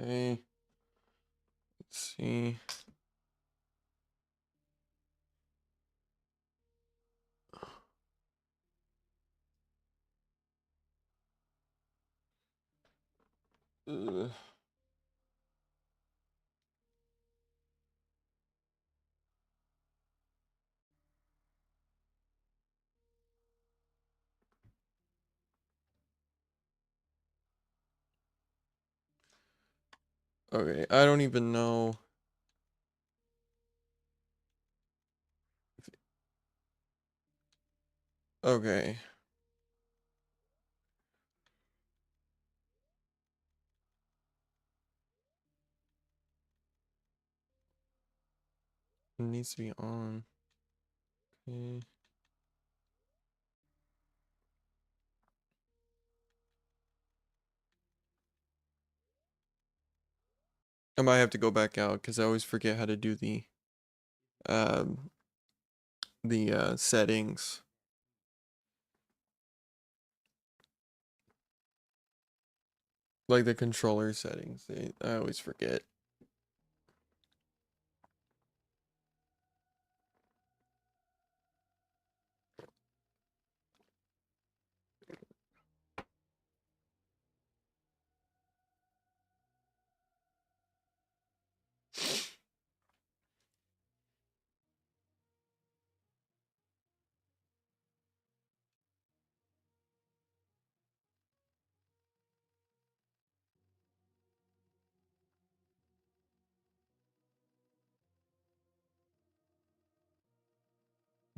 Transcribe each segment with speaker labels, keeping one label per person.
Speaker 1: Okay. Let's see. Ugh. Okay, I don't even know. Okay. It needs to be on. Okay. I might have to go back out because I always forget how to do um the settings. Like the controller settings. I always forget.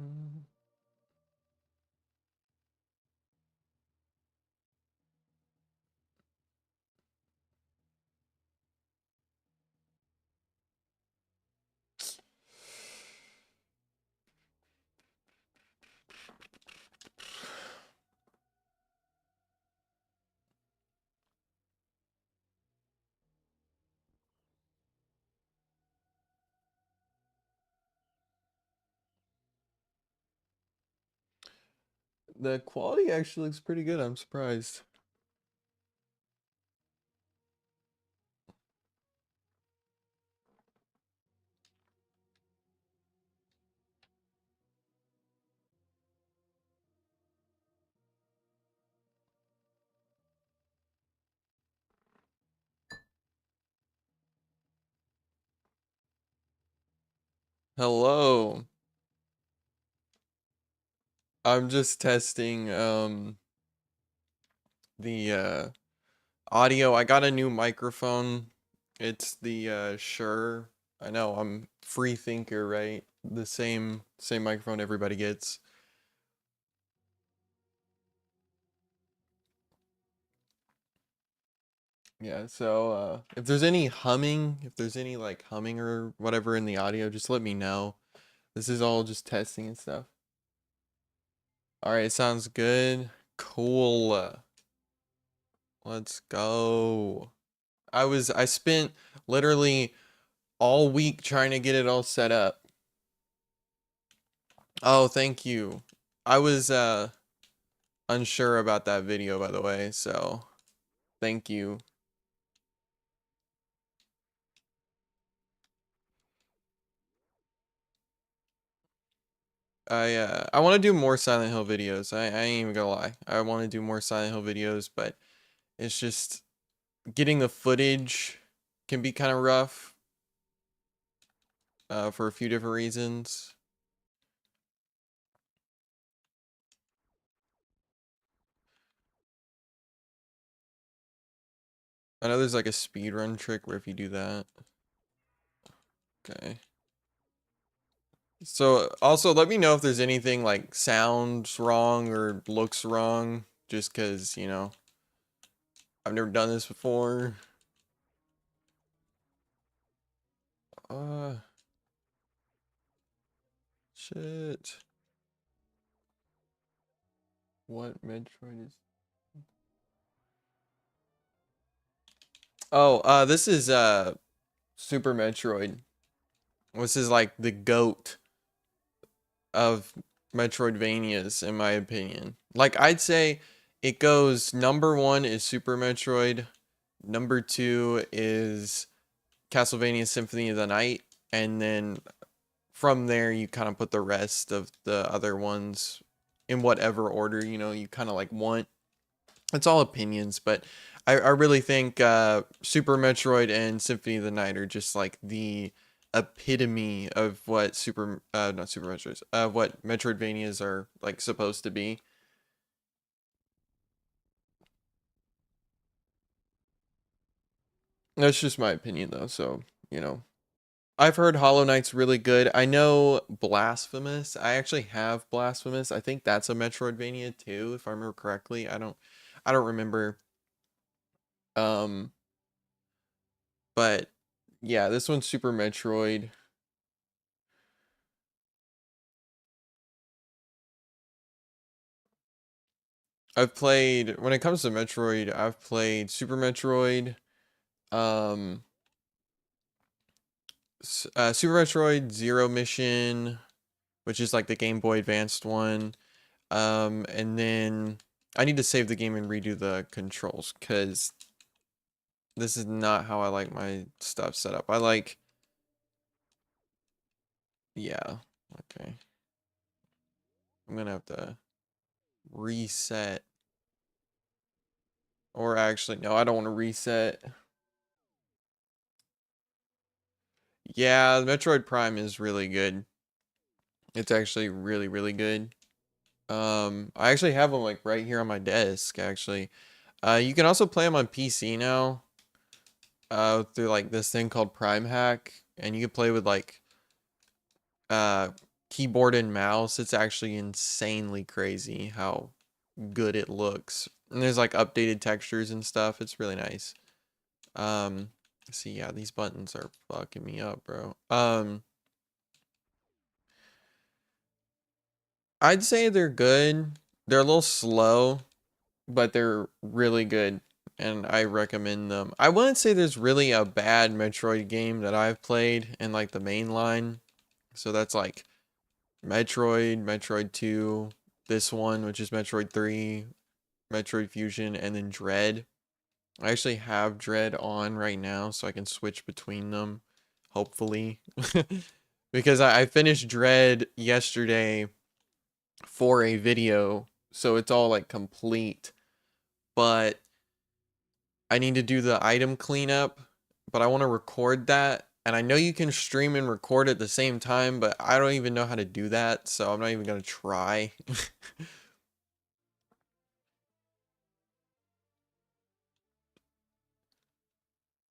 Speaker 1: Mm. The quality actually looks pretty good. I'm surprised. Hello. I'm just testing the audio. I got a new microphone. It's the Shure. I know I'm free thinker, right? The same microphone everybody gets. Yeah, so if there's any humming, if there's any like humming or whatever in the audio, just let me know. This is all just testing and stuff. All right, sounds good. Cool. Let's go. I spent literally all week trying to get it all set up. Oh, thank you. I was unsure about that video, by the way, so thank you. I want to do more Silent Hill videos. I ain't even gonna lie. I want to do more Silent Hill videos, but it's just getting the footage can be kind of rough for a few different reasons. I know there's like a speed run trick where if you do that. Okay. So also let me know if there's anything like sounds wrong or looks wrong, just 'cause, you know, I've never done this before. Uh, shit. What Metroid is? Oh, this is Super Metroid. This is like the GOAT of Metroidvanias in my opinion. Like I'd say it goes number 1 is Super Metroid, Number 2 is Castlevania Symphony of the Night, and then from there you kind of put the rest of the other ones in whatever order, you kind of like want. It's all opinions, but I really think Super Metroid and Symphony of the Night are just like the epitome of what not Super Metroids, what Metroidvanias are like supposed to be. That's just my opinion though, so you know. I've heard Hollow Knight's really good. I know Blasphemous. I actually have Blasphemous. I think that's a Metroidvania too, if I remember correctly. I don't remember. Um, but yeah, this one's Super Metroid. I've played when it comes to Metroid, I've played Super Metroid, um, Super Metroid Zero Mission, which is like the Game Boy Advanced one. And then I need to save the game and redo the controls because this is not how I like my stuff set up. I like, yeah, okay. I'm gonna have to reset, or actually, no, I don't want to reset. Yeah, Metroid Prime is really good. It's actually really, really good. I actually have them like right here on my desk, actually. You can also play them on PC now, through like this thing called Prime Hack, and you can play with like uh keyboard and mouse. It's actually insanely crazy how good it looks. And there's like updated textures and stuff. It's really nice. See, yeah, these buttons are fucking me up, bro. I'd say they're good. They're a little slow, but they're really good, and I recommend them. I wouldn't say there's really a bad Metroid game that I've played in like the main line. So that's like Metroid, Metroid 2, this one, which is Metroid 3, Metroid Fusion, and then Dread. I actually have Dread on right now, so I can switch between them, hopefully. Because I finished Dread yesterday for a video, so it's all like complete. But I need to do the item cleanup, but I want to record that. And I know you can stream and record at the same time, but I don't even know how to do that, so I'm not even going to try.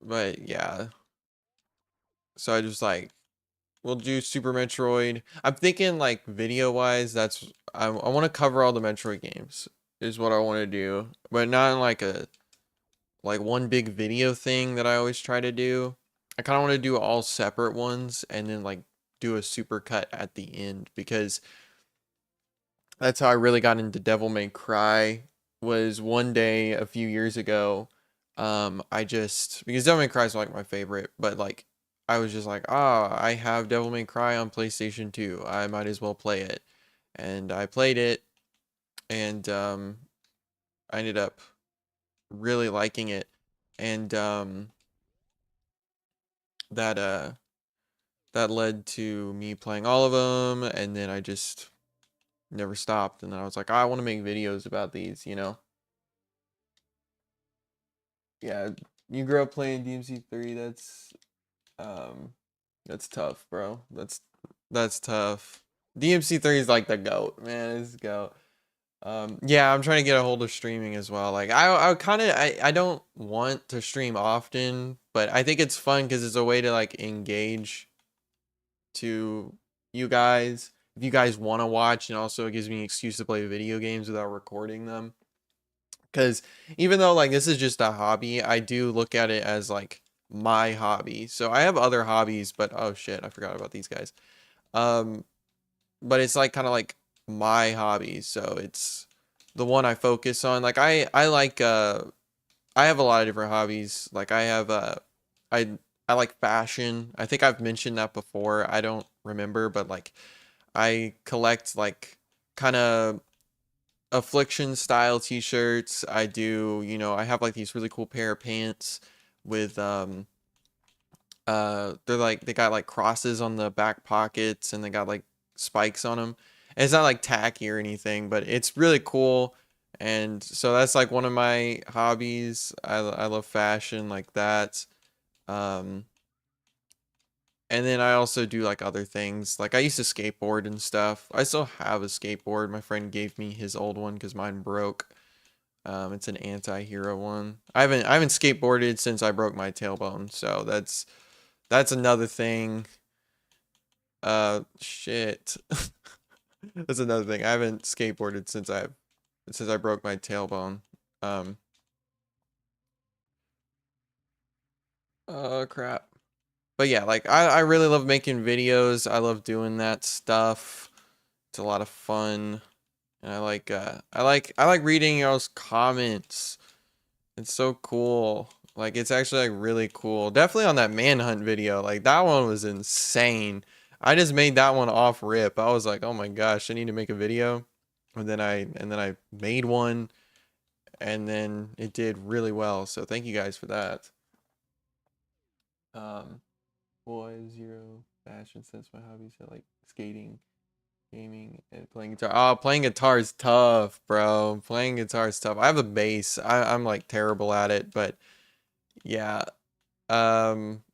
Speaker 1: But yeah, so I just like, we'll do Super Metroid. I'm thinking like video wise, I want to cover all the Metroid games is what I want to do, but not in like one big video thing that I always try to do. I kind of want to do all separate ones and then like do a super cut at the end because that's how I really got into Devil May Cry. Was one day a few years ago. I just because Devil May Cry is like my favorite, but like I was just like, I have Devil May Cry on PlayStation 2. I might as well play it. And I played it and I ended up really liking it. And that that led to me playing all of them, and then I just never stopped. And then I was like, I want to make videos about these. Yeah, you grew up playing DMC3. Um that's tough, bro. That's tough. DMC3 is like the goat, man. It's the goat. Yeah, I'm trying to get a hold of streaming as well. Like I kind of I don't want to stream often, but I think it's fun because it's a way to like engage to you guys if you guys want to watch, and also it gives me an excuse to play video games without recording them. Because even though like this is just a hobby, I do look at it as like my hobby. So I have other hobbies, but oh shit, I forgot about these guys. Um, but it's like kind of like my hobby, so it's the one I focus on. Like I like I have a lot of different hobbies. Like I have I I like fashion. I think I've mentioned that before. I don't remember, but like I collect like kind of Affliction style t-shirts. I do, I have like these really cool pair of pants with they're like they got like crosses on the back pockets and they got like spikes on them. And it's not like tacky or anything, but it's really cool. And so that's like one of my hobbies. I love fashion like that. Um and then I also do like other things. Like I used to skateboard and stuff. I still have a skateboard. My friend gave me his old one because mine broke. It's an anti-hero one. I haven't skateboarded since I broke my tailbone, so that's another thing. Shit. That's another thing. I haven't skateboarded since I broke my tailbone. Um, oh crap. But yeah, like I really love making videos. I love doing that stuff. It's a lot of fun. And I like reading y'all's comments. It's so cool. Like it's actually like really cool. Definitely on that manhunt video. Like that one was insane. I just made that one off rip. I was like, "Oh my gosh, I need to make a video." And then I made one and then it did really well. So thank you guys for that. Um boy, zero fashion sense. My hobbies are like skating, gaming, and playing guitar. Oh, playing guitar is tough, bro. Playing guitar is tough. I have a bass. I'm like terrible at it, but yeah. Um,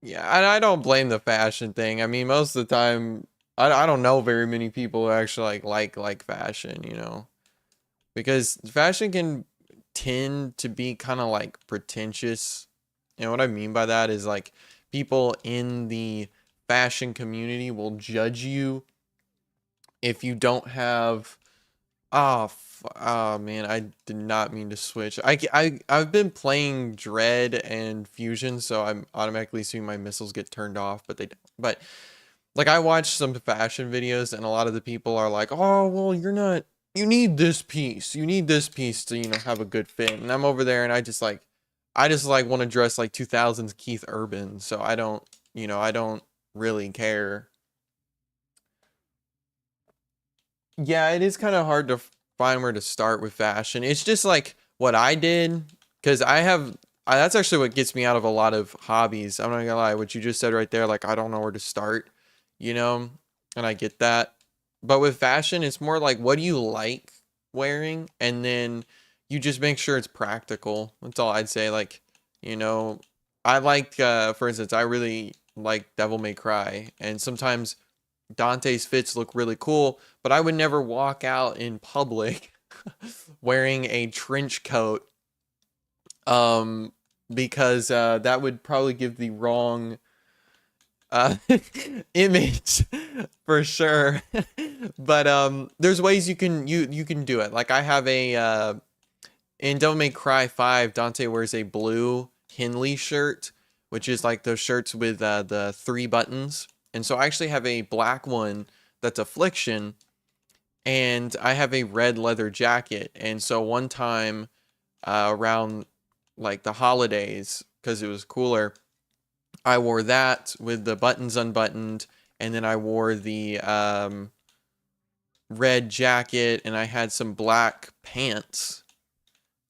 Speaker 1: yeah, and I don't blame the fashion thing. I mean, most of the time, I don't know very many people who actually like fashion, because fashion can tend to be kind of like pretentious. And what I mean by that is like people in the fashion community will judge you if you don't have. Oh man, I did not mean to switch. I've been playing Dread and Fusion, so I'm automatically assuming my missiles get turned off, but they don't. But like I watched some fashion videos and a lot of the people are like, "Oh, well, you need this piece. You need this piece to, have a good fit." And I'm over there and I just like want to dress like 2000s Keith Urban, so I don't really care. Yeah, it is kind of hard to find where to start with fashion. It's just like what I did, because that's actually what gets me out of a lot of hobbies. I'm not gonna lie, what you just said right there, like I don't know where to start, you know, and I get that. But with fashion, it's more like what do you like wearing, and then you just make sure it's practical. That's all I'd say. Like, you know, I like, for instance, I really like Devil May Cry, and sometimes Dante's fits look really cool, but I would never walk out in public wearing a trench coat um because that would probably give the wrong uh image for sure. But there's ways you can do it. Like I have a in Devil May Cry 5, Dante wears a blue Henley shirt, which is like those shirts with the three buttons. And so I actually have a black one that's Affliction, and I have a red leather jacket. And so one time around like the holidays, because it was cooler, I wore that with the buttons unbuttoned, and then I wore the red jacket, and I had some black pants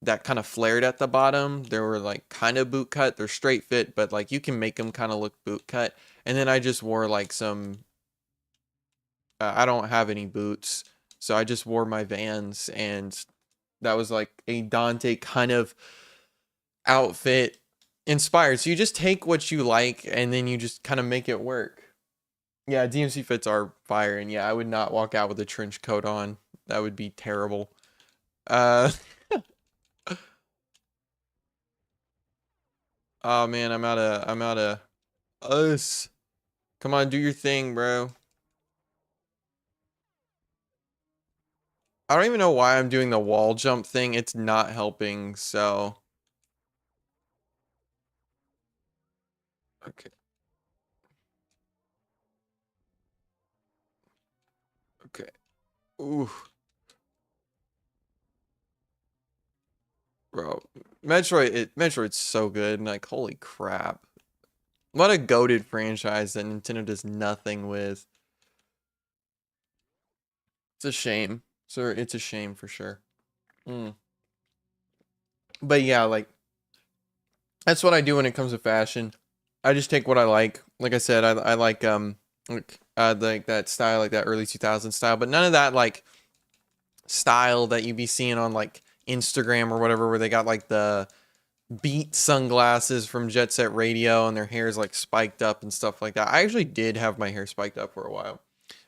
Speaker 1: that kind of flared at the bottom. They were like kind of boot cut. They're straight fit, but like you can make them kind of look boot cut. And then I just wore like some. I don't have any boots, so I just wore my Vans, and that was like a Dante kind of outfit inspired. So you just take what you like, and then you just kind of make it work. Yeah, DMC fits are fire, and yeah, I would not walk out with a trench coat on. That would be terrible. Uh, oh man, I'm out of us. Come on, do your thing, bro. I don't even know why I'm doing the wall jump thing. It's not helping, so. Okay, okay. Ooh, bro. Metroid's so good, and like, holy crap. What a goated franchise that Nintendo does nothing with. It's a shame. So it's a shame for sure. Mm. But yeah, like that's what I do when it comes to fashion. I just take what I like. Like I said, I like that style, like that early 2000s style, but none of that like style that you be seeing on like Instagram or whatever, where they got like the beat sunglasses from Jet Set Radio and their hair is like spiked up and stuff like that. I actually did have my hair spiked up for a while,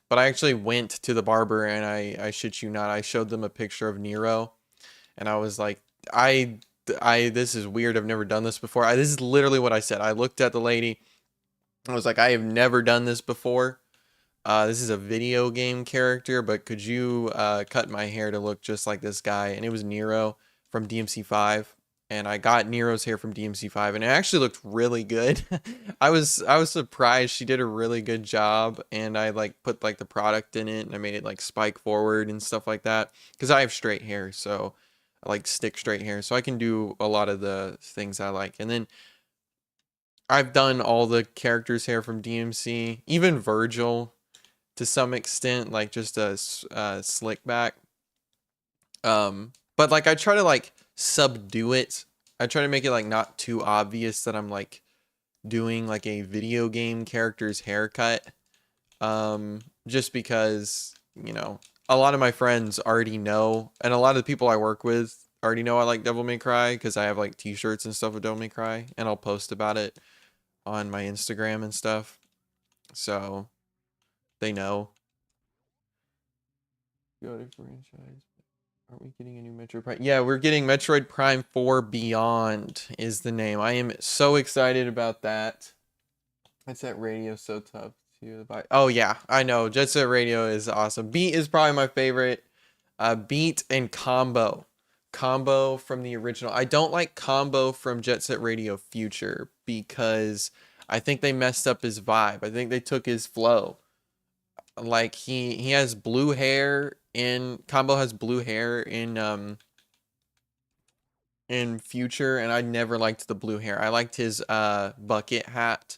Speaker 1: but I actually went to the barber and I shit you not, I showed them a picture of Nero and I was like, this is weird. I've never done this before. This is literally what I said. I looked at the lady. I was like, I have never done this before. This is a video game character, but could you cut my hair to look just like this guy? And it was Nero from DMC5. And I got Nero's hair from DMC5, and it actually looked really good. I was surprised. She did a really good job, and I like put like the product in it, and I made it like spike forward and stuff like that. Because I have straight hair, so I like stick straight hair, so I can do a lot of the things I like. And then I've done all the characters' hair from DMC, even Virgil to some extent, like just a slick back. But like I try to like subdue it. I try to make it like not too obvious that I'm like doing like a video game character's haircut. Just because, you know, a lot of my friends already know, and a lot of the people I work with already know I like Devil May Cry because I have like t-shirts and stuff with Devil May Cry, and I'll post about it on my Instagram and stuff. So they know. Go to franchise. Aren't we getting a new Metroid Prime? Yeah, we're getting Metroid Prime 4 Beyond is the name. I am so excited about that. That's that radio so tough to buy. Oh yeah, I know. Jet Set Radio is awesome. Beat is probably my favorite. Beat and Combo. Combo from the original. I don't like Combo from Jet Set Radio Future because I think they messed up his vibe. I think they took his flow. Like he has blue hair in Combo has blue hair in Future, and I never liked the blue hair. I liked his bucket hat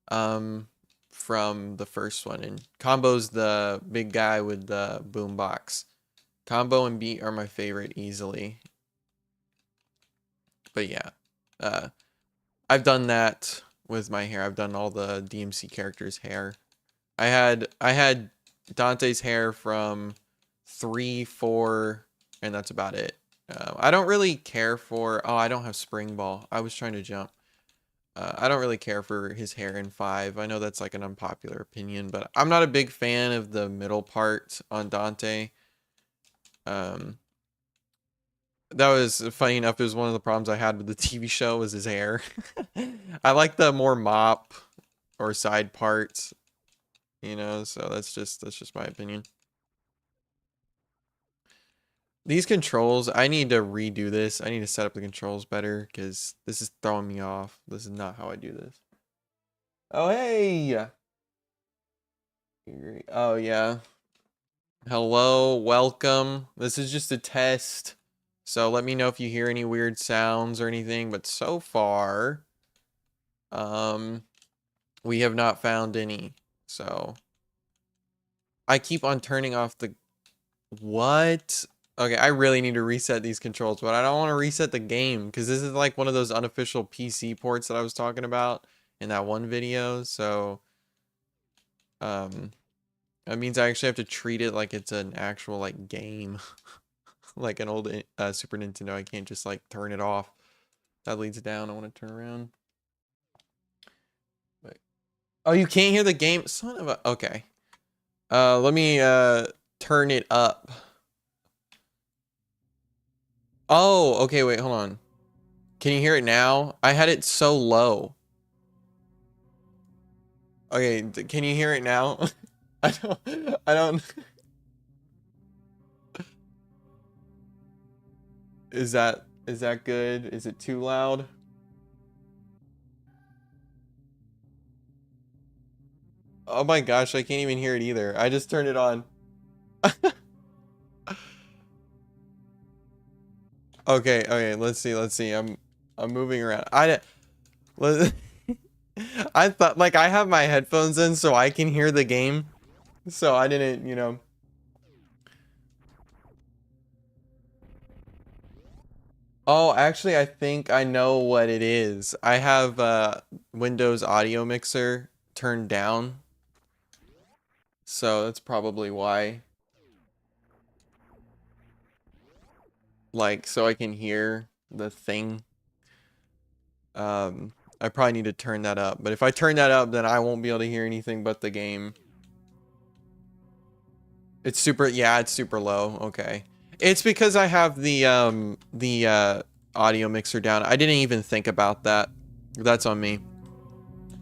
Speaker 1: from the first one, and Combo's the big guy with the boombox. Combo and Beat are my favorite easily. But yeah, I've done that with my hair. I've done all the DMC characters' hair. I had Dante's hair from 3, 4, and that's about it. I don't really care for. Oh, I don't have Spring Ball. I was trying to jump. I don't really care for his hair in 5. I know that's like an unpopular opinion, but I'm not a big fan of the middle part on Dante. That was funny enough. It was one of the problems I had with the TV show was his hair. I like the more mop or side parts, you know. So that's just my opinion. These controls, I need to redo this. I need to set up the controls better because this is throwing me off. This is not how I do this. Oh hey. Oh yeah. Hello, welcome. This is just a test. So let me know if you hear any weird sounds or anything, but so far we have not found any. So I keep on turning off the what? Okay, I really need to reset these controls, but I don't want to reset the game because this is like one of those unofficial PC ports that I was talking about in that one video. So that means I actually have to treat it like it's an actual like game. Like an old Super Nintendo. I can't just like turn it off. That leads down. I want to turn around. Wait. Oh, you can't hear the game? Son of a... Okay. Let me turn it up. Oh, okay, wait, hold on. Can you hear it now? I had it so low. Okay, can you hear it now? I don't... Is that good? Is it too loud? Oh my gosh, I can't even hear it either. I just turned it on. Okay, let's see. I'm moving around. I thought like I have my headphones in so I can hear the game. So I didn't, you know. Oh, actually, I think I know what it is. I have Windows audio mixer turned down, so that's probably why. Like, so I can hear the thing. I probably need to turn that up. But if I turn that up, then I won't be able to hear anything but the game. It's super, yeah, it's super low. Okay. It's because I have the audio mixer down. I didn't even think about that. That's on me.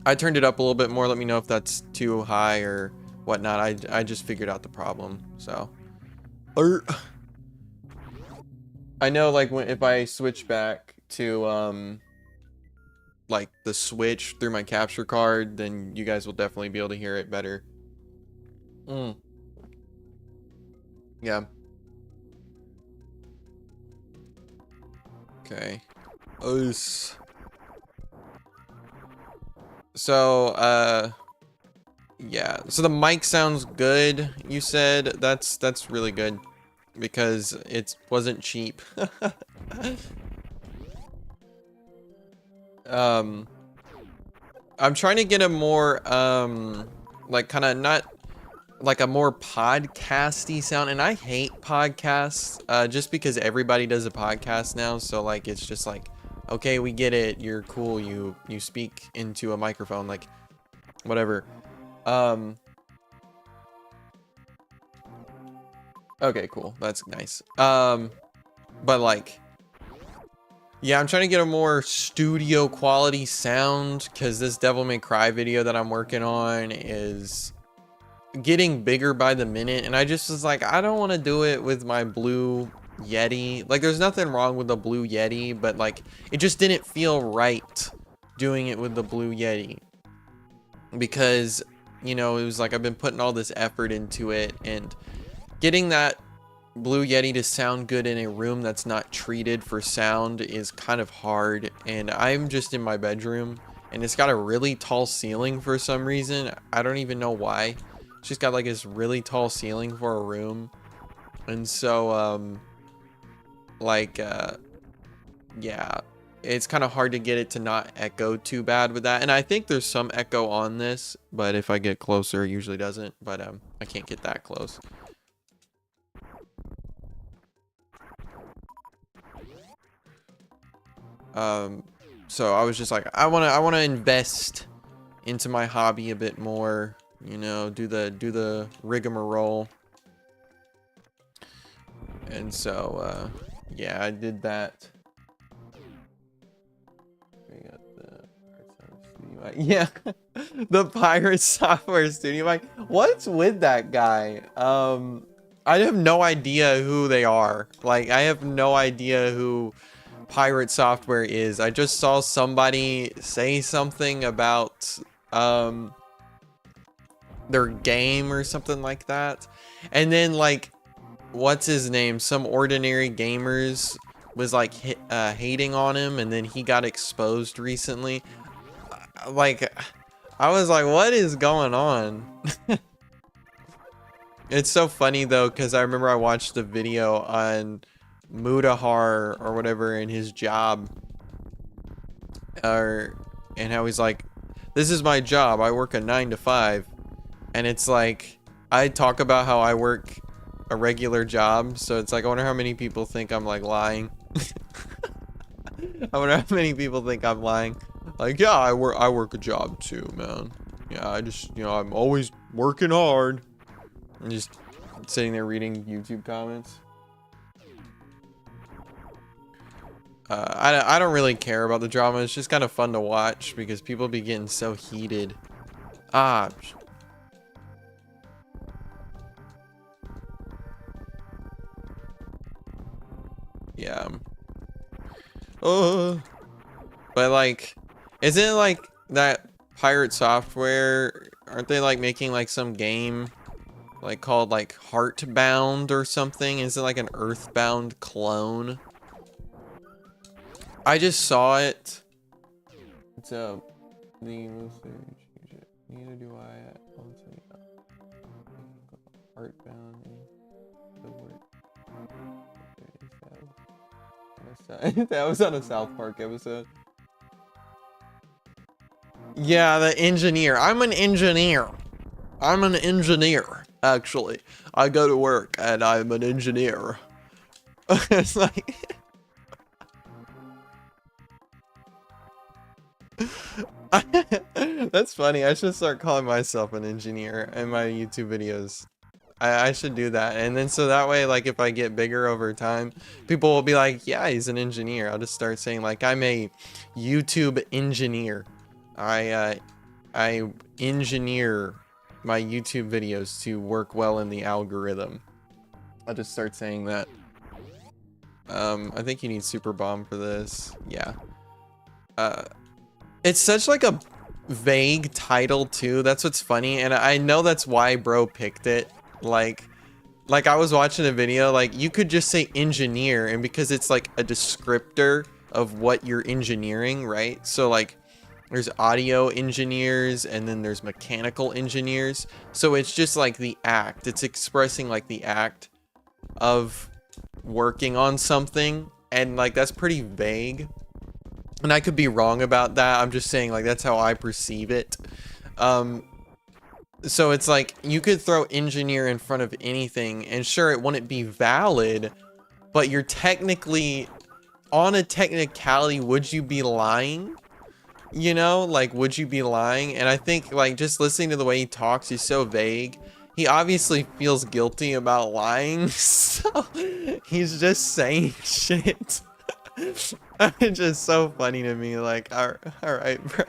Speaker 1: I turned it up a little bit more. Let me know if that's too high or whatnot. I just figured out the problem. So, I know like when if I switch back to like the Switch through my capture card, then you guys will definitely be able to hear it better. Mm. Yeah. Okay. Us. So, yeah. So the mic sounds good, you said. That's really good because it wasn't cheap. um I'm trying to get a more like kind of not like a more podcasty sound, and I hate podcasts just because everybody does a podcast now, so like it's just like, okay, we get it, you're cool, you speak into a microphone, like whatever. um okay, cool, that's nice. But like, yeah, I'm trying to get a more studio quality sound because this Devil May Cry video that I'm working on is getting bigger by the minute, and I just was like, I don't want to do it with my Blue Yeti. Like, there's nothing wrong with the Blue Yeti, but like it just didn't feel right doing it with the Blue Yeti because, you know, it was like I've been putting all this effort into it, and getting that Blue Yeti to sound good in a room that's not treated for sound is kind of hard. And I'm just in my bedroom, and it's got a really tall ceiling for some reason. I don't even know why. It's just got like this really tall ceiling for a room. And so like yeah, it's kind of hard to get it to not echo too bad with that. And I think there's some echo on this, but if I get closer it usually doesn't. But I can't get that close. So I was just like, I want to invest into my hobby a bit more, you know, do the rigmarole. And so yeah, I did that. We got the yeah, the Pirate Software Studio mic. What's with that guy? I have no idea who they are. Like, I have no idea who Pirate Software is. I just saw somebody say something about their game or something like that, and then like, what's his name, some Ordinary Gamers was like hating on him, and then he got exposed recently. Like, I was like, what is going on? It's so funny though, because I remember I watched the video on Mudahar or whatever in his job, and how he's like, this is my job, I work a 9 to 5. And it's like, I talk about how I work a regular job, so it's like, I wonder how many people think I'm like lying. I wonder how many people think I'm lying. Like, yeah, I work a job too, man. Yeah, I just, you know, I'm always working hard. I'm just sitting there reading YouTube comments. I don't really care about the drama. It's just kind of fun to watch because people be getting so heated. Ah. Yeah. Oh. But like, isn't it like that Pirate Software? Aren't they like making like some game like called like Heartbound or something? Is it like an Earthbound clone? I just saw it. It's a neither do I. Heartbound. That was on a South Park episode. Yeah, the engineer. I'm an engineer. I'm an engineer, actually. I go to work and I'm an engineer. It's like... That's funny. I should start calling myself an engineer in my YouTube videos. I should do that. And then so that way, like, if I get bigger over time, people will be like, yeah, he's an engineer. I'll just start saying, like, I'm a YouTube engineer. I engineer my YouTube videos to work well in the algorithm. I'll just start saying that. I think you need Super Bomb for this. Yeah. It's such like a vague title too. That's what's funny, and I know that's why bro picked it. Like I was watching a video, like you could just say engineer, and because it's like a descriptor of what you're engineering, right? So like there's audio engineers and then there's mechanical engineers. So it's just like the act. It's expressing like the act of working on something, and like that's pretty vague. And I could be wrong about that. I'm just saying, like, that's how I perceive it. So it's like, you could throw engineer in front of anything, and sure, it wouldn't be valid, but you're technically, on a technicality, would you be lying? You know, like, would you be lying? And I think, like, just listening to the way he talks, he's so vague. He obviously feels guilty about lying, so he's just saying shit. It's just so funny to me, like, all right, bro.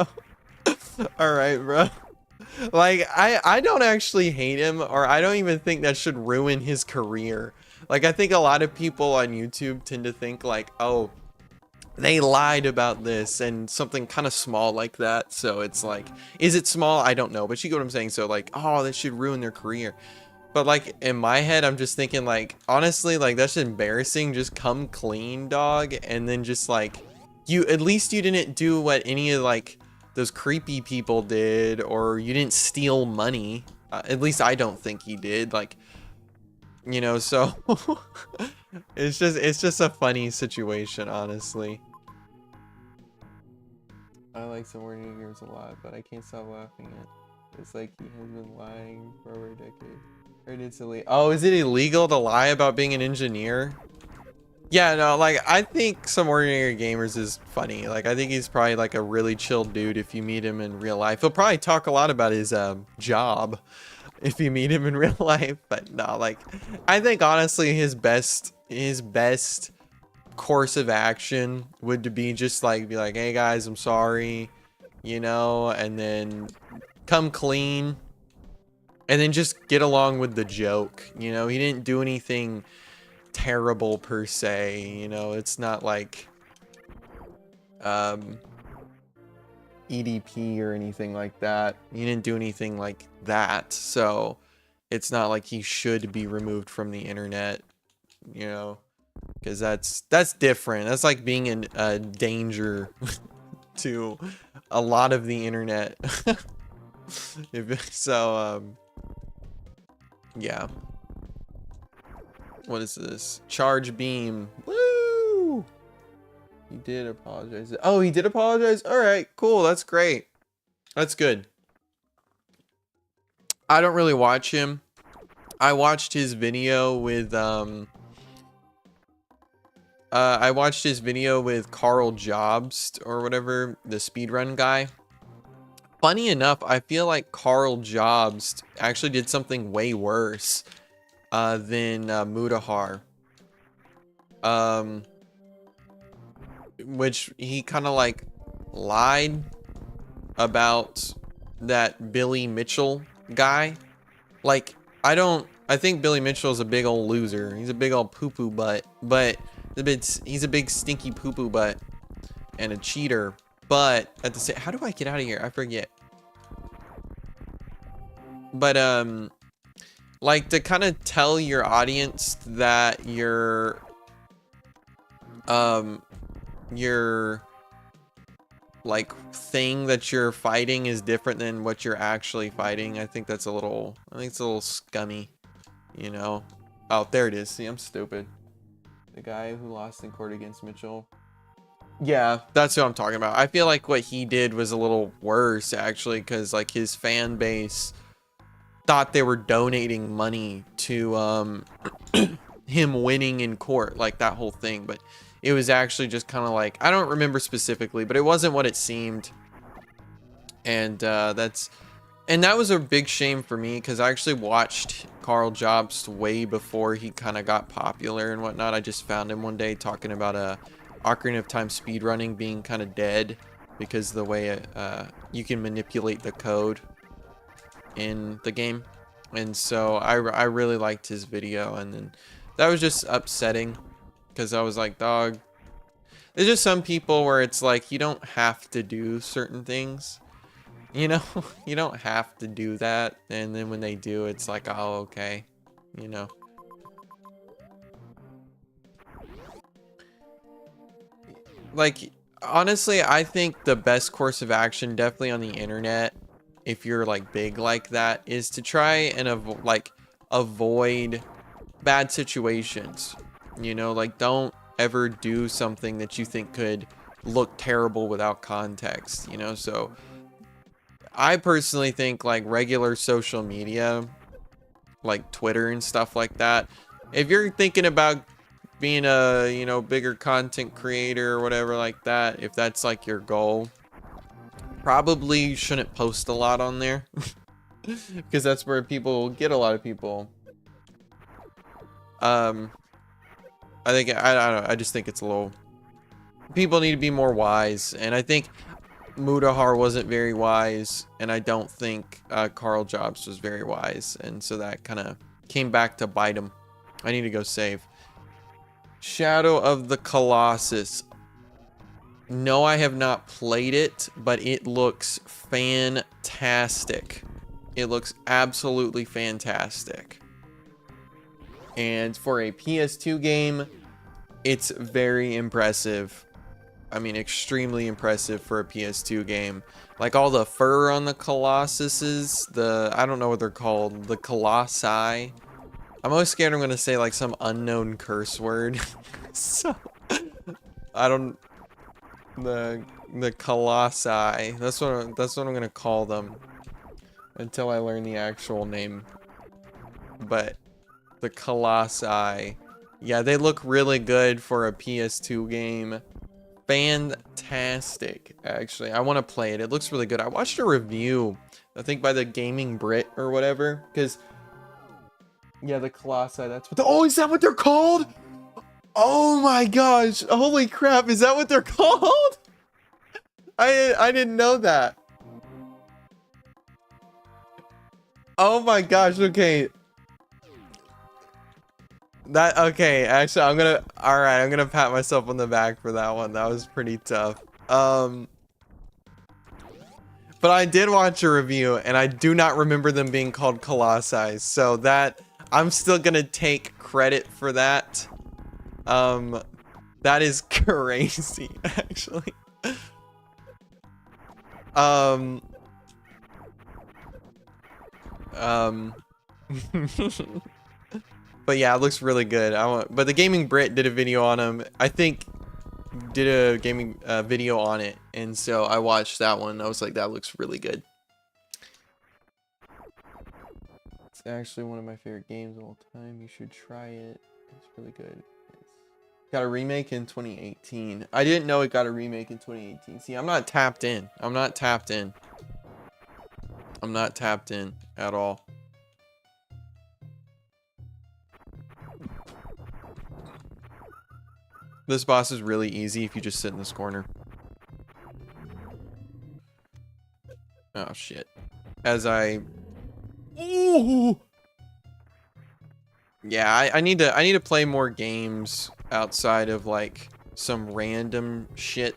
Speaker 1: All right, bro. Like, I don't actually hate him, or I don't even think that should ruin his career. Like, I think a lot of people on YouTube tend to think, like, oh, they lied about this, and something kind of small like that. So it's like, is it small? I don't know, but you get what I'm saying. So, like, oh, this should ruin their career. But like in my head, I'm just thinking like, honestly, like that's embarrassing. Just come clean, dog. And then just like, at least you didn't do what any of like those creepy people did, or you didn't steal money. At least I don't think he did. Like, you know, so it's just a funny situation, honestly. I like some wording games a lot, but I can't stop laughing at. It's like he has been lying for over a decade. Oh, is it illegal to lie about being an engineer? Yeah, no, like, I think Some Ordinary Gamers is funny. Like, I think he's probably, like, a really chill dude if you meet him in real life. He'll probably talk a lot about his, job if you meet him in real life. But, no, like, I think, honestly, his best course of action would be just, like, be like, hey, guys, I'm sorry, you know, and then come clean. And then just get along with the joke, you know? He didn't do anything terrible per se, you know? It's not like EDP or anything like that. He didn't do anything like that, so it's not like he should be removed from the internet, you know? Because that's different. That's like being in danger to a lot of the internet. Yeah. What is this? Charge beam. Woo! He did apologize. Oh, he did apologize? Alright, cool. That's great. That's good. I don't really watch him. I watched his video with Carl Jobst or whatever, the speedrun guy. Funny enough, I feel like Carl Jobst actually did something way worse than Mudahar. Which he kind of like lied about that Billy Mitchell guy. Like, I think Billy Mitchell is a big old loser. He's a big old poo-poo butt, but he's a big stinky poo-poo butt and a cheater. But at the same, how do I get out of here? I forget. But like, to kind of tell your audience that your like thing that you're fighting is different than what you're actually fighting. I think it's a little scummy, you know. Oh, there it is. See, I'm stupid. The guy who lost in court against Mitchell. Yeah, that's what I'm talking about. I feel like what he did was a little worse, actually, because like his fan base thought they were donating money to him winning in court, like that whole thing. But it was actually just kind of like, I don't remember specifically, but it wasn't what it seemed. And that was a big shame for me, because I actually watched Carl Jobst way before he kind of got popular and whatnot. I just found him one day talking about Ocarina of Time speedrunning being kind of dead because the way you can manipulate the code in the game. And so I really liked his video, and then that was just upsetting because I was like, dog, there's just some people where it's like you don't have to do certain things. You know, you don't have to do that. And then when they do, it's like, oh, okay. You know. Like, honestly, I think the best course of action, definitely on the internet, if you're like big like that, is to try and avoid bad situations. You know, like don't ever do something that you think could look terrible without context, you know. So I personally think like regular social media, like Twitter and stuff like that, if you're thinking about being a, you know, bigger content creator or whatever like that, if that's like your goal, probably shouldn't post a lot on there because that's where people get a lot of people. I think I don't know, I just think it's a little, people need to be more wise, and I think Mutahar wasn't very wise, and I don't think Carl Jobst was very wise, and so that kind of came back to bite him. I need to go save. Shadow of the Colossus. No, I have not played it, but it looks fantastic. It looks absolutely fantastic. And for a PS2 game, it's very impressive. I mean, extremely impressive for a PS2 game. Like all the fur on the Colossuses, I don't know what they're called, the Colossi. I'm always scared I'm gonna say like some unknown curse word. So, I don't, the Colossi, that's what I'm gonna call them until I learn the actual name. But the Colossi, yeah, they look really good for a PS2 game. Fantastic, actually. I want to play it. It looks really good. I watched a review, I think by the Gaming Brit or whatever, because yeah, the Colossi, that's what oh, is that what they're called? Oh my gosh, holy crap, is that what they're called? I didn't know that. Oh my gosh, okay. Okay, actually I'm gonna pat myself on the back for that one. That was pretty tough. But I did watch a review and I do not remember them being called Colossi, so that I'm still gonna take credit for that. That is crazy, actually. But yeah, it looks really good. But the Gaming Brit did a video on him. I think did a gaming video on it, and so I watched that one. I was like, that looks really good. It's actually one of my favorite games of all time. You should try it. It's really good. It's got a remake in 2018. I didn't know it got a remake in 2018. See, I'm not tapped in. I'm not tapped in at all. This boss is really easy if you just sit in this corner. Oh shit. Ooh! Yeah, I need to play more games outside of like some random shit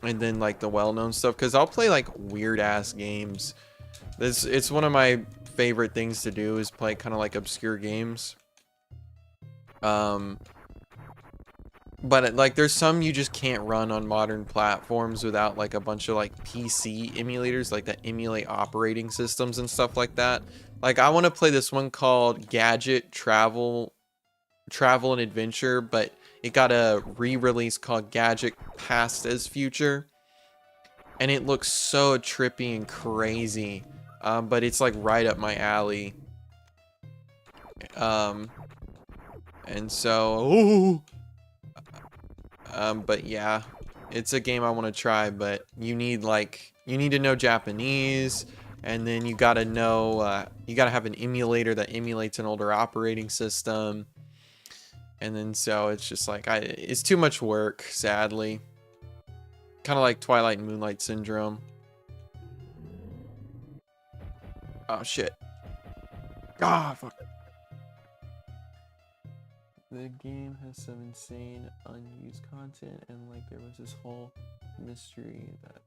Speaker 1: and then like the well-known stuff, because I'll play like weird ass games. It's one of my favorite things to do, is play kind of like obscure games. But like there's some you just can't run on modern platforms without like a bunch of like PC emulators like that emulate operating systems and stuff like that. Like I want to play this one called Gadget Travel and Adventure, but it got a re-release called Gadget Past as Future, and it looks so trippy and crazy. But it's like right up my alley. And so, but yeah, it's a game I want to try, but you need to know Japanese, and then you gotta know, you gotta have an emulator that emulates an older operating system. And then so it's just like, it's too much work, sadly. Kind of like Twilight and Moonlight Syndrome. Oh shit. Ah, fuck. The game has some insane unused content, and like there was this whole mystery that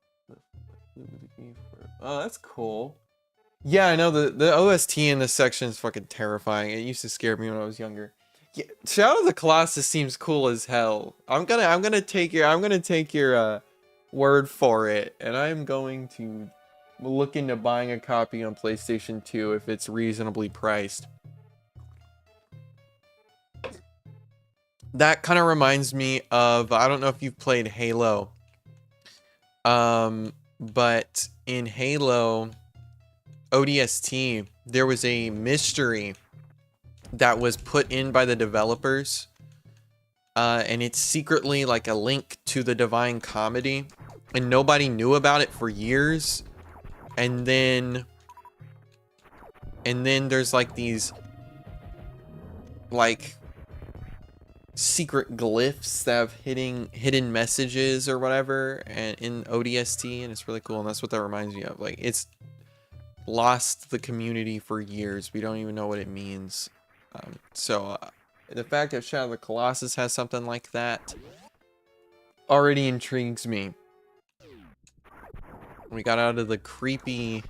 Speaker 1: the game for. Oh, that's cool. Yeah, I know the OST in this section is fucking terrifying. It used to scare me when I was younger. Yeah, Shadow of the Colossus seems cool as hell. I'm gonna take your word for it, and I'm going to look into buying a copy on PlayStation 2 if it's reasonably priced. That kind of reminds me of, I don't know if you've played Halo. But in Halo ODST, there was a mystery that was put in by the developers. And it's secretly like a link to the Divine Comedy. And nobody knew about it for years. And then there's like these like secret glyphs that have hidden messages or whatever, and in ODST, and it's really cool. And that's what that reminds me of. Like, it's lost the community for years. We don't even know what it means. The fact that Shadow of the Colossus has something like that already intrigues me. We got out of the creepy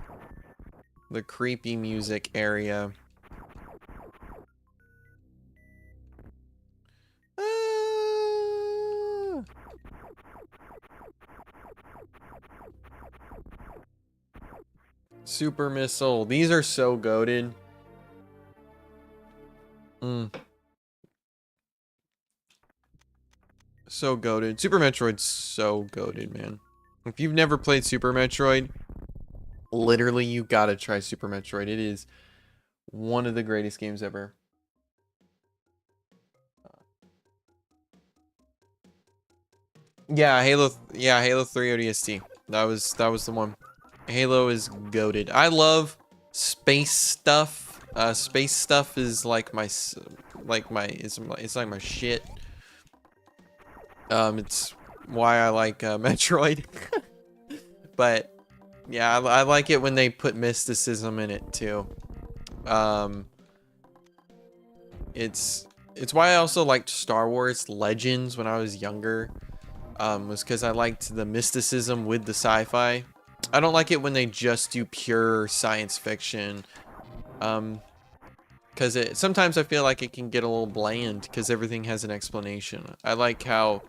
Speaker 1: music area. Super Missile. These are so goated. So goated. Super Metroid's so goated, man. If you've never played Super Metroid, literally you gotta try Super Metroid. It is one of the greatest games ever. Yeah, Halo 3 ODST. That was the one. Halo is goated. I love space stuff. Space stuff is like my shit. It's why I like Metroid. But yeah, I like it when they put mysticism in it too. It's why I also liked Star Wars Legends when I was younger. Was because I liked the mysticism with the sci-fi. I don't like it when they just do pure science fiction. Because sometimes I feel like it can get a little bland because everything has an explanation. I like how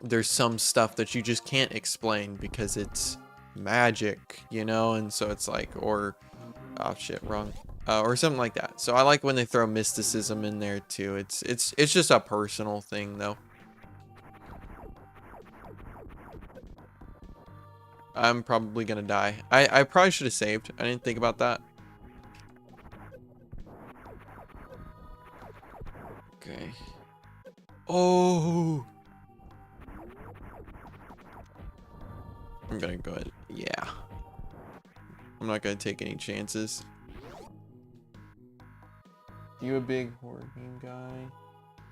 Speaker 1: there's some stuff that you just can't explain because it's magic, you know? And so it's like, or, oh shit, wrong. Or something like that. So I like when they throw mysticism in there too. It's just a personal thing though. I'm probably gonna die. I probably should have saved. I didn't think about that. Okay. Oh! I'm gonna go ahead. Yeah. I'm not gonna take any chances. You a big horror game guy?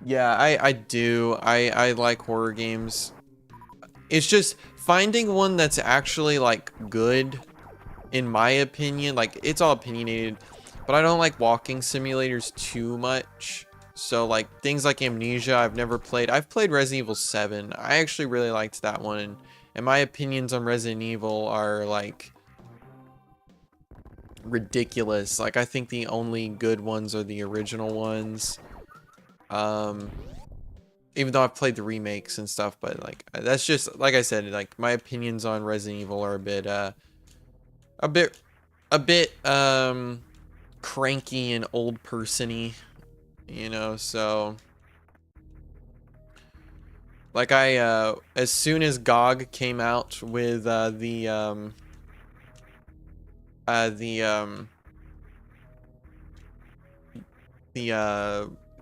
Speaker 1: Yeah, I do. I like horror games. It's just finding one that's actually like good, in my opinion. Like, it's all opinionated, but I don't like walking simulators too much. So like things like Amnesia, I've never played. I've played Resident Evil 7. I actually really liked that one. And my opinions on Resident Evil are like ridiculous. Like, I think the only good ones are the original ones. Even though I've played the remakes and stuff, but like, that's just, like I said, like my opinions on Resident Evil are a bit cranky and old person-y, you know. So Like as soon as GOG came out with the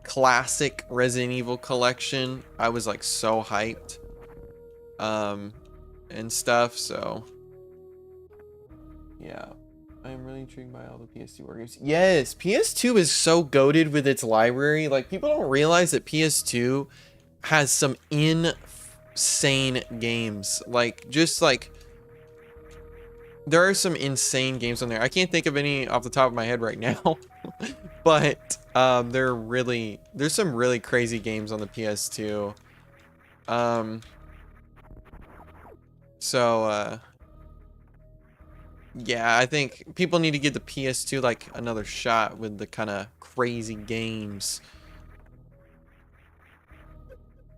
Speaker 1: classic Resident Evil collection, I was like so hyped and stuff. So yeah, I am really intrigued by all the PS2 war games. Yes, PS2 is so goated with its library. Like, people don't realize that PS2 has some insane games. Like, just like, there are some insane games on there. I can't think of any off the top of my head right now. But there's some really crazy games on the PS2. Yeah, I think people need to give the PS2 like another shot with the kind of crazy games.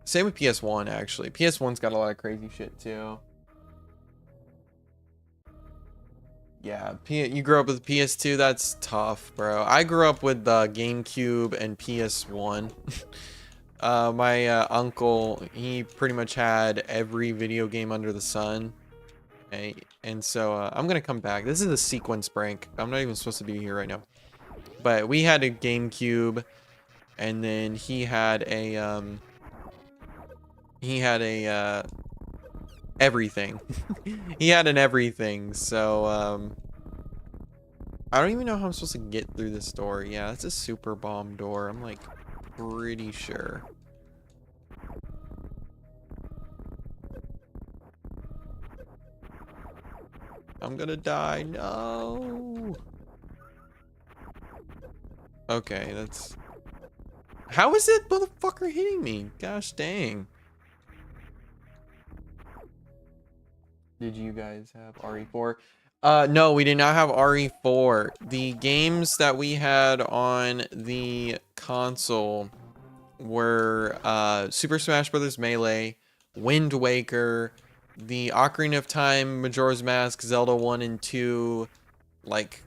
Speaker 1: Same with PS1 actually. PS1's got a lot of crazy shit too. Yeah, you grew up with PS2, that's tough, bro. I grew up with the GameCube and PS1. My uncle, he pretty much had every video game under the sun. Okay, and so I'm gonna come back. This is a sequence break. I'm not even supposed to be here right now. But we had a GameCube, and then he had a everything. He had an everything. So I don't even know how I'm supposed to get through this door. Yeah, that's a super bomb door. I'm like pretty sure. I'm gonna die. No. Okay, that's... How is that motherfucker hitting me? Gosh dang. Did you guys have RE4? No, we did not have RE4. The games that we had on the console were Super Smash Bros. Melee, Wind Waker, the Ocarina of Time, Majora's Mask, Zelda 1 and 2, like,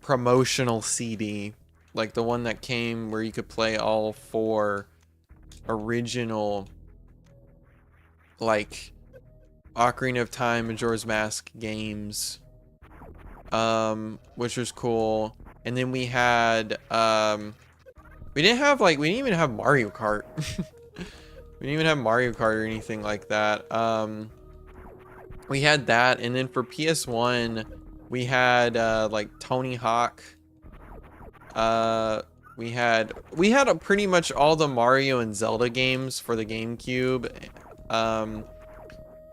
Speaker 1: promotional CD. Like the one that came where you could play all 4 original, like, Ocarina of Time, Majora's Mask games, which was cool. And then we had, we didn't even have Mario Kart. We didn't even have Mario Kart or anything like that. We had that, and then for PS1, we had, like, Tony Hawk. We had pretty much all the Mario and Zelda games for the GameCube.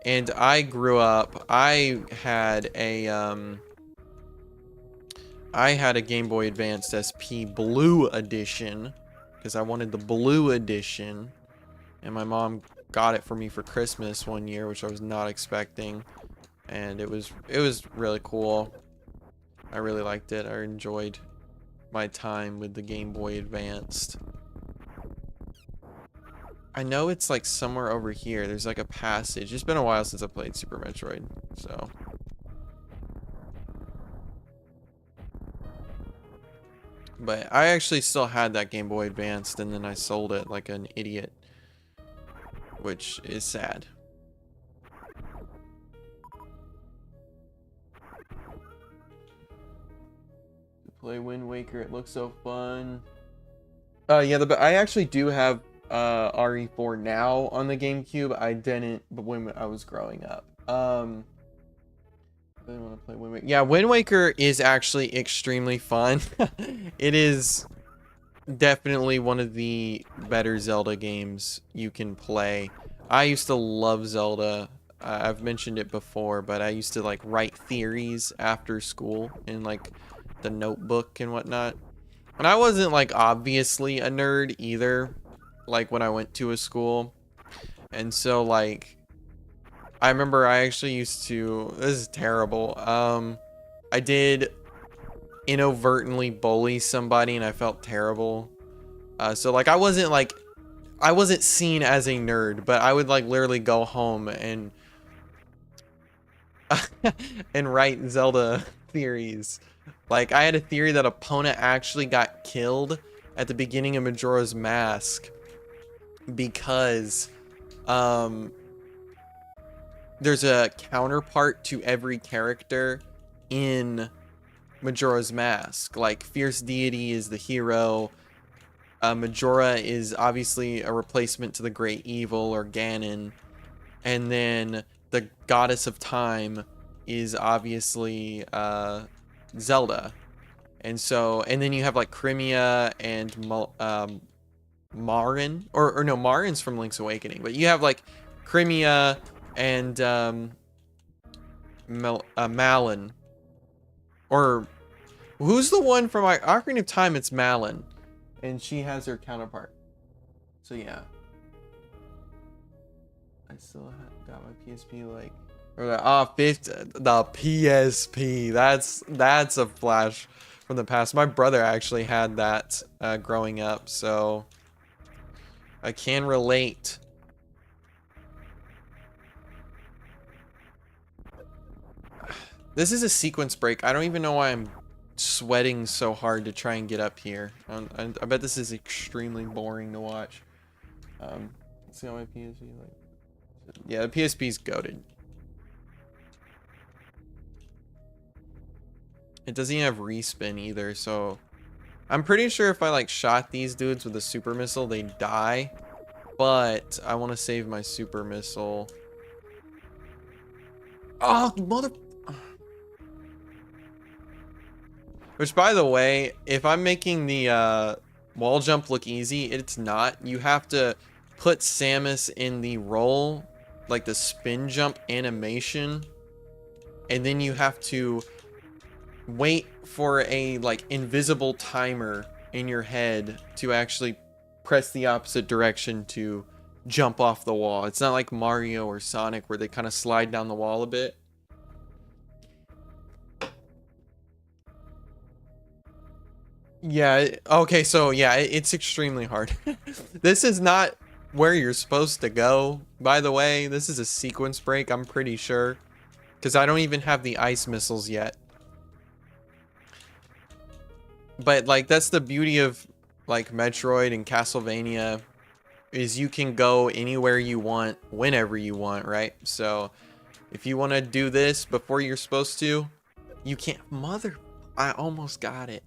Speaker 1: And I grew up, I had a Game Boy Advance SP Blue Edition because I wanted the Blue Edition, and my mom got it for me for Christmas one year, which I was not expecting, and it was really cool. I really liked it. I enjoyed my time with the Game Boy Advanced. I know it's like somewhere over here. There's like a passage. It's been a while since I played Super Metroid, so. But I actually still had that Game Boy Advanced, and then I sold it like an idiot, which is sad. To play Wind Waker, it looks so fun. Yeah, I actually do have RE4 now on the GameCube. I didn't, but when I was growing up. I really want to play Wind Waker. Yeah, Wind Waker is actually extremely fun. It is definitely one of the better Zelda games you can play. I used to love Zelda. I've mentioned it before, but I used to like write theories after school in like the notebook and whatnot. And I wasn't like obviously a nerd either, like when I went to a school. And so like I remember I actually used to, this is terrible, I did inadvertently bully somebody and I felt terrible. So like I wasn't seen as a nerd, but I would like literally go home and and write Zelda theories. Like I had a theory that Epona actually got killed at the beginning of Majora's Mask because there's a counterpart to every character in Majora's Mask. Like Fierce Deity is the hero. Majora is obviously a replacement to the Great Evil or Ganon. And then the Goddess of Time is obviously Zelda. And so, and then you have like Crimea and Marin, or no, Marin's from Link's Awakening, but you have like Crimea and Malin, or who's the one from Ocarina of Time? It's Malin, and she has her counterpart. So yeah, I still got my PSP like, or the PSP. That's a flash from the past. My brother actually had that growing up, so I can relate. This is a sequence break. I don't even know why I'm sweating so hard to try and get up here. I bet this is extremely boring to watch. Let's see how my PSP like. Yeah, the PSP's goated. It doesn't even have respin either, so I'm pretty sure if I like shot these dudes with a super missile, they die. But I want to save my super missile. Oh, mother. Which, by the way, if I'm making the wall jump look easy, it's not. You have to put Samus in the roll, like the spin jump animation, and then you have to wait for a like invisible timer in your head to actually press the opposite direction to jump off the wall. It's not like Mario or Sonic where they kind of slide down the wall a bit. Yeah, okay, so yeah, it's extremely hard. This is not where you're supposed to go, by the way. This is a sequence break, I'm pretty sure. Because I don't even have the ice missiles yet. But, like, that's the beauty of, like, Metroid and Castlevania, is you can go anywhere you want, whenever you want, right? So, if you want to do this before you're supposed to, you can't. I almost got it.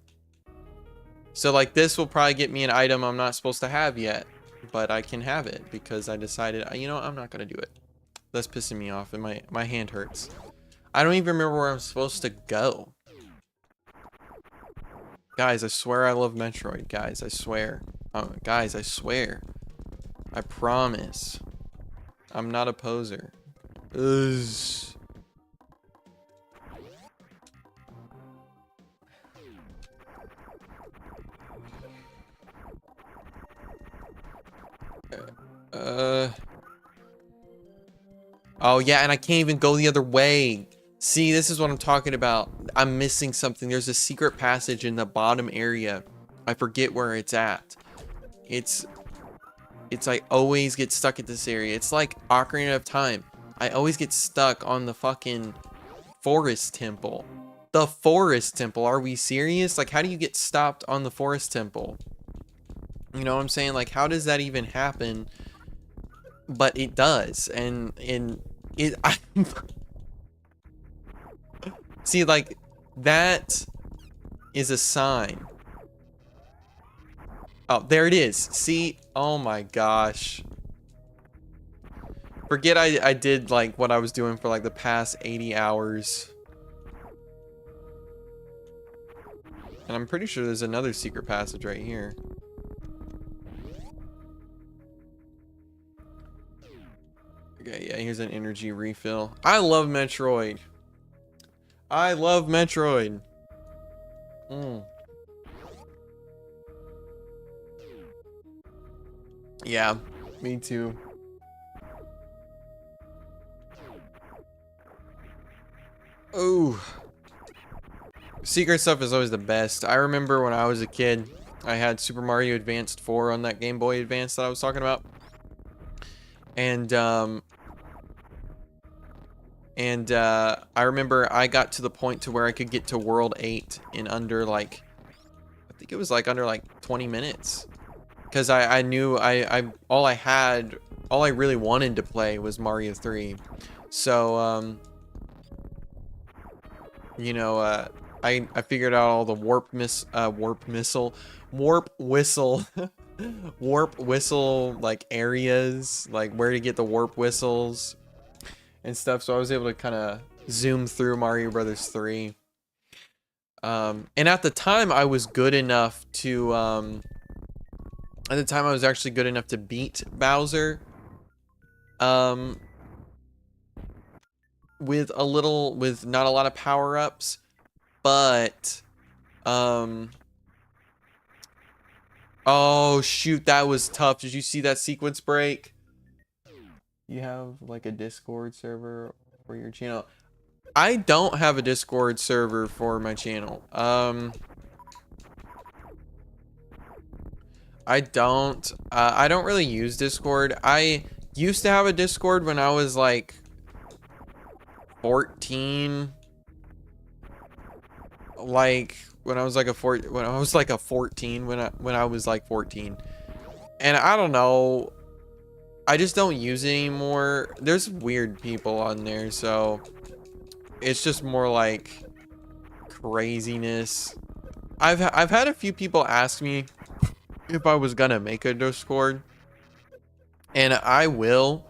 Speaker 1: So like this will probably get me an item I'm not supposed to have yet, but I can have it because I decided, you know, I'm not gonna do it. That's pissing me off, and my hand hurts. I don't even remember where I'm supposed to go. Guys, I swear I love Metroid. Guys, I swear. Guys, I swear. I promise. I'm not a poser. Ugh. Oh yeah, and I can't even go the other way. See, this is what I'm talking about. I'm missing something. There's a secret passage in the bottom area. I forget where it's at. It's I always get stuck at this area. It's like Ocarina of Time. I always get stuck on the fucking forest temple. The forest temple. Are we serious? Like, how do you get stopped on the forest temple? You know what I'm saying? Like, how does that even happen? But it does. And see, like, that is a sign. Oh, there it is. See? Oh my gosh. Forget I did, like, what I was doing for, like, the past 80 hours. And I'm pretty sure there's another secret passage right here. Okay, yeah, here's an energy refill. I love Metroid. I love Metroid. Yeah, me too. Oh. Secret stuff is always the best. I remember when I was a kid, I had Super Mario Advanced 4 on that Game Boy Advance that I was talking about. And I remember I got to the point to where I could get to World 8 in under, like, I think it was like under like 20 minutes. Because I knew all I had all I really wanted to play was Mario 3. So, you know, I figured out all the warp whistle, warp whistle like areas, like where to get the warp whistles and stuff. So I was able to kind of zoom through Mario Brothers 3. And at the time I was good enough to, at the time I was actually good enough to beat Bowser. With not a lot of power-ups, but, oh shoot, that was tough. Did you see that sequence break? You have like a Discord server for your channel? I don't have a Discord server for my channel. I don't really use Discord. I used to have a Discord when I was like 14. Like when I was like a 14, when I was like 14. And I don't know, I just don't use it anymore. There's weird people on there, so it's just more like craziness. I've had a few people ask me if I was gonna make a Discord, and I will.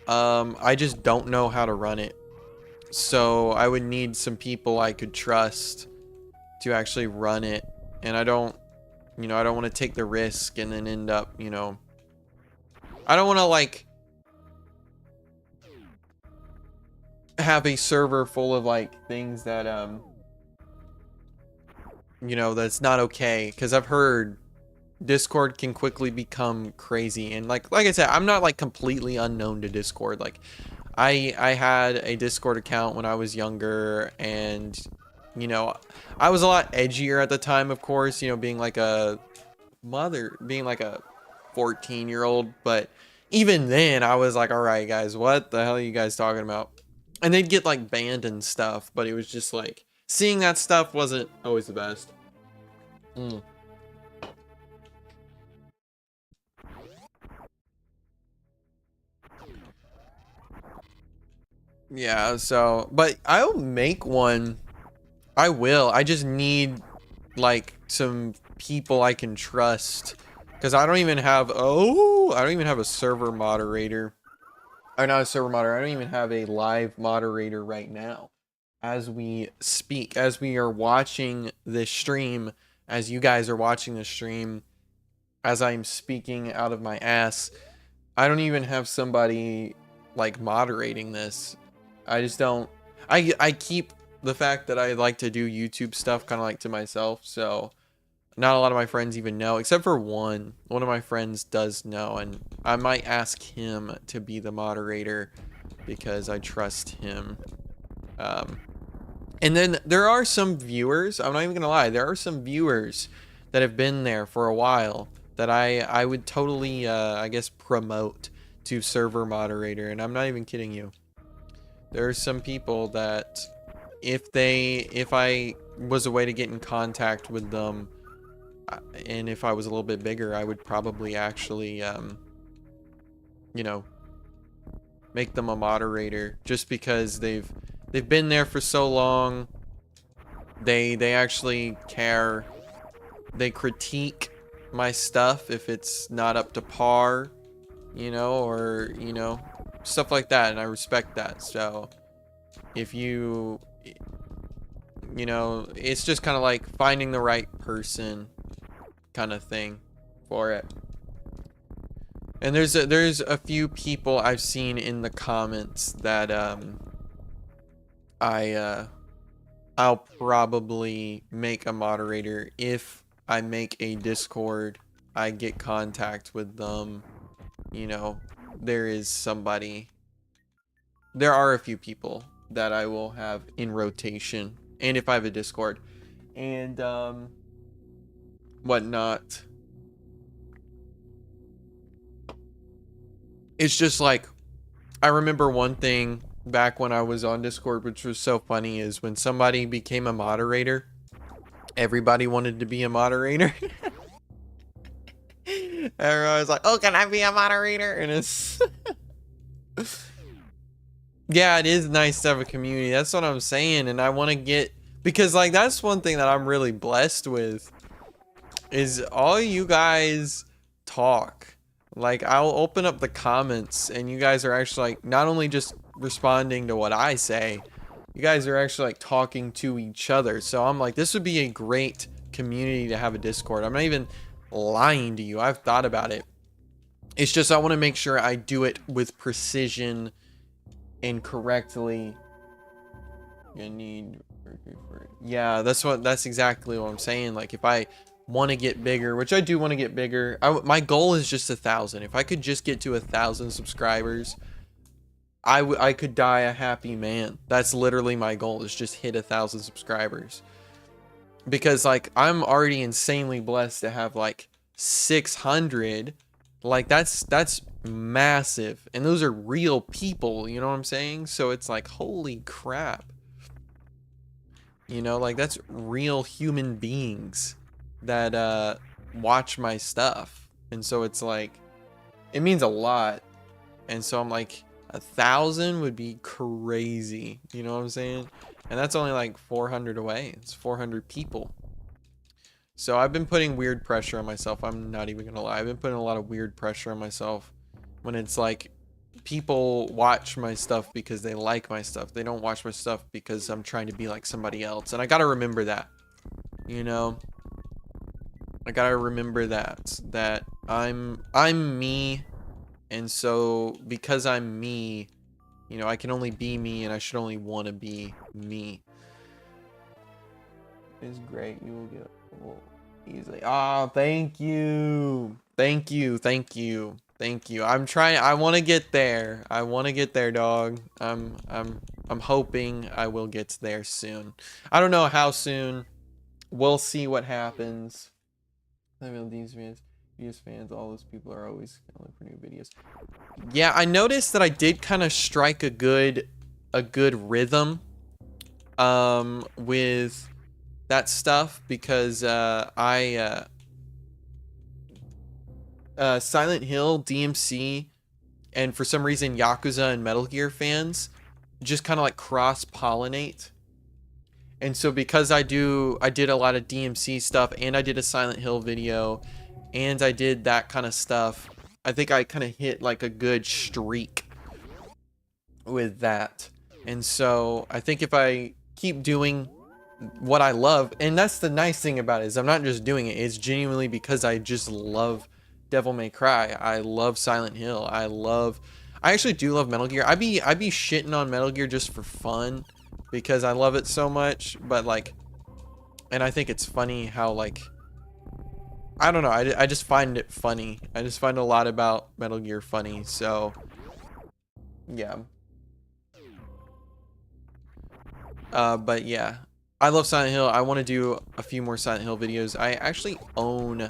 Speaker 1: I just don't know how to run it, so I would need some people I could trust to actually run it, and I don't want to take the risk and then end up, I don't want to like have a server full of like things that that's not okay, because I've heard Discord can quickly become crazy. And like I said, I'm not like completely unknown to Discord. Like I had a Discord account when I was younger, and I was a lot edgier at the time, of course, being like a 14-year-old, but even then I was like, all right guys, what the hell are you guys talking about? And they'd get like banned and stuff, but it was just like seeing that stuff wasn't always the best. Yeah, so, but I'll make one. I will. I just need like some people I can trust, because I don't even have a server moderator. Or not a server moderator. I don't even have a live moderator right now as we speak, as we are watching this stream, as you guys are watching the stream, as I'm speaking out of my ass. I don't even have somebody like moderating this. I just don't. I keep the fact that I like to do YouTube stuff kind of like to myself, so not a lot of my friends even know, except for one of my friends does know, and I might ask him to be the moderator because I trust him. And then there are some viewers, I'm not even gonna lie, there are some viewers that have been there for a while that I would totally I guess promote to server moderator, and I'm not even kidding you. There are some people that if I was a way to get in contact with them, and if I was a little bit bigger, I would probably actually make them a moderator, just because they've been there for so long. They actually care. They critique my stuff if it's not up to par, or stuff like that, and I respect that. So if it's just kind of like finding the right person kind of thing for it. And there's a few people I've seen in the comments that I'll probably make a moderator if I make a Discord, I get contact with them. There are a few people that I will have in rotation, and if I have a Discord and whatnot. It's just like, I remember one thing back when I was on Discord, which was so funny, is when somebody became a moderator, everybody wanted to be a moderator. Everyone's like, oh, can I be a moderator? And it's yeah, it is nice to have a community. That's what I'm saying. And I want to get, because like that's one thing that I'm really blessed with is all you guys talk. Like I'll open up the comments and you guys are actually like not only just responding to what I say, you guys are actually like talking to each other. So I'm like, this would be a great community to have a Discord. I'm not even lying to you. I've thought about it. It's just I want to make sure I do it with precision and correctly. You need, yeah, that's exactly what I'm saying. Like if I want to get bigger, which I do want to get bigger, my goal is just 1,000. If I could just get to 1,000 subscribers, I could die a happy man. That's literally my goal, is just hit 1,000 subscribers. Because like I'm already insanely blessed to have like 600. Like that's massive, and those are real people, you know what I'm saying? So it's like, holy crap, you know, like that's real human beings that watch my stuff. And so it's like, it means a lot. And so I'm like, 1,000 would be crazy, you know what I'm saying? And that's only like 400 away. It's 400 people. So I've been putting weird pressure on myself. I'm not even gonna lie. I've been putting a lot of weird pressure on myself when it's like people watch my stuff because they like my stuff. They don't watch my stuff because I'm trying to be like somebody else. And I gotta remember that, you know? I gotta remember that I'm me. And so because I'm me, you know, I can only be me, and I should only want to be me. It's great. You will get easily. Oh, thank you. Thank you. Thank you. Thank you. I'm trying. I want to get there. I want to get there, dog. I'm hoping I will get there soon. I don't know how soon. We'll see what happens. These fans, all those people are always looking for new videos. Yeah, I noticed that I did kind of strike a good rhythm with that stuff, because Silent Hill, DMC, and for some reason Yakuza and Metal Gear fans just kind of like cross-pollinate. And so because I did a lot of DMC stuff, and I did a Silent Hill video, and I did that kind of stuff, I think I kind of hit like a good streak with that. And so I think if I keep doing what I love, and that's the nice thing about it, is I'm not just doing it, it's genuinely because I just love Devil May Cry. I love Silent Hill. I actually do love Metal Gear. I'd be shitting on Metal Gear just for fun because I love it so much, but like, and I think it's funny how like, I don't know, I just find it funny. I just find a lot about Metal Gear funny. So yeah. But yeah, I love Silent Hill. I want to do a few more Silent Hill videos. I actually own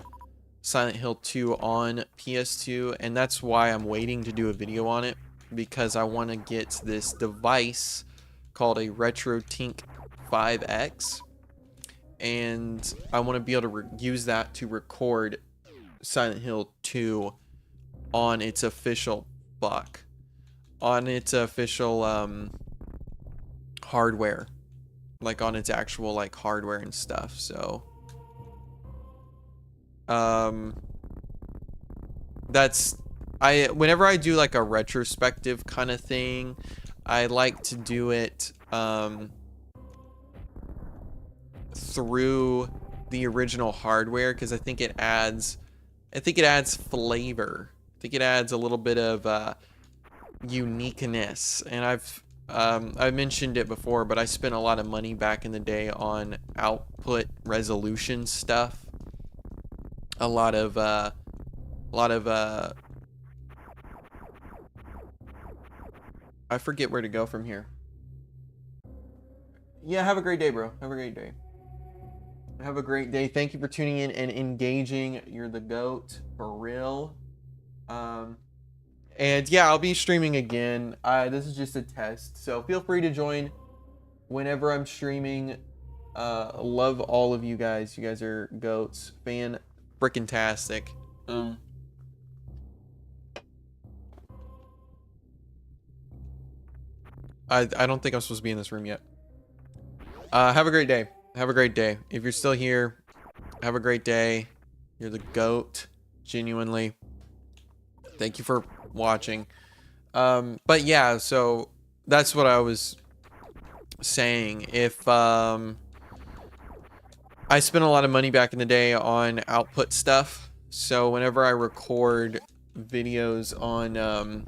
Speaker 1: Silent Hill 2 on PS2, and that's why I'm waiting to do a video on it, because I want to get this device called a RetroTink 5X, and I want to be able to use that to record Silent Hill 2 on its official hardware, like on its actual like hardware and stuff. So whenever I do like a retrospective kind of thing, I like to do it through the original hardware, because I think it adds flavor. I think it adds a little bit of uniqueness. And I've mentioned it before, but I spent a lot of money back in the day on output resolution stuff. A lot of I forget where to go from here. Yeah, have a great day, bro. Have a great day. Have a great day. Thank you for tuning in and engaging. You're the GOAT, for real. And yeah, I'll be streaming again. This is just a test, so feel free to join whenever I'm streaming. Love all of you guys. You guys are GOATs. Fan-frickin-tastic. I don't think I'm supposed to be in this room yet. Have a great day. Have a great day. If you're still here, have a great day. You're the GOAT. Genuinely. Thank you for watching. But yeah, so that's what I was saying. If I spent a lot of money back in the day on output stuff, so whenever I record videos on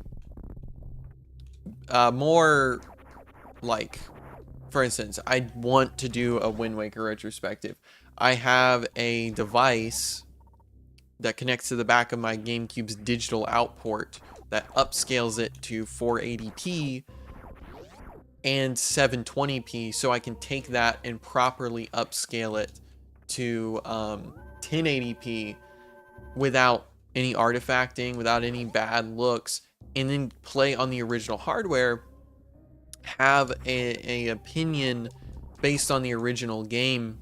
Speaker 1: more like, for instance, I want to do a Wind Waker retrospective. I have a device that connects to the back of my GameCube's digital out port that upscales it to 480p and 720p, so I can take that and properly upscale it to 1080p without any artifacting, without any bad looks, and then play on the original hardware, have a opinion based on the original game,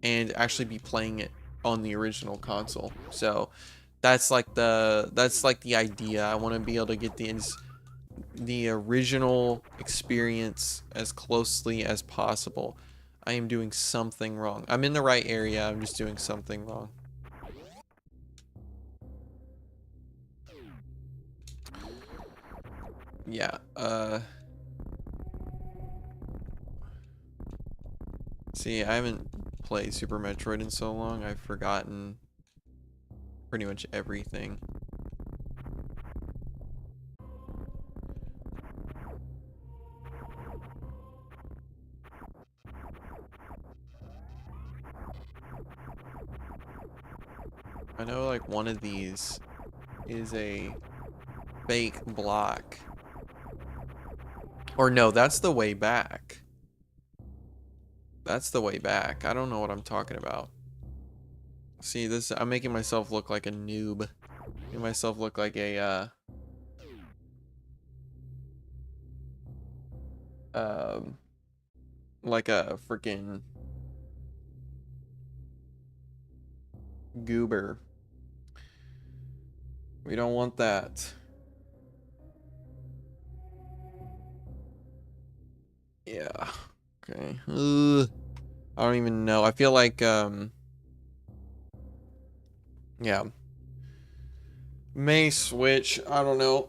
Speaker 1: and actually be playing it on the original console. So that's like the idea. I want to be able to get the original experience as closely as possible. I am doing something wrong. I'm in the right area, I'm just doing something wrong. Yeah, see, I haven't played Super Metroid in so long, I've forgotten pretty much everything. I know, like, one of these is a fake block. Or no, that's the way back. That's the way back. I don't know what I'm talking about. See, this, I'm making myself look like a noob. Making myself look like a, like a freaking goober. We don't want that. Yeah. Okay. I don't even know. I feel like, yeah. May switch. I don't know.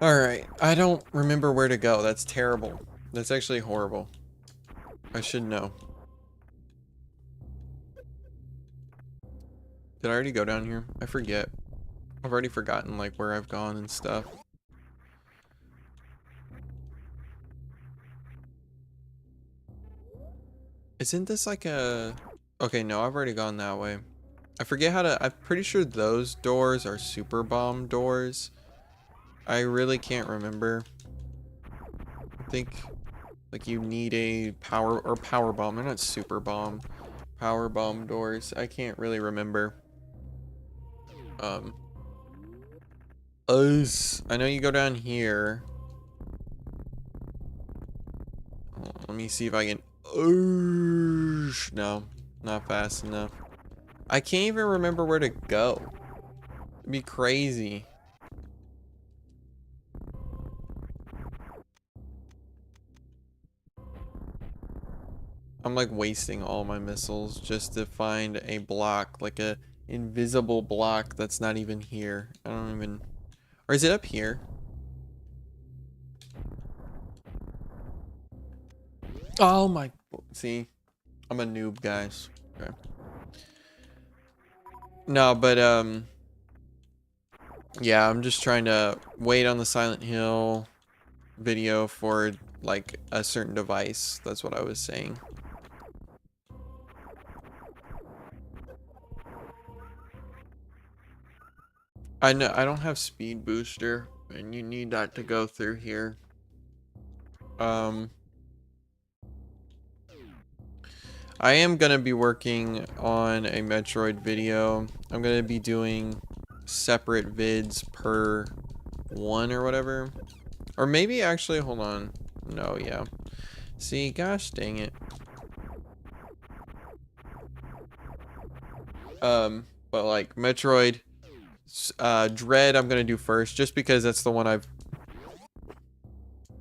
Speaker 1: Alright, I don't remember where to go. That's terrible. That's actually horrible. I should know. Did I already go down here? I forget. I've already forgotten, like, where I've gone and stuff. Isn't this like a... Okay, no, I've already gone that way. I forget how to... I'm pretty sure those doors are super bomb doors. I really can't remember. I think, like, you need a power bomb. They're not super bomb. Power bomb doors. I can't really remember. I know you go down here. Let me see if I can... No, not fast enough. I can't even remember where to go. It'd be crazy. I'm like wasting all my missiles just to find a block, like a invisible block that's not even here. I don't even... Or is it up here? Oh my... See? I'm a noob, guys. Okay. No, but, yeah, I'm just trying to wait on the Silent Hill video for, like, a certain device. That's what I was saying. I know I don't have speed booster, and you need that to go through here. I am gonna be working on a Metroid video. I'm gonna be doing separate vids per 1 or whatever. Or maybe actually, hold on. No, yeah. See, gosh dang it. But like Metroid, Dread I'm gonna do first, just because that's the one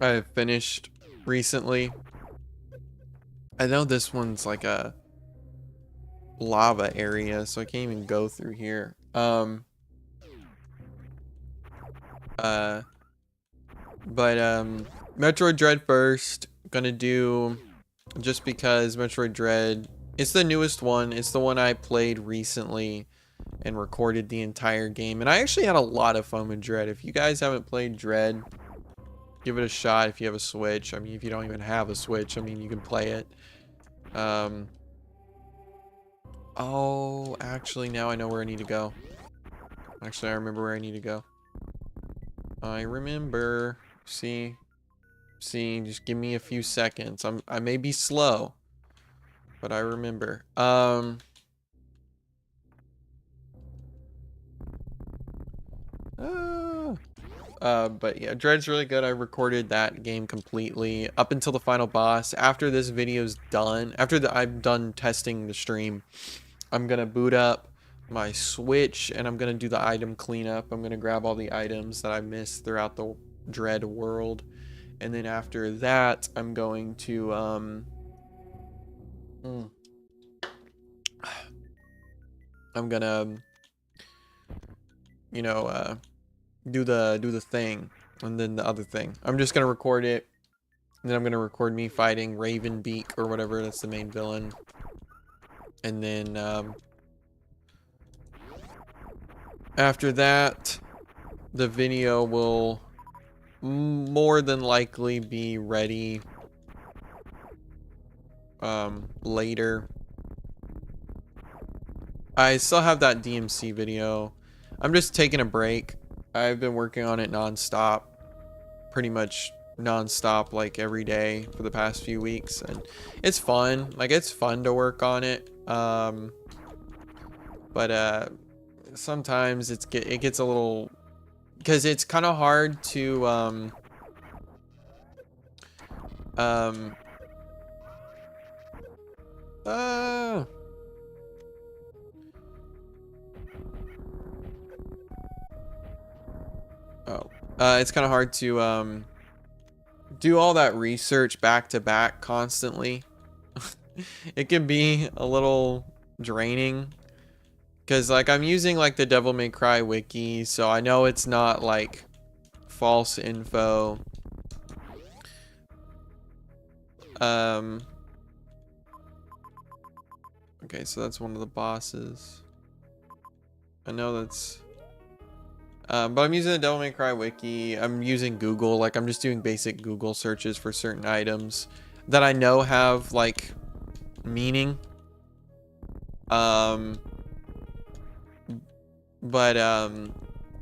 Speaker 1: I've finished recently. I know this one's like a lava area, so I can't even go through here. Metroid Dread first. Gonna do, just because Metroid Dread, it's the newest one. It's the one I played recently and recorded the entire game. And I actually had a lot of fun with Dread. If you guys haven't played Dread, give it a shot if you have a Switch. I mean, if you don't even have a Switch, I mean, you can play it. Oh, actually, now I know where I need to go. Actually, I remember where I need to go. I remember. See, just give me a few seconds. I may be slow, but I remember. But yeah, Dread's really good. I recorded that game completely up until the final boss. After this video's done, I'm done testing the stream, I'm gonna boot up my Switch and I'm gonna do the item cleanup. I'm gonna grab all the items that I missed throughout the Dread world, and then after that, I'm going to I'm gonna, you know, do the thing, and then the other thing. I'm just gonna record it, and then I'm gonna record me fighting Ravenbeak or whatever. That's the main villain, and then after that, the video will more than likely be ready later. I still have that DMC video. I'm just taking a break. I've been working on it non-stop, pretty much non-stop, like every day for the past few weeks, and it's fun. Like, it's fun to work on it. But sometimes it gets a little, because it's kind of hard to it's kind of hard to do all that research back to back constantly. It can be a little draining, because like I'm using like the Devil May Cry wiki, so I know it's not like false info. Okay, so that's one of the bosses. I know that's but I'm using the Devil May Cry wiki. I'm using Google. Like, I'm just doing basic Google searches for certain items that I know have like meaning. But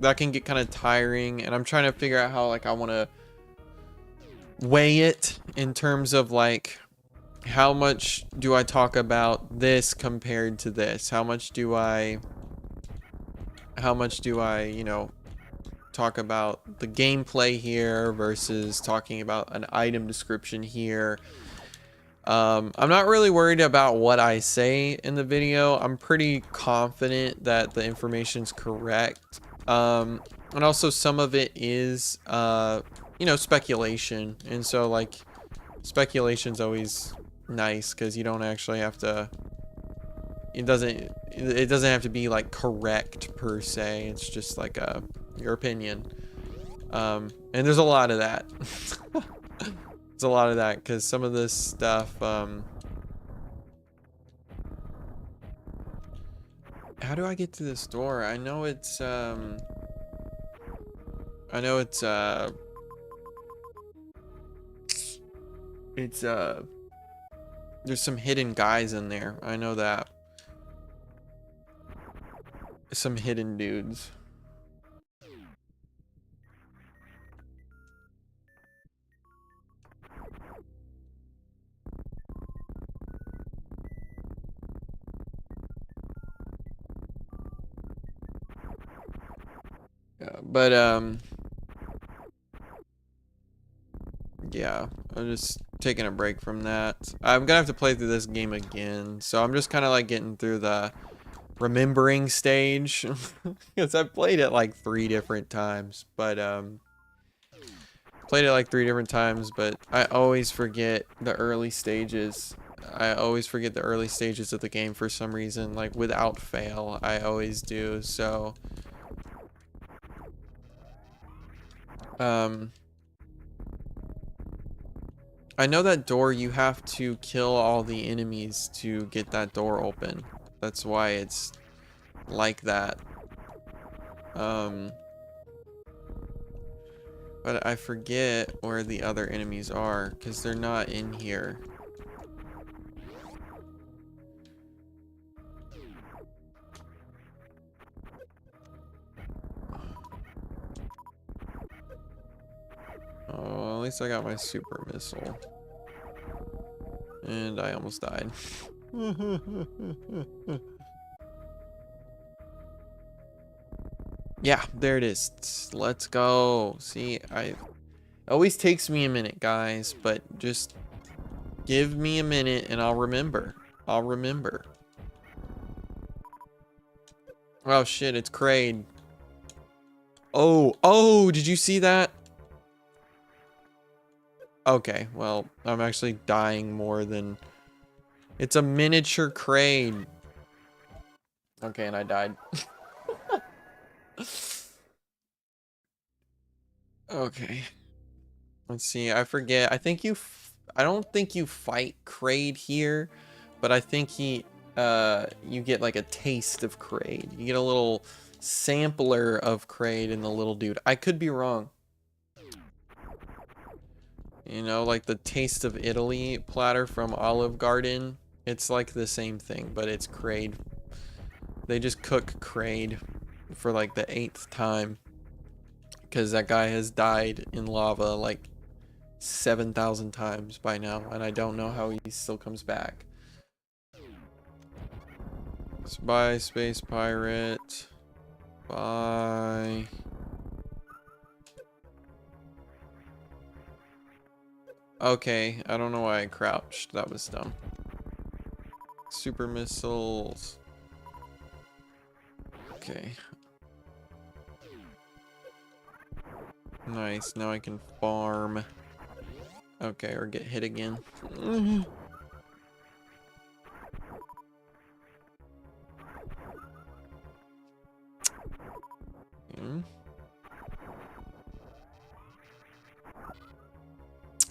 Speaker 1: that can get kind of tiring, and I'm trying to figure out how like I want to weigh it in terms of like, how much do I talk about this compared to this? How much do I, you know, talk about the gameplay here versus talking about an item description here? I'm not really worried about what I say in the video. I'm pretty confident that the information's correct. And also some of it is, you know, speculation. And so like, speculation's always nice, because you don't actually have to, it doesn't have to be like correct per se. It's just like your opinion. And there's a lot of that. There's a lot of that, because some of this stuff, how do I get to this door? I know it's there's some hidden guys in there. I know that. Some hidden dudes. Yeah, but Yeah, I'm just taking a break from that. I'm gonna have to play through this game again, so I'm just kind of like getting through the remembering stage because I've played it like 3 different times, but I always forget the early stages. I always forget the early stages of the game for some reason, like without fail. I always do. So um I know that door, you have to kill all the enemies to get that door open. That's why it's like that. Um, but I forget where the other enemies are because they're not in here. Oh, at least I got my super missile. And I almost died. Yeah, there it is. Let's go. See, it always takes me a minute, guys, but just give me a minute and I'll remember. I'll remember. Oh shit, it's Kraid. Oh, did you see that? Okay, well, I'm actually dying more than... It's a miniature Kraid. Okay, and I died. Okay. Let's see, I forget. I don't think you fight Kraid here, but I think you get like a taste of Kraid. You get a little sampler of Kraid in the little dude. I could be wrong. You know, like the Taste of Italy platter from Olive Garden. It's like the same thing, but it's Kraid. They just cook Kraid for like the 8th time. Because that guy has died in lava like 7,000 times by now. And I don't know how he still comes back. Bye, Space Pirate. Bye. Okay, I don't know why I crouched. That was dumb. Super missiles. Okay. Nice, now I can farm. Okay, or get hit again.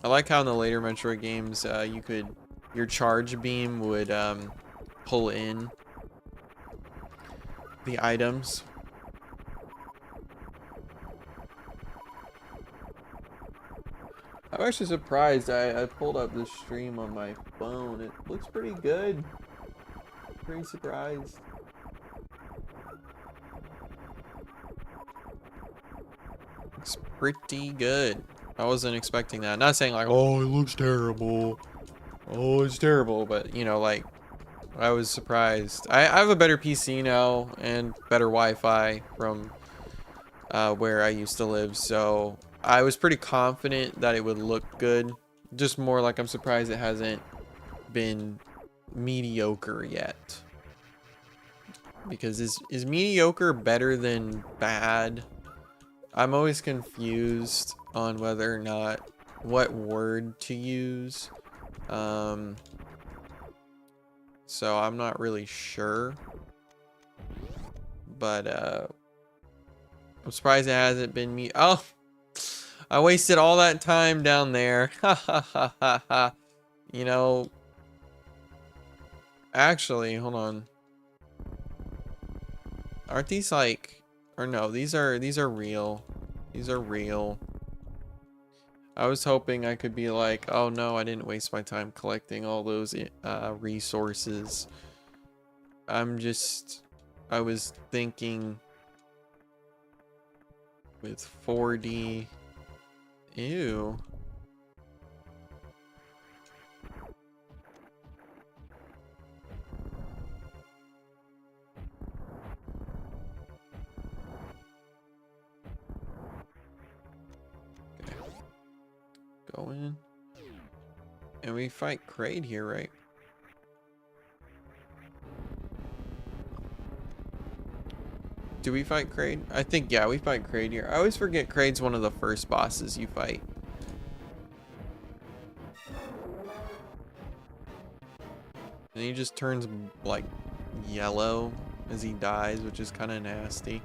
Speaker 1: I like how in the later Metroid games, your charge beam would pull in the items. I'm actually surprised. I pulled up this stream on my phone. It looks pretty good. Pretty surprised. Looks pretty good. I wasn't expecting that. Not saying like, oh, it looks terrible. Oh, it's terrible. But, you know, like, I was surprised. I have a better PC now and better Wi-Fi from where I used to live. So I was pretty confident that it would look good. Just more like I'm surprised it hasn't been mediocre yet. Because is mediocre better than bad? I'm always confused on whether or not what word to use. So I'm not really sure. But I'm surprised it hasn't been me. Oh, I wasted all that time down there. Ha ha ha ha ha. You know, actually, hold on. Aren't these like, or no, these are real. These are real. I was hoping I could be like, oh no, I didn't waste my time collecting all those resources. I was thinking with 4D. Ew. Go in. And we fight Kraid here, right? Do we fight Kraid? I think, yeah, we fight Kraid here. I always forget Kraid's one of the first bosses you fight. And he just turns, like, yellow as he dies, which is kind of nasty.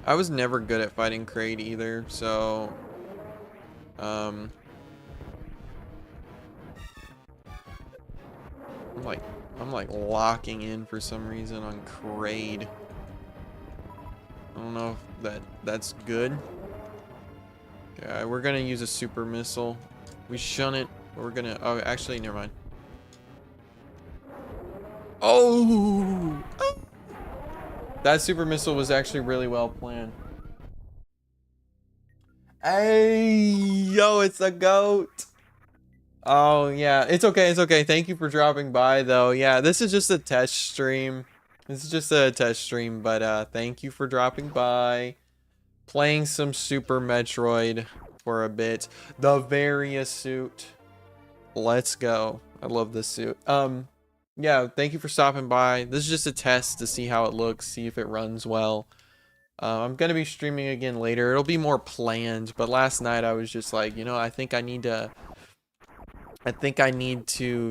Speaker 1: I was never good at fighting Kraid either, so I'm like locking in for some reason on Kraid. I don't know if that's good. Okay, we're gonna use a super missile. We shun it. We're gonna, oh, actually, never mind. Oh! That super missile was actually really well planned. Hey, yo, it's a goat. Oh, yeah, it's okay, it's okay. Thank you for dropping by, though. Yeah, this is just a test stream. This is just a test stream, but thank you for dropping by. Playing some Super Metroid for a bit. The Various suit. Let's go. I love this suit. Yeah, thank you for stopping by. This is just a test to see how it looks, see if it runs well. I'm gonna be streaming again later. It'll be more planned, but last night I was just like, you know, I think I need to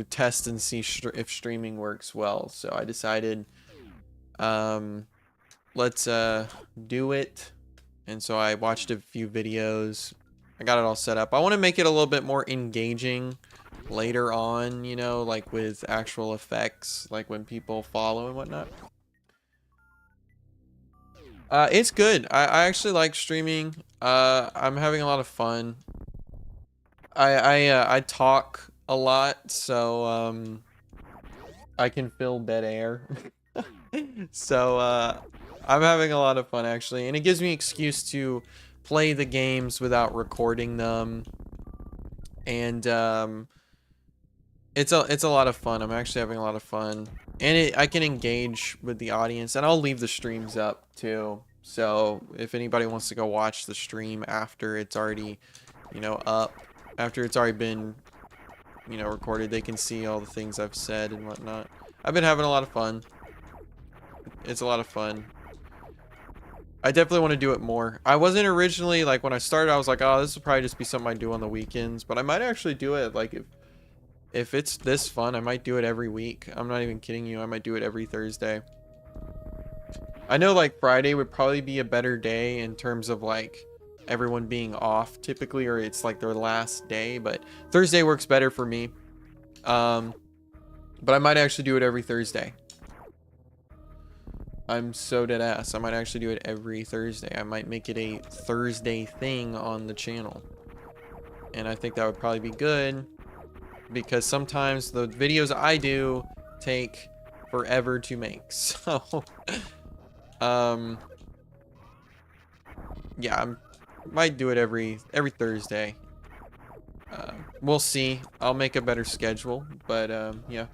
Speaker 1: test and see if streaming works well. So I decided, let's do it. And so I watched a few videos. I got it all set up. I want to make it a little bit more engaging later on, you know, like with actual effects, like when people follow and whatnot. It's good. I actually like streaming. I'm having a lot of fun. I talk a lot, so I can fill dead air. So I'm having a lot of fun actually, and it gives me an excuse to play the games without recording them. And it's a lot of fun. I'm actually having a lot of fun, and I can engage with the audience, and I'll leave the streams up too. So if anybody wants to go watch the stream after it's already, you know, up, after it's already been, you know, recorded, they can see all the things I've said and whatnot. I've been having a lot of fun. It's a lot of fun. I definitely want to do it more. I wasn't originally, like, when I started, I was like, oh, this will probably just be something I do on the weekends, but I might actually do it, like, if it's this fun, I might do it every week. I'm not even kidding you. I might do it every Thursday. I know, like, Friday would probably be a better day in terms of, like, everyone being off typically, or it's like their last day, but Thursday works better for me. But I might actually do it every Thursday. I'm so dead ass. I might actually do it every Thursday. I might make it a Thursday thing on the channel. And I think that would probably be good, because sometimes the videos I do take forever to make. So yeah, I might do it every Thursday. We'll see. I'll make a better schedule, but yeah.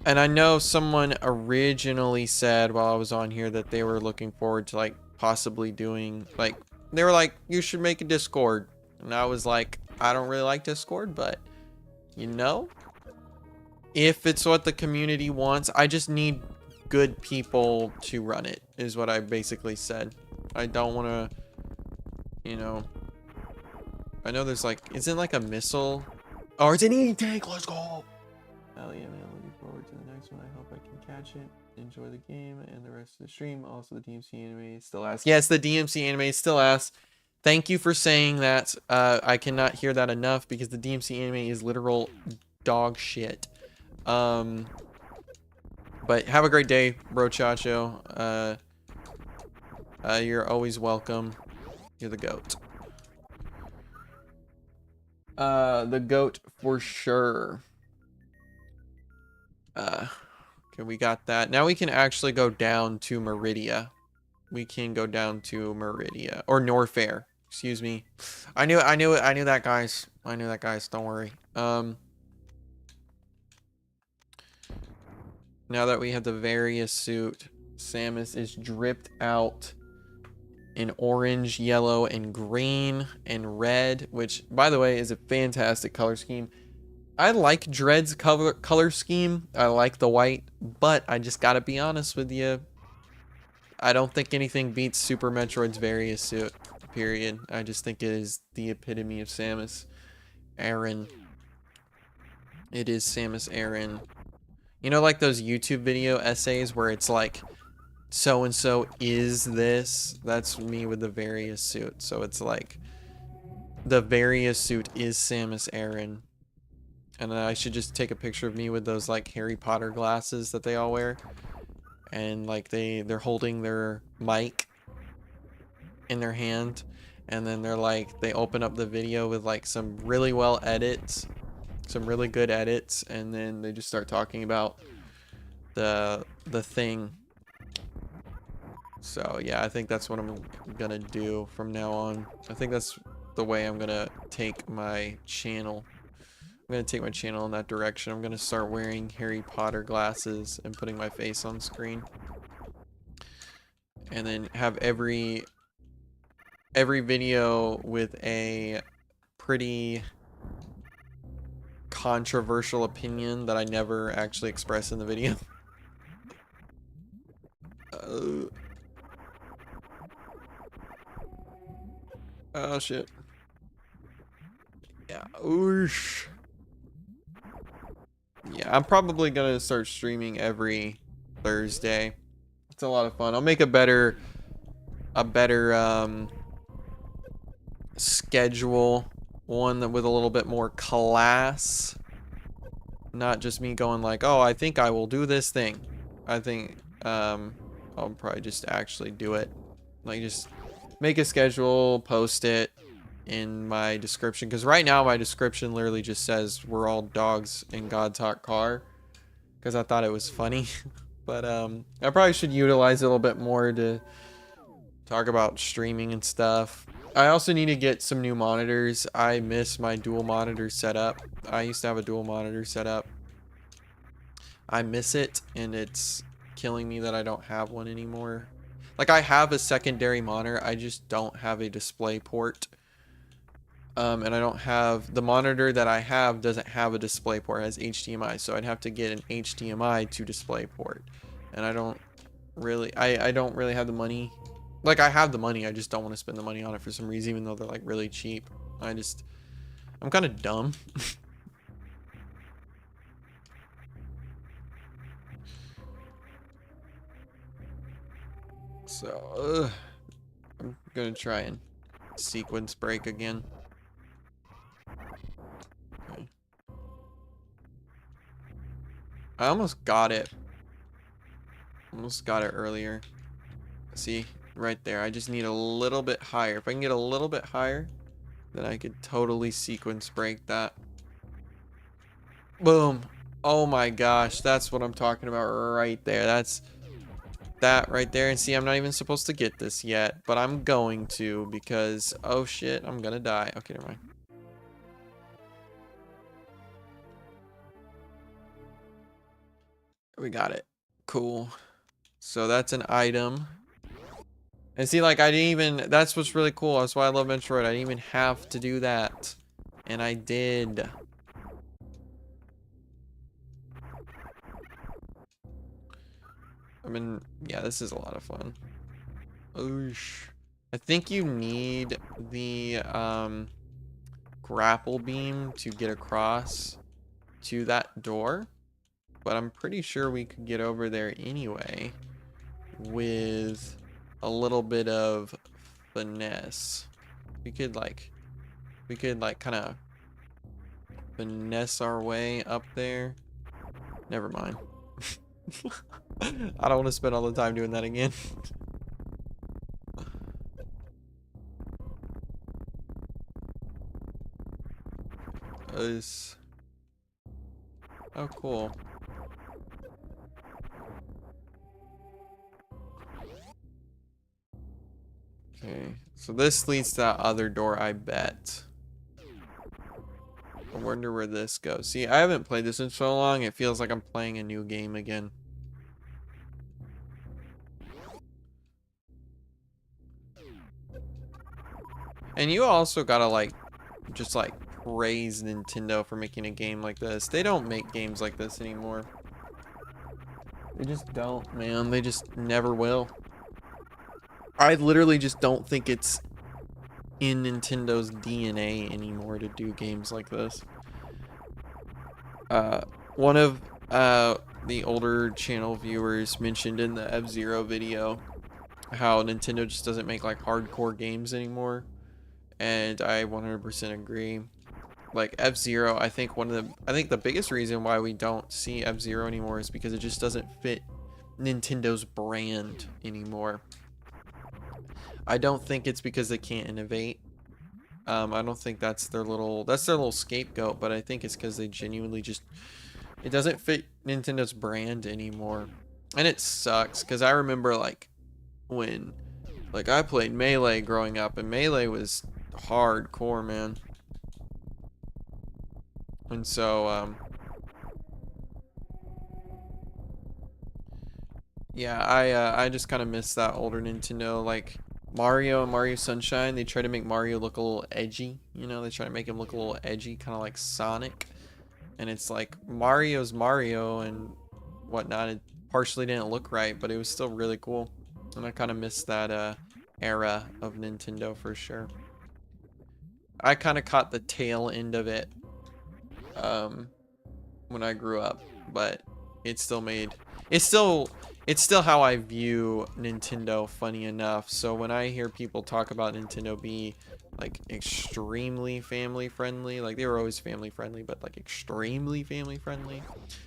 Speaker 1: And I know someone originally said while I was on here that they were looking forward to, like, possibly doing, like, they were like, you should make a Discord. And I was like, I don't really like Discord, but, you know, if it's what the community wants, I just need good people to run it, is what I basically said. I don't want to, you know, I know there's, like, isn't like a missile? Oh, it's an E-tank, let's go! Hell yeah, man, looking forward to the next one. I hope I can catch it, enjoy the game, and the rest of the stream. Also, the DMC anime still asks. Yes, the DMC anime still asks. Thank you for saying that. I cannot hear that enough, because the DMC anime is literal dog shit. But have a great day, bro Chacho. You're always welcome. You're the goat. The goat for sure. Okay, we got that. Now we can go down to Meridia. We can go down to Meridia, or Norfair. Excuse me. I knew that, guys. I knew that, guys. Don't worry. Now that we have the various suit, Samus is dripped out in orange, yellow, and green, and red, which, by the way, is a fantastic color scheme. I like Dread's color scheme. I like the white, but I just gotta be honest with you. I don't think anything beats Super Metroid's various suit, period. I just think it is the epitome of Samus Aran. It is Samus Aran. You know, like those YouTube video essays where it's like, so-and-so is this? That's me with the various suit. So it's like, the various suit is Samus Aran. And I should just take a picture of me with those like Harry Potter glasses that they all wear. And like they're holding their mic in their hand. And then they're like, they open up the video with like some really well edits. Some really good edits. And then they just start talking about the thing. So yeah, I think that's what I'm gonna do from now on. I think that's the way I'm gonna take my channel. I'm gonna take my channel in that direction. I'm gonna start wearing Harry Potter glasses and putting my face on screen. And then have every video with a pretty controversial opinion that I never actually express in the video. Oh shit. Yeah. Oosh. Yeah, I'm probably gonna start streaming every Thursday. It's a lot of fun. I'll make a better schedule, one that with a little bit more class. Not just me going like, oh, I think I will do this thing. I think I'll probably just actually do it. Like, just make a schedule, post it in my description, because right now my description literally just says we're all dogs in God's hot car, because I thought it was funny. But I probably should utilize it a little bit more to talk about streaming and stuff. I also need to get some new monitors. I miss my dual monitor setup. I used to have a dual monitor setup. I miss it, and it's killing me that I don't have one anymore. Like, I have a secondary monitor, I just don't have a display port. And I don't have, the monitor that I have doesn't have a display port, it has HDMI, so I'd have to get an HDMI to display port. And I don't really, I don't really have the money. Like, I have the money, I just don't want to spend the money on it for some reason, even though they're like really cheap. I'm kind of dumb. So, I'm gonna try and sequence break again. Okay. I almost got it. Almost got it earlier. See, right there. I just need a little bit higher. If I can get a little bit higher, then I could totally sequence break that. Boom. Oh my gosh, that's what I'm talking about right there. That's that right there. And see, I'm not even supposed to get this yet, but I'm going to, because oh shit, I'm gonna die. Okay, never mind. We got it. Cool. So that's an item. And see, like, I didn't even, that's what's really cool. That's why I love Metroid. I didn't even have to do that, and I did. I mean, yeah, this is a lot of fun. Oosh. I think you need the grapple beam to get across to that door, but I'm pretty sure we could get over there anyway with a little bit of finesse. We could like kind of finesse our way up there. Never mind. I don't want to spend all the time doing that again. Oh, cool. Okay, So this leads to that other door, I bet. I wonder where this goes. See, I haven't played this in so long, it feels like I'm playing a new game again. And you also gotta, like, just, like, praise Nintendo for making a game like this. They don't make games like this anymore. They just don't, man. They just never will. I literally just don't think it's in Nintendo's DNA anymore to do games like this. One of the older channel viewers mentioned in the F-Zero video how Nintendo just doesn't make like hardcore games anymore, and I 100% agree. Like F-Zero, I think the biggest reason why we don't see F-Zero anymore is because it just doesn't fit Nintendo's brand anymore. I don't think it's because they can't innovate. I don't think that's their little scapegoat, but I think it's because they genuinely just, it doesn't fit Nintendo's brand anymore. And it sucks because I remember like when like I played Melee growing up, and Melee was hardcore, man. And so yeah, I just kind of miss that older Nintendo. Like Mario and Mario Sunshine, they try to make Mario look a little edgy, you know, they try to make him look a little edgy, kind of like Sonic. And it's like Mario's Mario and whatnot. It partially didn't look right, but it was still really cool. And I kind of miss that era of Nintendo for sure. I kind of caught the tail end of it when I grew up, but it still made it's still how I view Nintendo, funny enough. So when I hear people talk about Nintendo be like extremely family friendly, like they were always family friendly, but like extremely family friendly,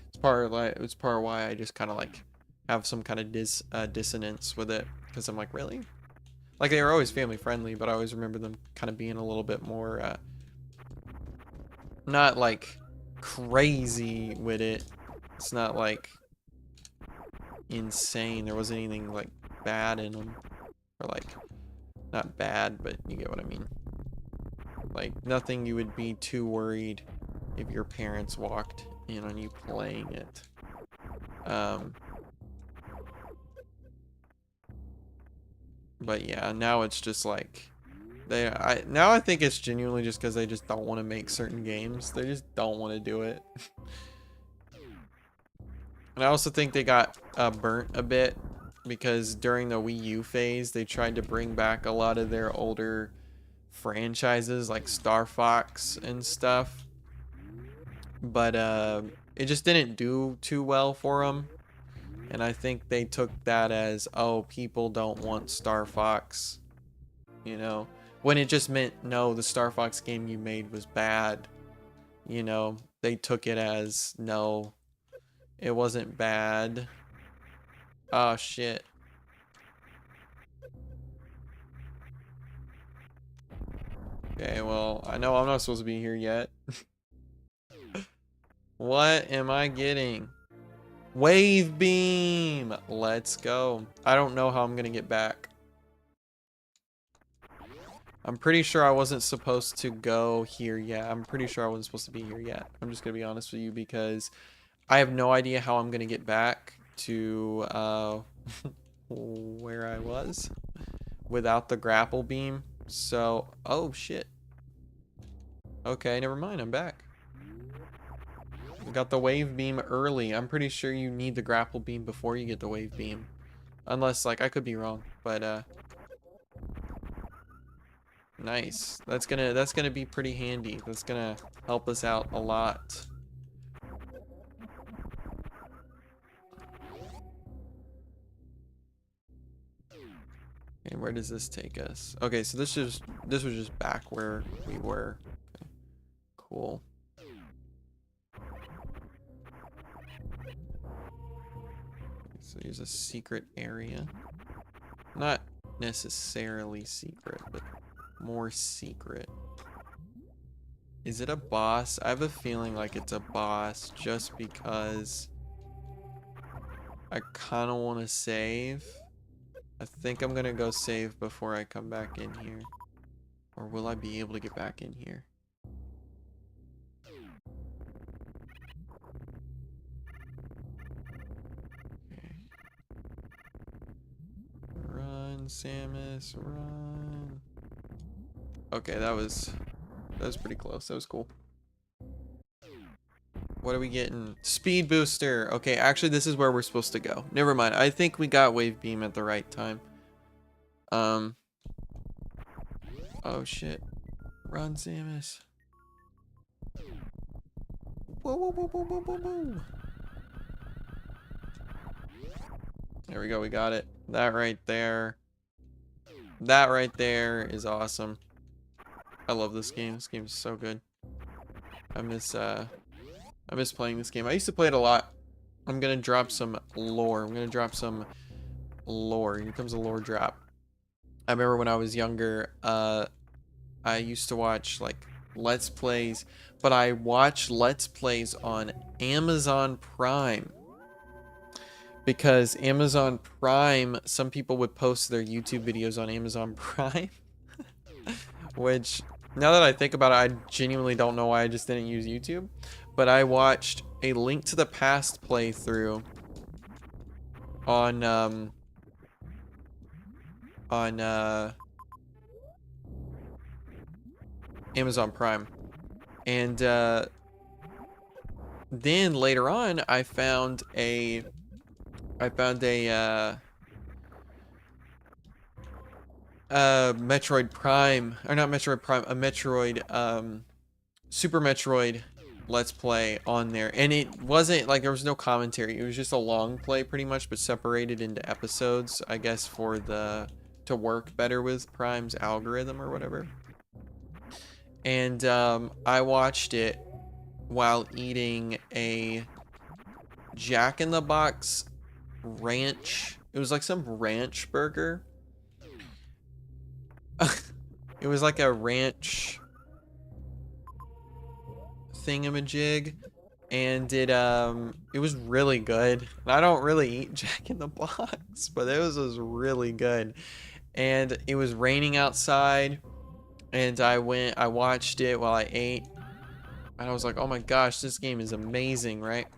Speaker 1: it's part of why I just kind of like have some kind of dissonance with it, because I'm like, really? Like they were always family friendly, but I always remember them kind of being a little bit more not like crazy with it. It's not like insane. There wasn't anything like bad in them, or like not bad, but you get what I mean. Like nothing you would be too worried if your parents walked in on you playing it. But yeah, now it's just like I think it's genuinely just because they just don't want to make certain games. They just don't want to do it. And I also think they got burnt a bit because during the Wii U phase, they tried to bring back a lot of their older franchises like Star Fox and stuff. But it just didn't do too well for them. And I think they took that as, oh, people don't want Star Fox, you know, when it just meant, no, the Star Fox game you made was bad. You know, they took it as, no, it wasn't bad. Oh, shit. Okay, well, I know I'm not supposed to be here yet. What am I getting? Wave beam! Let's go. I don't know how I'm gonna get back. I'm pretty sure I wasn't supposed to go here yet. I'm pretty sure I wasn't supposed to be here yet. I'm just gonna be honest with you because I have no idea how I'm gonna get back to where I was without the grapple beam. So, oh shit. Okay, never mind, I'm back. We got the wave beam early. I'm pretty sure you need the grapple beam before you get the wave beam. Unless, like, I could be wrong, but nice. That's gonna be pretty handy. That's gonna help us out a lot. And where does this take us? Okay, so this was just back where we were. Okay. Cool. So here's a secret area. Not necessarily secret, but more secret. Is it a boss? I have a feeling like it's a boss just because I kind of want to save. I think I'm gonna go save before I come back in here. Or will I be able to get back in here? Okay. Run, Samus, run. Okay, that was pretty close. That was cool. What are we getting? Speed booster. Okay, actually this is where we're supposed to go. Never mind. I think we got wave beam at the right time. Oh shit. Run, Samus. Whoa, whoa, whoa, whoa, whoa, whoa, whoa. There we go, we got it. That right there. That right there is awesome. I love this game. This game is so good. I miss playing this game. I used to play it a lot. I'm gonna drop some lore. I'm gonna drop some lore. Here comes a lore drop. I remember when I was younger, I used to watch like Let's Plays, but I watched Let's Plays on Amazon Prime. Because Amazon Prime, some people would post their YouTube videos on Amazon Prime. Which, now that I think about it, I genuinely don't know why I just didn't use YouTube. But I watched a Link to the Past playthrough on Amazon Prime. And then later on, I found a Metroid Prime, or not Metroid Prime, a Metroid, Super Metroid Let's Play on there. And it wasn't, like, there was no commentary. It was just a long play, pretty much, but separated into episodes, I guess, for to work better with Prime's algorithm or whatever. And, I watched it while eating a Jack in the Box ranch. It was like some ranch burger. It was like a ranch thingamajig, and it was really good. And I don't really eat Jack in the Box, but it was really good. And it was raining outside, and I watched it while I ate, and I was like, oh my gosh, this game is amazing, right?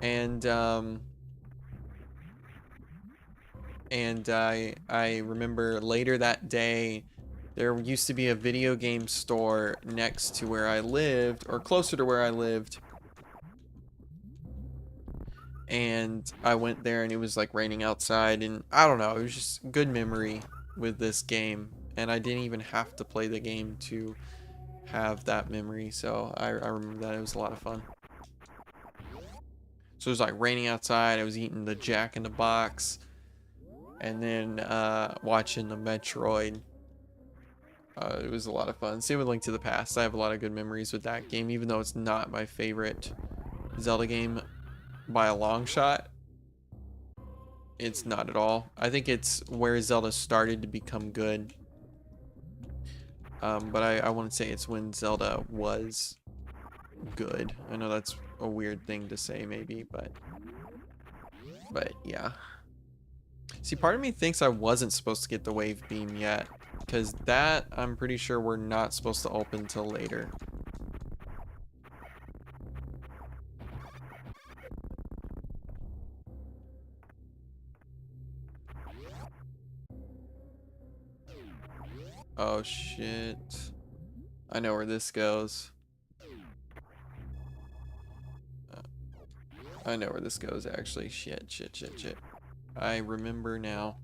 Speaker 1: And I remember later that day, there used to be a video game store next to where I lived, or closer to where I lived. And I went there, and it was like raining outside, and I don't know, it was just good memory with this game. And I didn't even have to play the game to have that memory, so I remember that. It was a lot of fun. So it was like raining outside, I was eating the Jack in the Box, and then watching the Metroid. It was a lot of fun. Same with Link to the Past. I have a lot of good memories with that game, even though it's not my favorite Zelda game by a long shot. It's not at all. I think it's where Zelda started to become good. But I wouldn't say it's when Zelda was good. I know that's a weird thing to say, maybe, but yeah. See, part of me thinks I wasn't supposed to get the wave beam yet, because that, I'm pretty sure we're not supposed to open till later. Oh shit. I know where this goes. I know where this goes, actually. Shit. I remember now.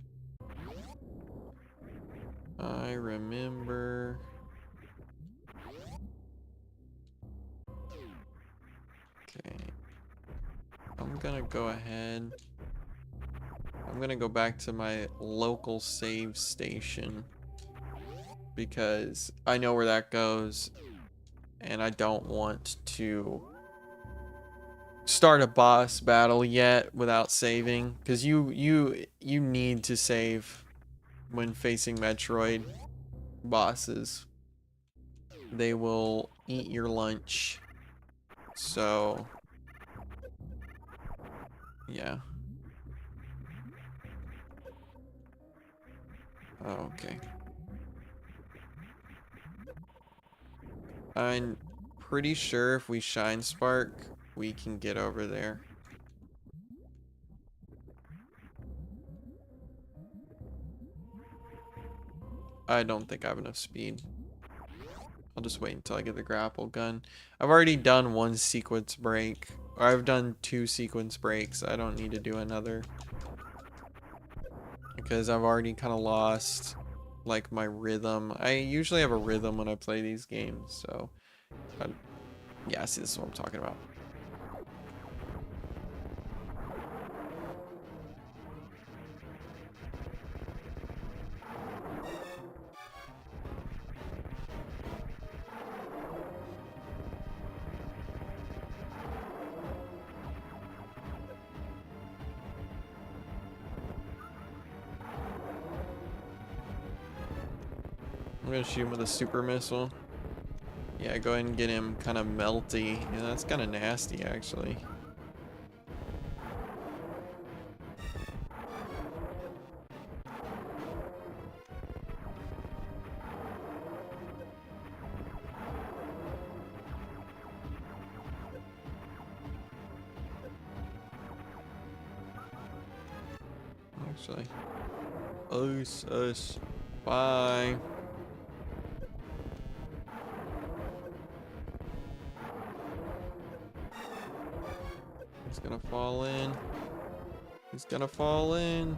Speaker 1: I remember. Okay. I'm gonna go ahead. I'm gonna go back to my local save station, because I know where that goes, and I don't want to start a boss battle yet without saving, because you need to save when facing Metroid bosses. They will eat your lunch. So yeah. Oh, okay. I'm pretty sure if we shine spark, we can get over there. I don't think I have enough speed. I'll just wait until I get the grapple gun. I've already done one sequence break. Or I've done 2 sequence breaks. I don't need to do another. Because I've already kind of lost, like, my rhythm. I usually have a rhythm when I play these games, so... yeah, see, this is what I'm talking about. I'm gonna shoot him with a super missile. Yeah, go ahead and get him kind of melty. Yeah, that's kind of nasty, actually. Actually. Us. Bye. He's gonna fall in. He's gonna fall in.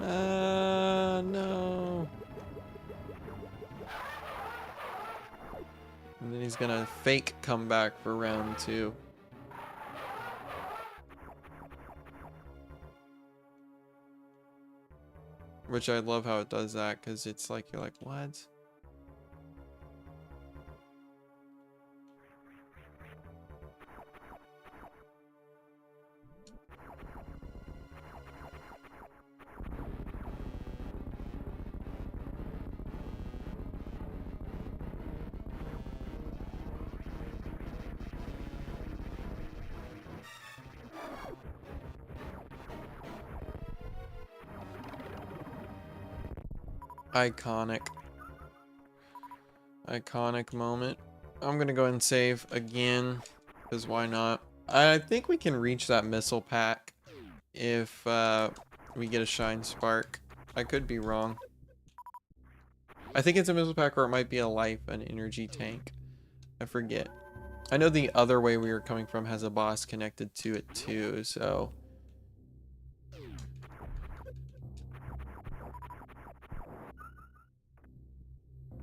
Speaker 1: Ah, no. And then he's gonna fake come back for round 2. Which I love how it does that, because it's like, you're like, what? Iconic. Iconic moment. I'm gonna go ahead and save again, because why not? I think we can reach that missile pack if we get a shine spark. I could be wrong. I think it's a missile pack, or it might be a life, an energy tank. I forget. I know the other way we were coming from has a boss connected to it too, so...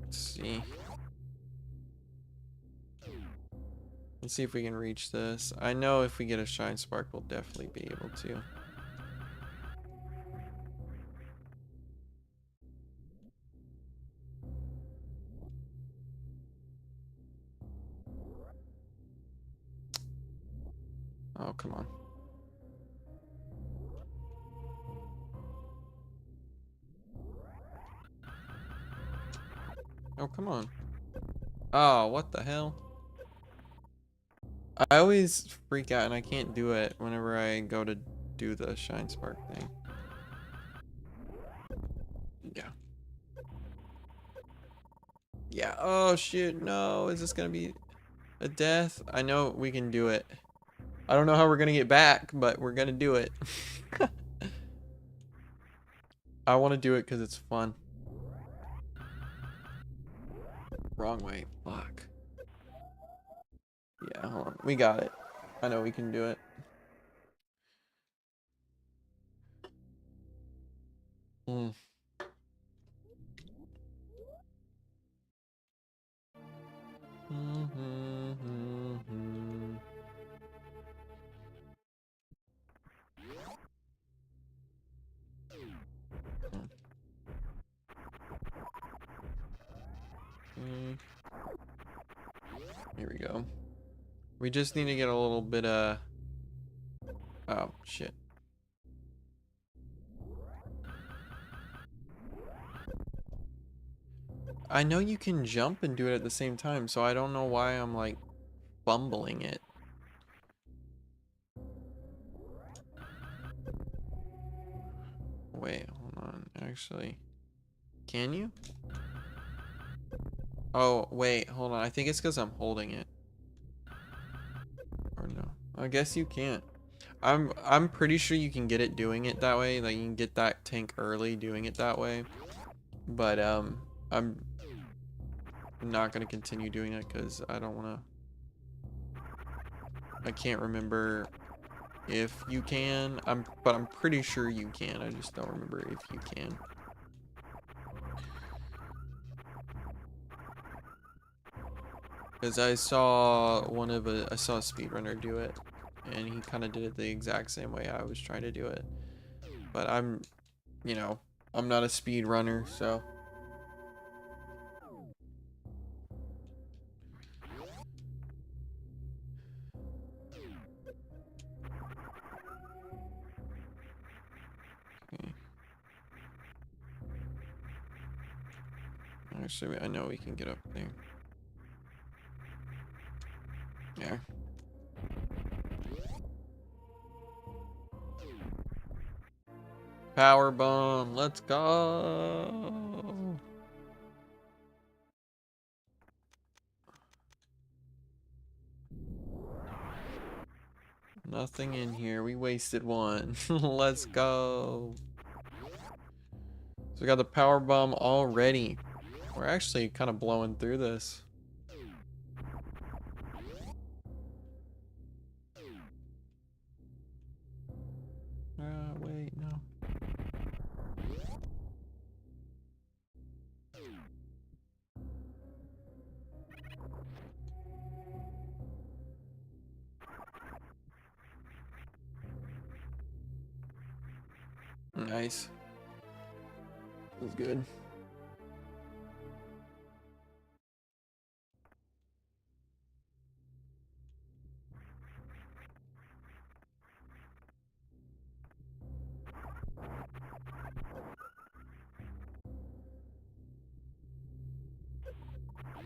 Speaker 1: let's see. Let's see if we can reach this. I know if we get a shine spark, we'll definitely be able to. Oh, come on. Oh, come on. Oh, what the hell? I always freak out and I can't do it whenever I go to do the shine spark thing. Yeah. Yeah. Oh, shoot. No. Is this gonna be a death? I know we can do it. I don't know how we're gonna get back, but we're gonna do it. I want to do it because it's fun. Wrong way. Fuck. Yeah, hold on. We got it. I know we can do it. Mm. Here we go. We just need to get a little bit of... oh, shit. I know you can jump and do it at the same time, so I don't know why I'm, like, fumbling it. Wait, hold on, actually. Can you? Oh, wait, hold on. I think it's because I'm holding it. Or no. I guess you can't. I'm pretty sure you can get it doing it that way. Like you can get that tank early doing it that way. But I'm not gonna continue doing it because I don't wanna. I can't remember if you can. But I'm pretty sure you can. I just don't remember if you can. Because I saw I saw a speedrunner do it, and he kind of did it the exact same way I was trying to do it. But I'm, you know, I'm not a speedrunner, so. Okay. Actually, I know we can get up there. Yeah. Power bomb, let's go. Nothing in here. We wasted one. Let's go. So we got the power bomb already. We're actually kind of blowing through this. Wait, no. Nice. That was good.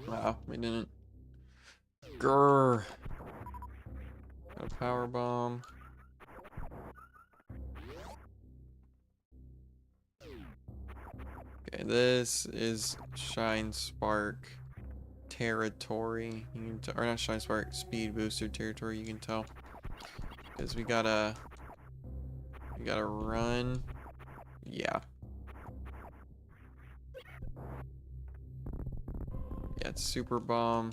Speaker 1: Wow, we didn't. Grrr. Got a power bomb. Okay, this is Shine Spark territory. You can or not Shine Spark, Speed Booster territory. You can tell because we gotta run. Yeah. Yeah, it's Super Bomb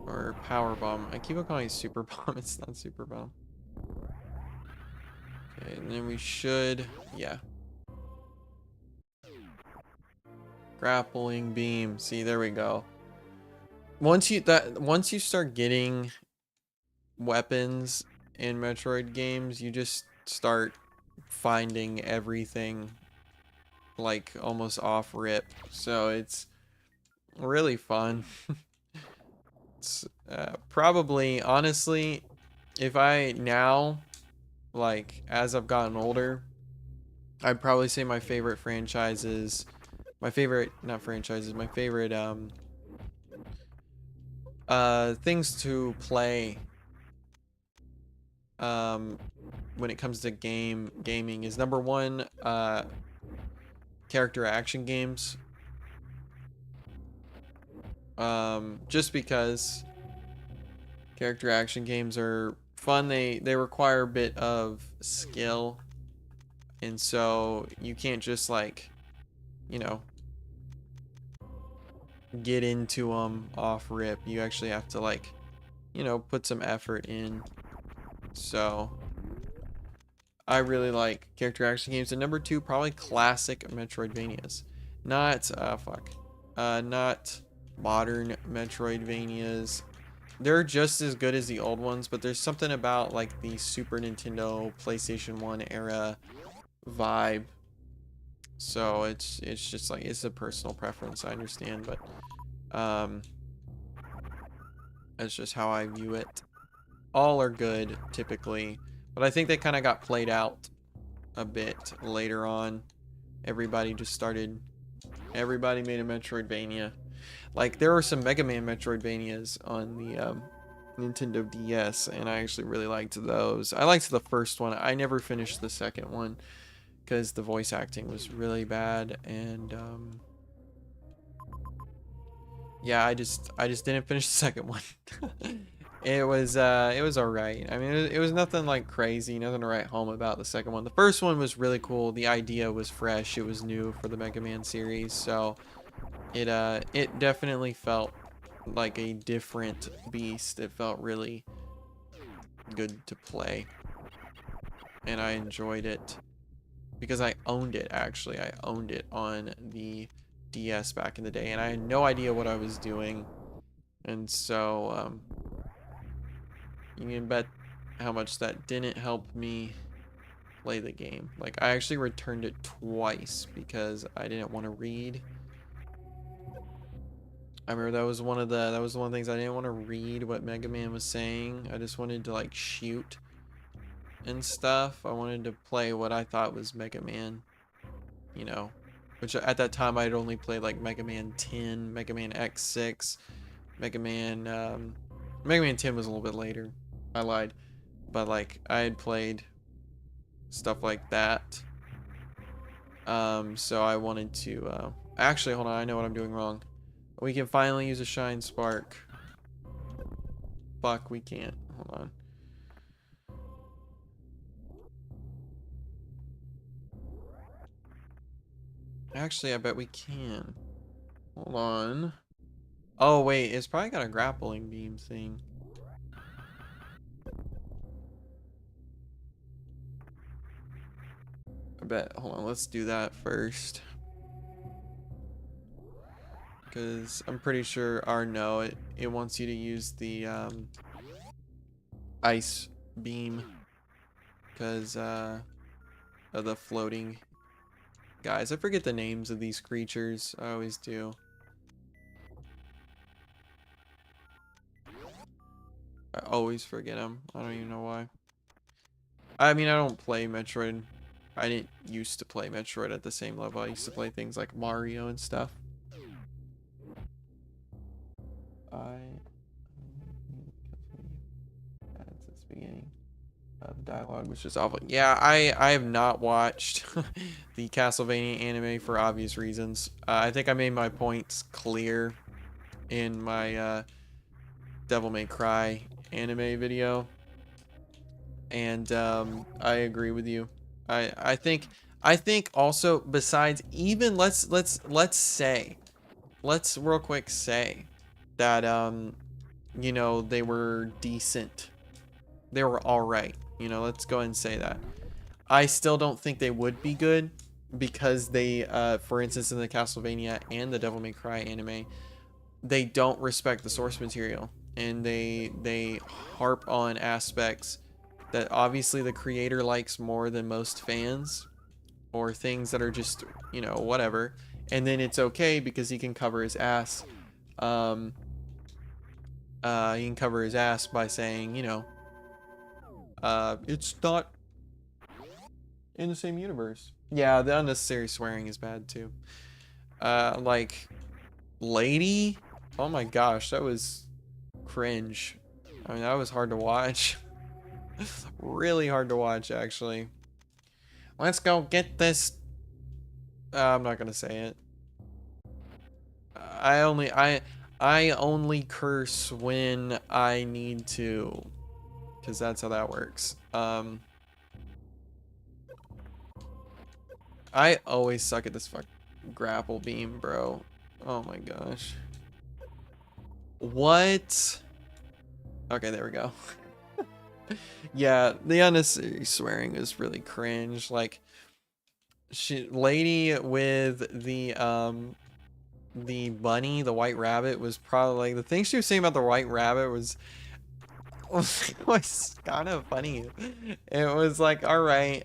Speaker 1: or Power Bomb. I keep on calling it Super Bomb. It's not Super Bomb. Okay, and then we should, yeah. Grappling beam. See, there we go. Once you start getting weapons in Metroid games, you just start finding everything like almost off rip. So it's really fun. It's probably, honestly, if I now, like as I've gotten older, I'd probably say my favorite franchises, my favorite, not franchises, my favorite things to play when it comes to gaming is number one, character action games. Just because character action games are fun, they require a bit of skill, and so you can't just like, you know, get into them off rip. You actually have to like, you know, put some effort in. So I really like character action games. And number two, probably classic Metroidvanias. Not not modern Metroidvanias. They're just as good as the old ones, but there's something about like the Super Nintendo, PlayStation 1 era vibe. So it's just like, it's a personal preference, I understand, but that's just how I view it. All are good typically, but I think they kind of got played out a bit later on. Everybody made a Metroidvania. Like there were some Mega Man Metroidvanias on the Nintendo DS, and I actually really liked those. I liked the first one. I never finished the second one because the voice acting was really bad, and yeah, I just didn't finish the second one. It was all right. I mean, it was nothing like crazy, nothing to write home about the second one. The first one was really cool. The idea was fresh. It was new for the Mega Man series, so it definitely felt like a different beast. It felt really good to play, and I enjoyed it because I owned it. Actually, I owned it on the DS back in the day, and I had no idea what I was doing. And so you can bet how much that didn't help me play the game. Like, I actually returned it twice because I didn't want to read. I remember that was one of the things I didn't want to read what Mega Man was saying. I just wanted to like shoot and stuff. I wanted to play what I thought was Mega Man, you know, which at that time I'd only played like Mega Man 10, Mega Man X6, Mega Man 10 was a little bit later. I lied. But like I had played stuff like that. So I wanted to actually, hold on, I know what I'm doing wrong. We can finally use a shine spark. Fuck, we can't. Hold on. Actually, I bet we can. Hold on. Oh wait, it's probably got a grappling beam thing. I bet. Hold on, let's do that first. Because I'm pretty sure, or no, it wants you to use the ice beam. Because of the floating guys. I forget the names of these creatures. I always do. I always forget them. I don't even know why. I mean, I don't play Metroid. I didn't used to play Metroid at the same level. I used to play things like Mario and stuff. That's its beginning. The dialogue was just awful. Yeah, I have not watched the Castlevania anime for obvious reasons. I think I made my points clear in my Devil May Cry anime video, and I agree with you. I think also, besides, even let's real quick say that you know, they were decent. They were all right. You know, let's go ahead and say that. I still don't think they would be good because they, for instance, in the Castlevania and the Devil May Cry anime, they don't respect the source material, and they harp on aspects that obviously the creator likes more than most fans, or things that are just, you know, whatever. And then it's okay because he can cover his ass. He can cover his ass by saying, you know, it's not in the same universe. Yeah, the unnecessary swearing is bad too. Like, lady? Oh my gosh, that was cringe. I mean, that was hard to watch. Really hard to watch, actually. Let's go get this. I'm not gonna say it. I only I only curse when I need to, because that's how that works. I always suck at this grapple beam, bro. Oh my gosh. What? Okay, there we go. Yeah, the unnecessary swearing is really cringe. Like, lady with the bunny, the white rabbit, was probably like, the thing she was saying about the white rabbit was was kind of funny. It was like, all right,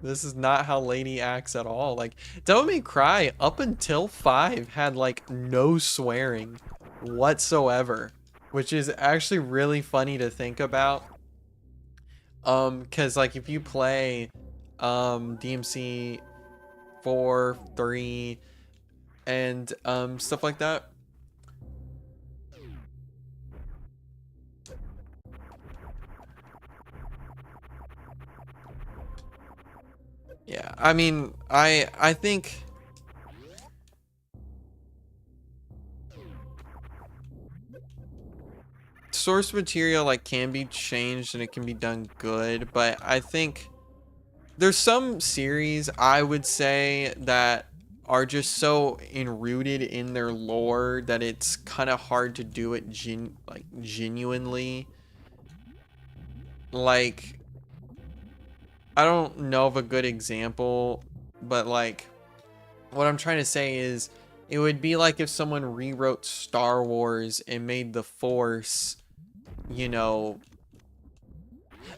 Speaker 1: this is not how lady acts at all. Like, Devil May Cry up until 5 had like no swearing whatsoever, which is actually really funny to think about. Cause like if you play DMC 4, 3, and stuff like that, Yeah, I mean, I think source material like can be changed and it can be done good, but I think there's some series I would say that are just so enrooted in their lore that it's kind of hard to do it genuinely. Like, I don't know of a good example, but like what I'm trying to say is it would be like if someone rewrote Star Wars and made the Force, you know,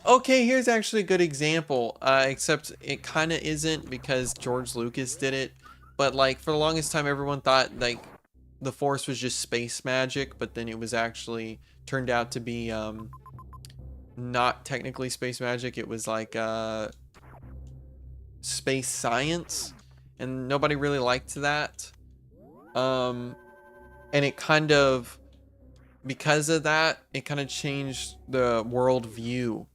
Speaker 1: okay, here's actually a good example, except it kind of isn't because George Lucas did it. But like for the longest time, everyone thought like the Force was just space magic, but then it was actually turned out to be not technically space magic. It was like space science, and nobody really liked that. Um, and it kind of because of that, it kind of changed the world view,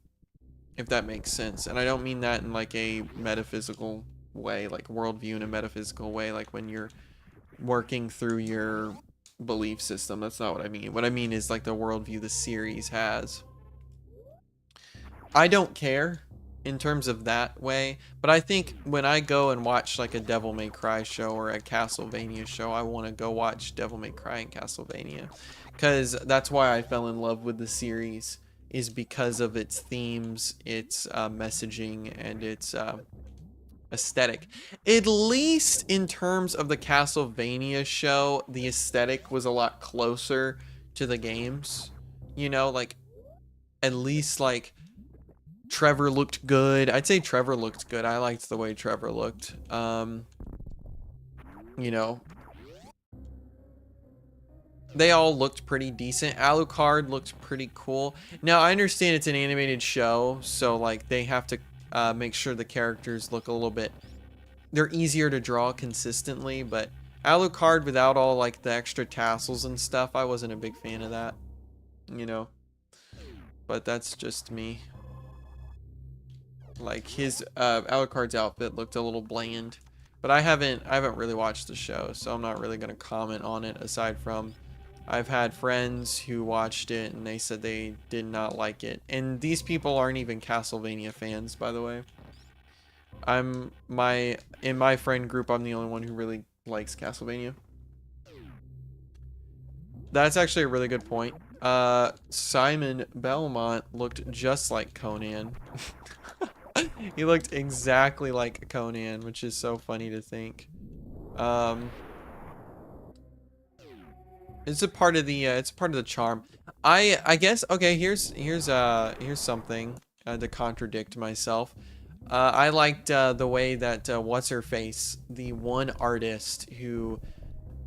Speaker 1: if that makes sense. And I don't mean that in like a metaphysical way, like worldview in a metaphysical way, like when you're working through your belief system. That's not what I mean. What I mean is like the worldview the series has. I don't care in terms of that way, but I think when I go and watch like a Devil May Cry show or a Castlevania show, I want to go watch Devil May Cry and Castlevania, because that's why I fell in love with the series, is because of its themes, its messaging, and its aesthetic. At least in terms of the Castlevania show, the aesthetic was a lot closer to the games. You know, like at least like Trevor looked good. I'd say Trevor looked good. I liked the way Trevor looked. You know, they all looked pretty decent. Alucard looked pretty cool. Now, I understand it's an animated show, so like they have to make sure the characters look a little bit, they're easier to draw consistently, but Alucard without all like the extra tassels and stuff, I wasn't a big fan of that, you know, but that's just me. Like his Alucard's outfit looked a little bland, but I haven't really watched the show, so I'm not really gonna comment on it. Aside from, I've had friends who watched it and they said they did not like it, and these people aren't even Castlevania fans, by the way. In my friend group, I'm the only one who really likes Castlevania. That's actually a really good point. Simon Belmont looked just like Conan. He looked exactly like Conan, which is so funny to think. Um, it's a part of the charm. I guess okay. Here's something to contradict myself. I liked the way that what's her face, the one artist who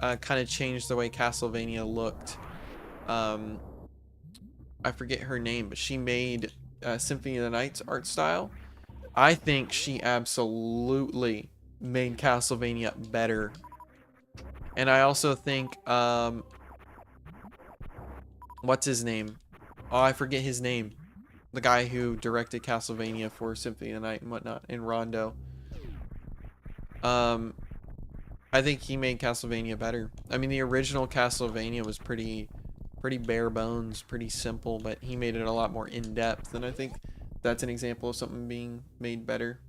Speaker 1: kind of changed the way Castlevania looked. Um, I forget her name, but she made Symphony of the Night's art style. I think she absolutely made Castlevania better. And I also think, what's his name? Oh, I forget his name. The guy who directed Castlevania for Symphony of the Night and whatnot, in Rondo. Um, I think he made Castlevania better. I mean, the original Castlevania was pretty bare bones, pretty simple, but he made it a lot more in-depth, and I think that's an example of something being made better.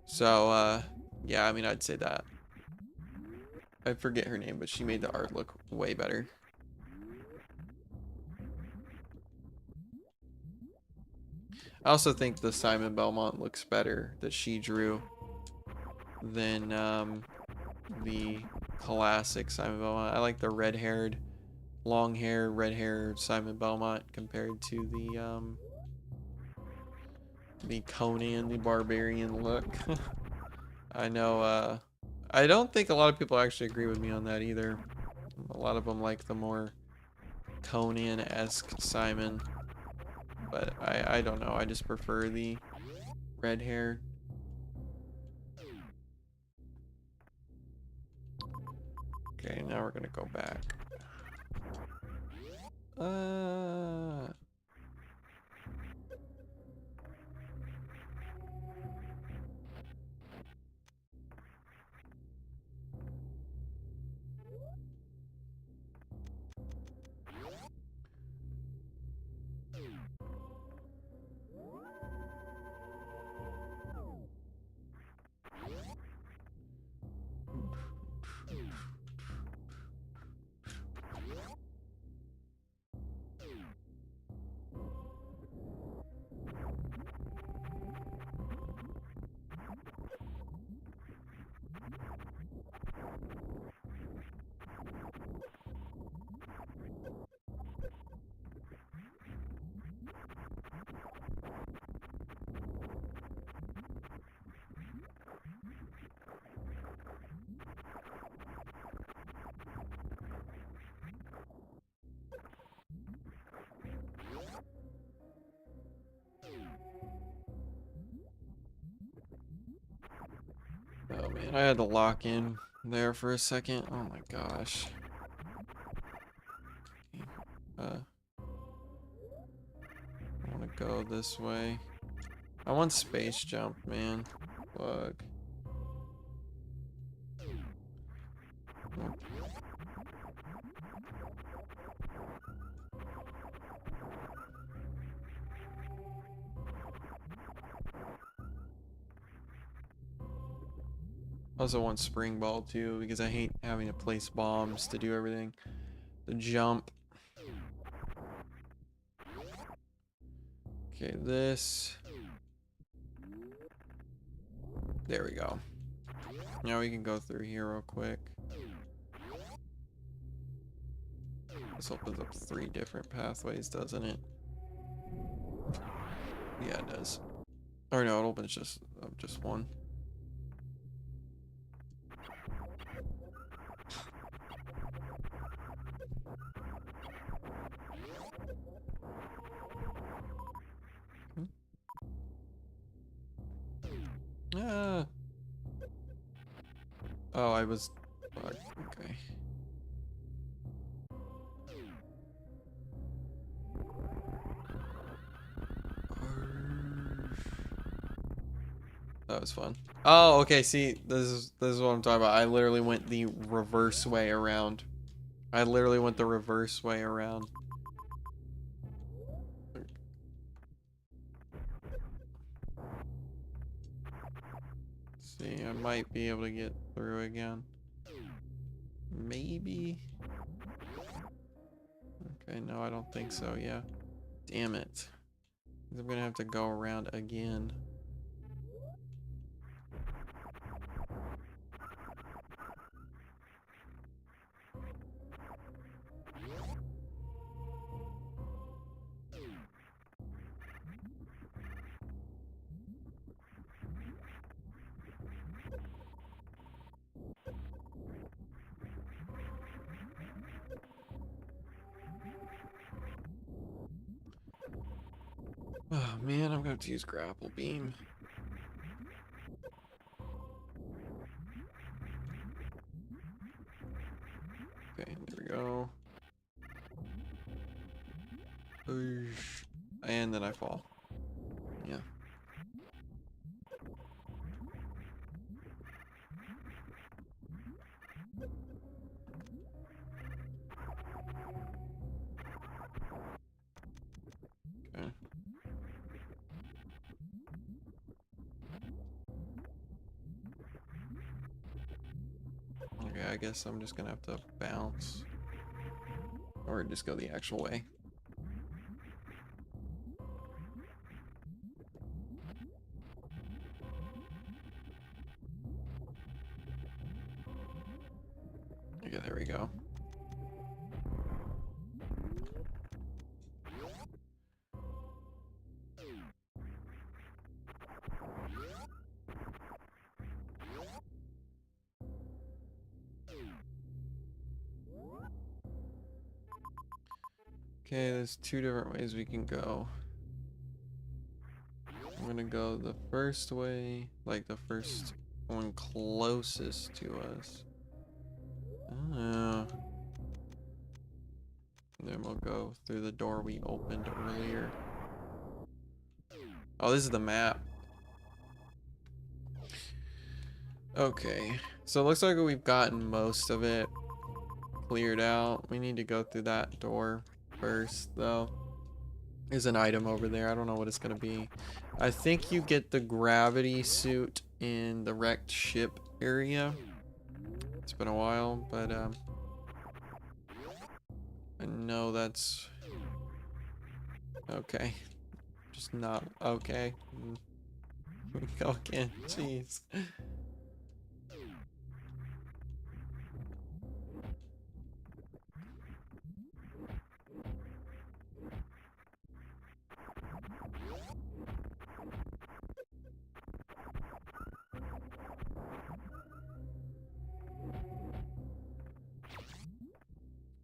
Speaker 1: So, yeah, I mean, I'd say that. I forget her name, but she made the art look way better. I also think the Simon Belmont looks better that she drew than the classic Simon Belmont. I like the red-haired, long hair, red-haired Simon Belmont compared to the Conan the Barbarian look. I know, I don't think a lot of people actually agree with me on that either. A lot of them like the more Conan-esque Simon, but I don't know. I just prefer the red hair. Okay, now we're gonna go back. Uh, I had to lock in there for a second. Oh my gosh. I want to go this way. I want space jump, man. Fuck. I also want spring ball too, because I hate having to place bombs to do everything. The jump. Okay, this. There we go. Now we can go through here real quick. This opens up 3 different pathways, doesn't it? Yeah, it does. Or no, it opens just one. Ah. Oh, I was. Fuck, okay. That was fun. Oh, okay. See, this is what I'm talking about. I literally went the reverse way around. I literally went the reverse way around. See, I might be able to get through again. Maybe. Okay, no, I don't think so. Yeah. Damn it. I'm gonna have to go around again. Oh man, I'm gonna have to use grapple beam. Okay, there we go. And then I fall. Yeah. Okay. Okay, I guess I'm just gonna have to bounce. Or just go the actual way. Okay, there we go. Okay, there's 2 different ways we can go. I'm gonna go the first way, like the first one closest to us. Then we'll go through the door we opened earlier. Oh, this is the map. Okay, so it looks like we've gotten most of it cleared out. We need to go through that door first, though. There's an item over there. I don't know what it's gonna be. I think you get the gravity suit in the wrecked ship area. It's been a while, but I know that's okay. Just not okay. Go again. Jeez.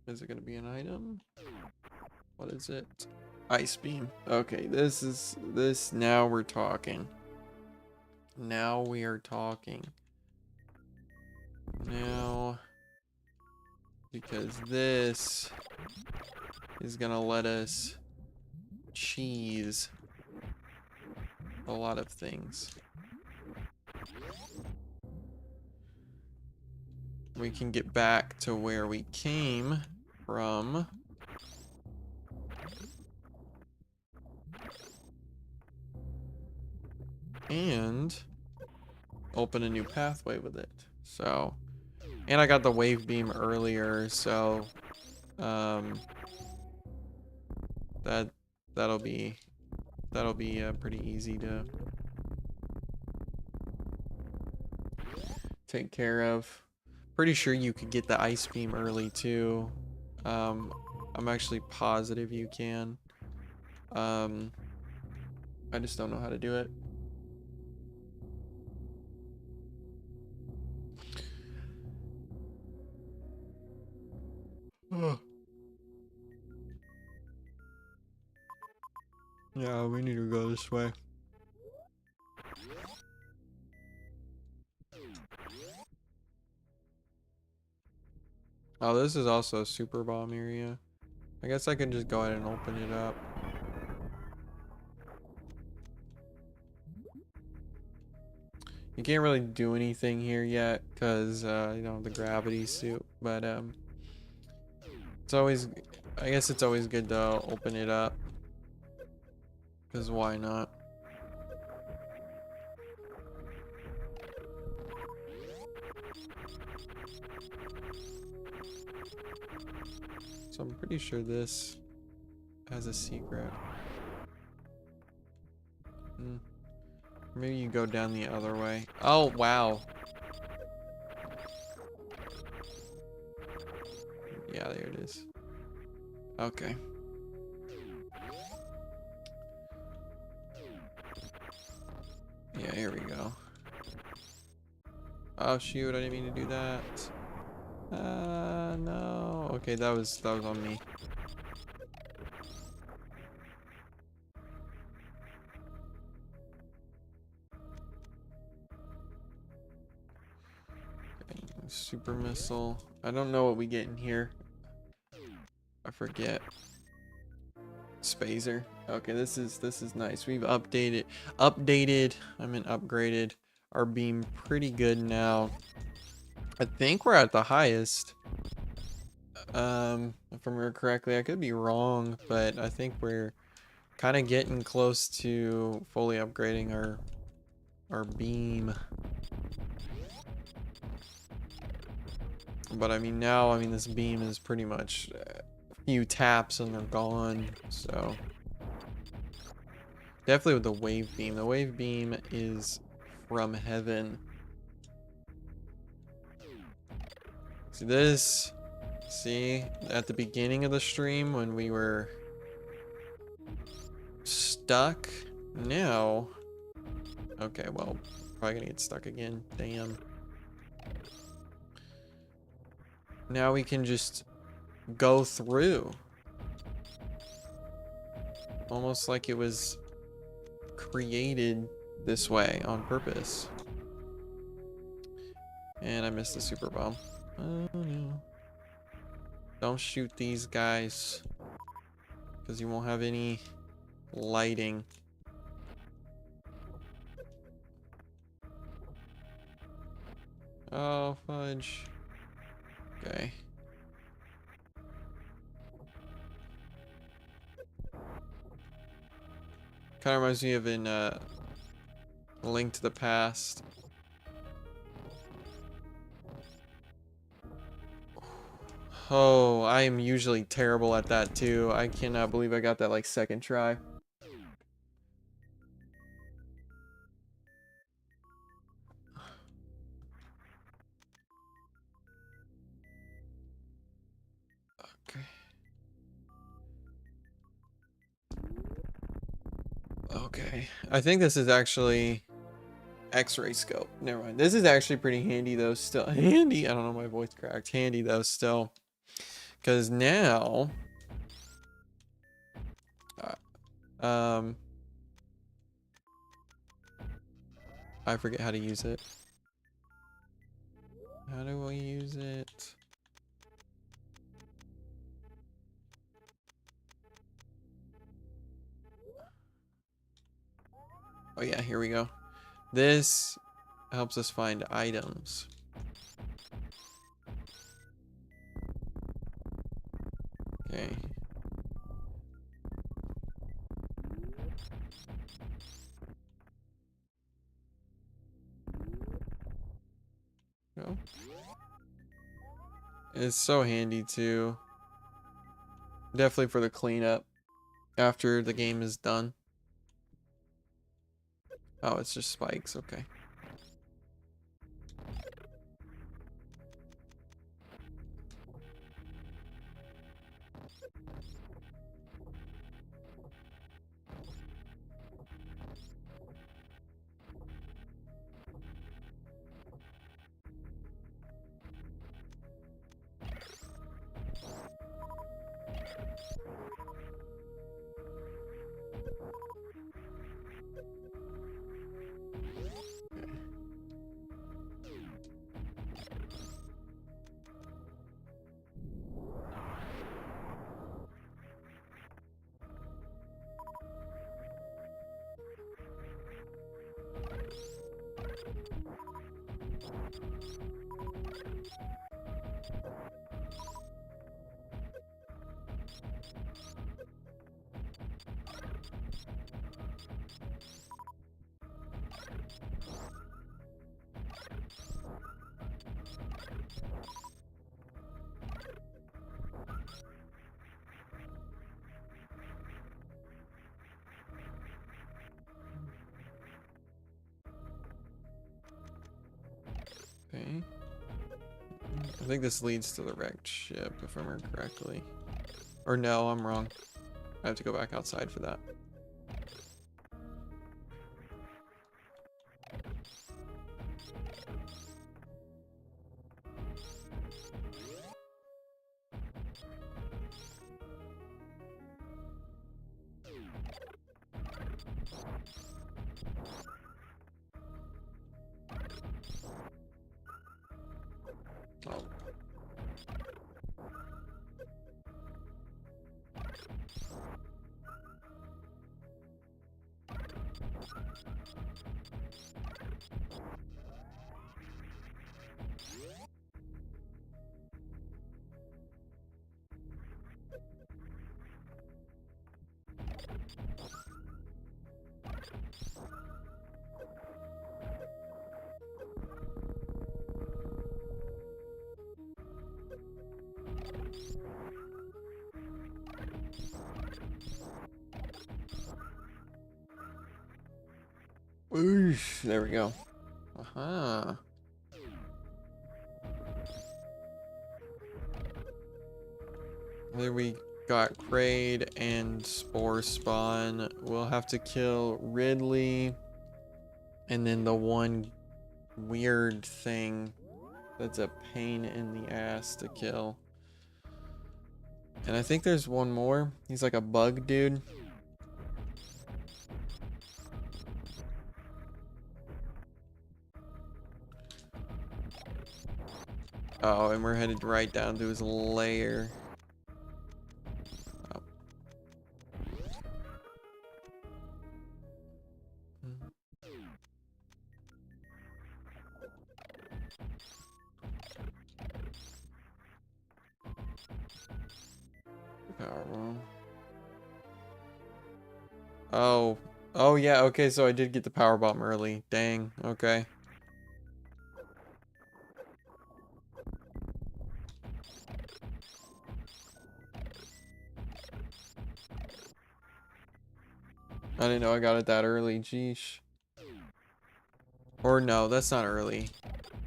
Speaker 1: Is it gonna be an item? What is it? Ice beam. Okay, this now we're talking. Now we are talking. because this is gonna let us cheese a lot of things. We can get back to where we came from. And open a new pathway with it. So, and I got the wave beam earlier, so that'll be pretty easy to take care of. Pretty sure you could get the ice beam early too. I'm actually positive you can. I just don't know how to do it. Yeah, we need to go this way. Oh, this is also a super bomb area. I guess I can just go ahead and open it up. You can't really do anything here yet because you don't have the gravity suit, but it's always, I guess it's always good to open it up because why not? So I'm pretty sure this has a secret. Maybe you go down the other way. Oh, wow. Yeah, there it is. Okay. Yeah, here we go. Oh shoot, I didn't mean to do that. No. Okay, that was on me. Okay, super missile. I don't know what we get in here. I forget. Spazer. Okay, this is nice. We've updated, I mean upgraded our beam pretty good now. I think we're at the highest. If I remember correctly, I could be wrong, but I think we're kind of getting close to fully upgrading our beam. But I mean now, I mean this beam is pretty much a few taps and they're gone. So definitely with the wave beam. The wave beam is from heaven. See this? See, at the beginning of the stream when we were stuck? Now, okay, well, probably gonna get stuck again. Damn. Now we can just go through. Almost like it was created this way on purpose. And I missed the super bomb. Oh no. Don't shoot these guys, because you won't have any lighting. Oh, fudge. Okay. Kind of reminds me of in Link to the Past. Oh, I am usually terrible at that too. I cannot believe I got that like second try. Okay. Okay. I think this is actually X-ray scope. Never mind. This is actually pretty handy though still. Handy? I don't know, my voice cracked. Handy though still. Because now I forget how to use it. How do I use it? Oh yeah, here we go. This helps us find items. Okay. Go. It's so handy too. Definitely for the cleanup after the game is done. Oh, it's just spikes. Okay. Okay. I think this leads to the wrecked ship, if I remember correctly. Or no, I'm wrong. I have to go back outside for that. Oh. Oosh, there we go. Aha. There we got Kraid and Spore Spawn. We'll have to kill Ridley. And then the one weird thing that's a pain in the ass to kill. And I think there's one more. He's like a bug dude. Oh, and we're headed right down to his lair. Oh. Power bomb. Oh. Oh yeah, okay, so I did get the power bomb early. Dang, okay. I didn't know I got it that early, jeesh. Or no, that's not early.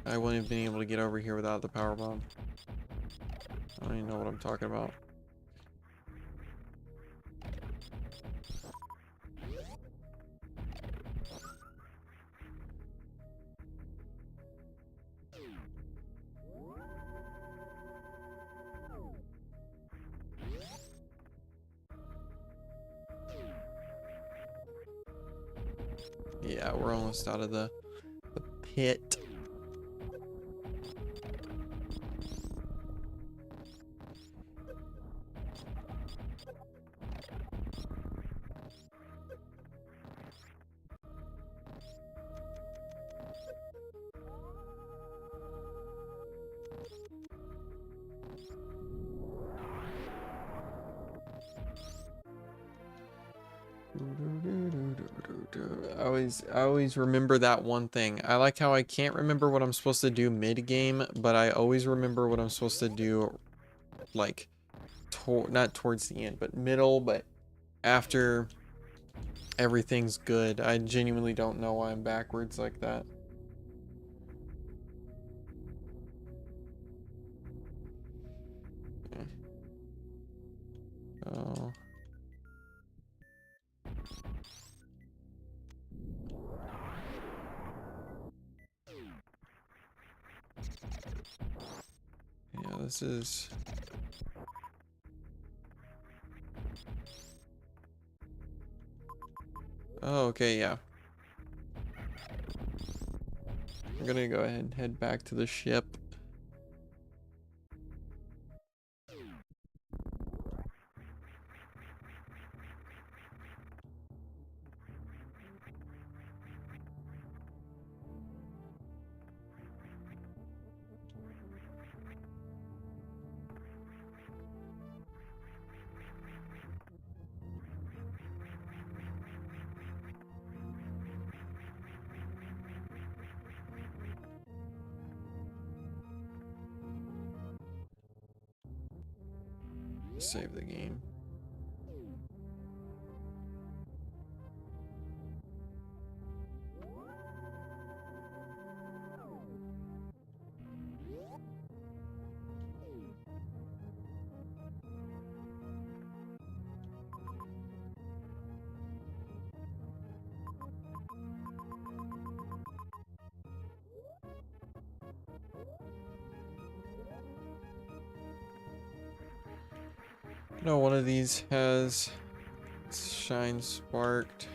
Speaker 1: I wouldn't have been able to get over here without the power bomb. I don't even know what I'm talking about. Yeah, we're almost out of the pit. I always remember that one thing. I like how I can't remember what I'm supposed to do mid-game, but I always remember what I'm supposed to do, like, not towards the end, but middle, but after everything's good. I genuinely don't know why I'm backwards like that. Okay. Oh. Yeah, this is... Oh, okay, yeah. I'm gonna go ahead and head back to the ship. Save the game. No, one of these has shine sparked.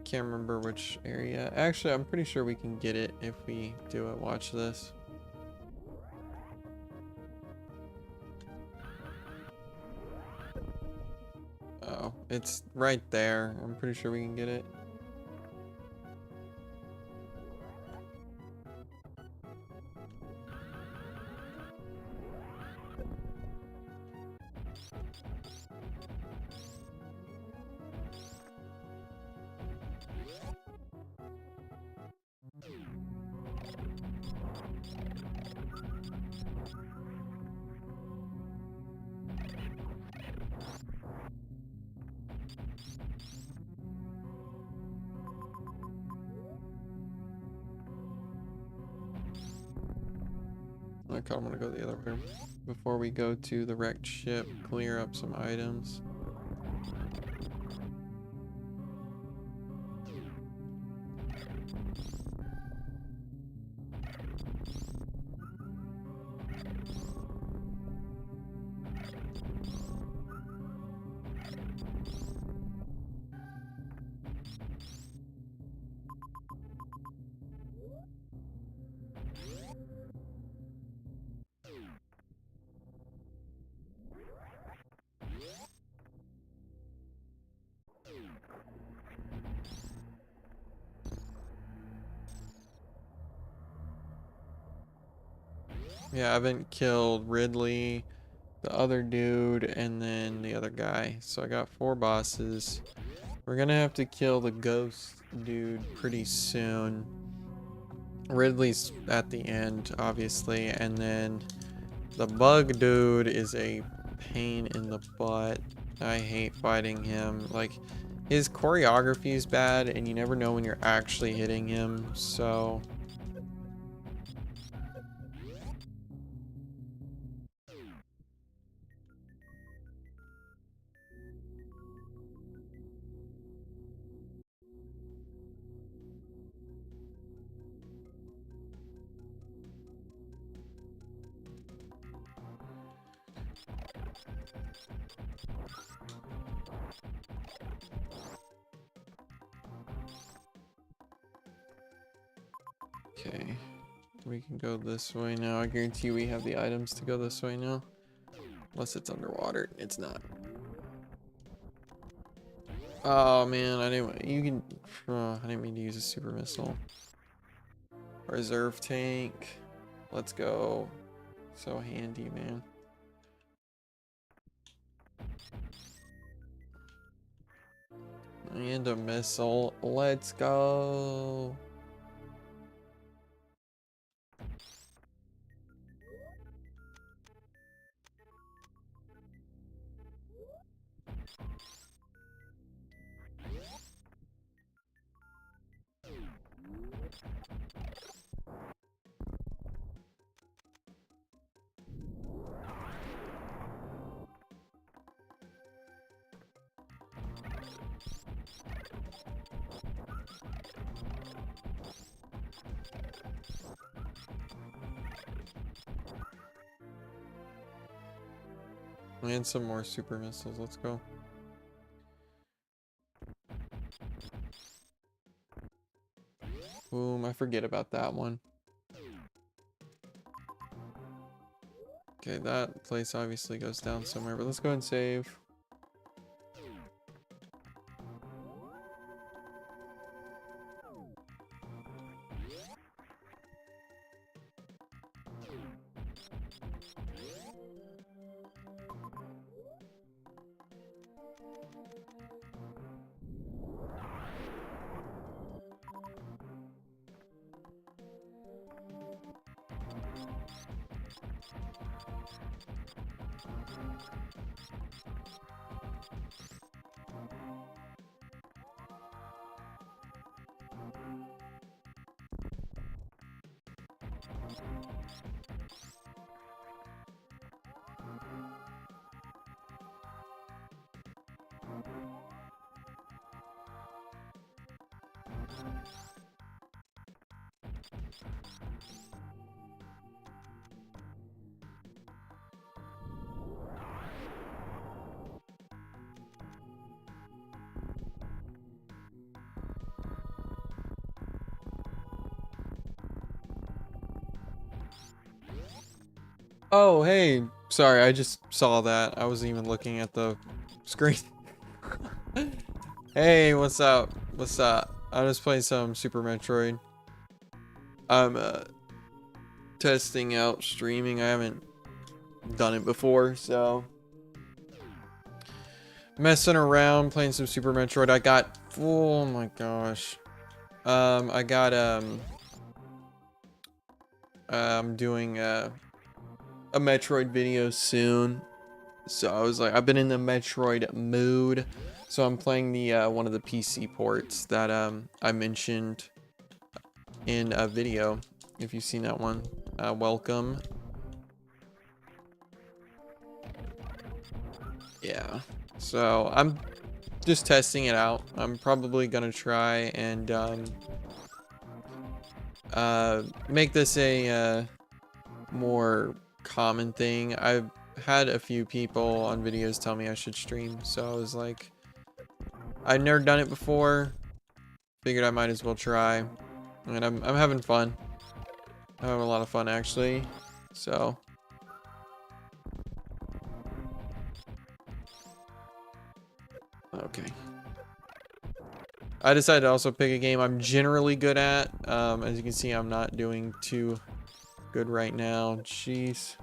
Speaker 1: Can't remember which area. Actually, I'm pretty sure we can get it if we do it. Watch this. Oh, it's right there. I'm pretty sure we can get it. I kind of want to go the other way before we go to the wrecked ship, clear up some items. Yeah, I haven't killed Ridley, the other dude, and then the other guy. So I got 4 bosses. We're gonna have to kill the ghost dude pretty soon. Ridley's at the end, obviously, and then the bug dude is a pain in the butt. I hate fighting him. Like, his choreography is bad, and you never know when you're actually hitting him, so... Okay, we can go this way now. I guarantee you we have the items to go this way now. Unless it's underwater. It's not. Oh man, I didn't mean to use a super missile. Reserve tank. Let's go. So handy, man. And a missile. Let's go. And some more super missiles. Let's go. Boom. I forget about that one. Okay, that place obviously goes down somewhere, but let's go and save. Oh, hey. Sorry, I just saw that. I wasn't even looking at the screen. Hey, what's up? What's up? I'm just playing some Super Metroid. I'm testing out streaming. I haven't done it before, so messing around playing some Super Metroid. I got, oh my gosh. I got I'm doing a Metroid video soon. So I was like, I've been in the Metroid mood. So I'm playing the one of the PC ports that I mentioned in a video. If you've seen that one, welcome. Yeah. So I'm just testing it out. I'm probably gonna try and make this a more common thing. I've had a few people on videos tell me I should stream, so I was like, I've never done it before, figured I might as well try, and I'm having fun. I'm having a lot of fun actually, so okay. I decided to also pick a game I'm generally good at. As you can see, I'm not doing too good right now. Jeez.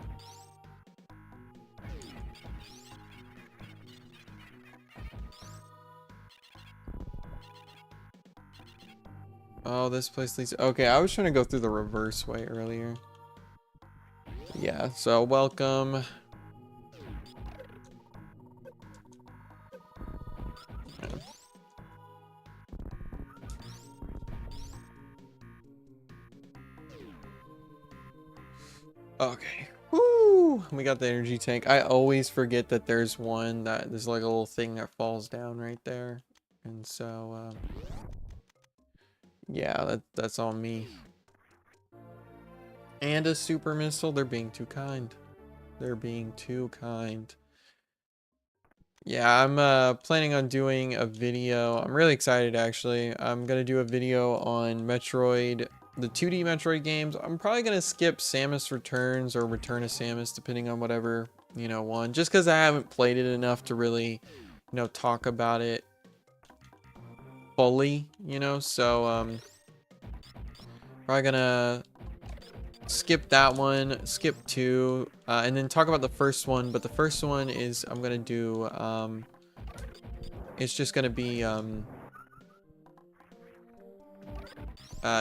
Speaker 1: Oh, this place leads... Okay, I was trying to go through the reverse way earlier. Yeah, so welcome. Yeah. Okay. Woo! We got the energy tank. I always forget that there's one that... There's like a little thing that falls down right there. And so, yeah, that's on me. And a super missile. They're being too kind. They're being too kind. Yeah, I'm planning on doing a video. I'm really excited actually. I'm gonna do a video on Metroid, the 2D Metroid games. I'm probably gonna skip Samus Returns or Return of Samus, depending on whatever, you know, one. Just because I haven't played it enough to really, you know, talk about it fully, you know. So probably gonna skip that one, skip 2, and then talk about the first one. But the first one is I'm gonna do it's just gonna be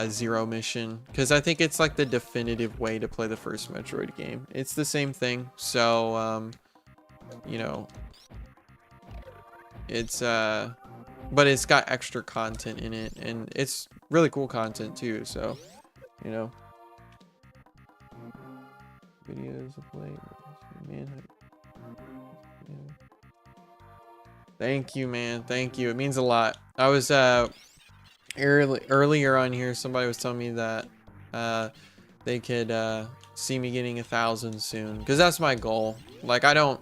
Speaker 1: Zero Mission, because I think it's like the definitive way to play the first Metroid game. It's the same thing, so you know, it's but it's got extra content in it, and it's really cool content too, so you know. Videos of late, man. Thank you, man. Thank you. It means a lot. I was earlier on here, somebody was telling me that they could see me getting 1,000 soon, because that's my goal. Like, I don't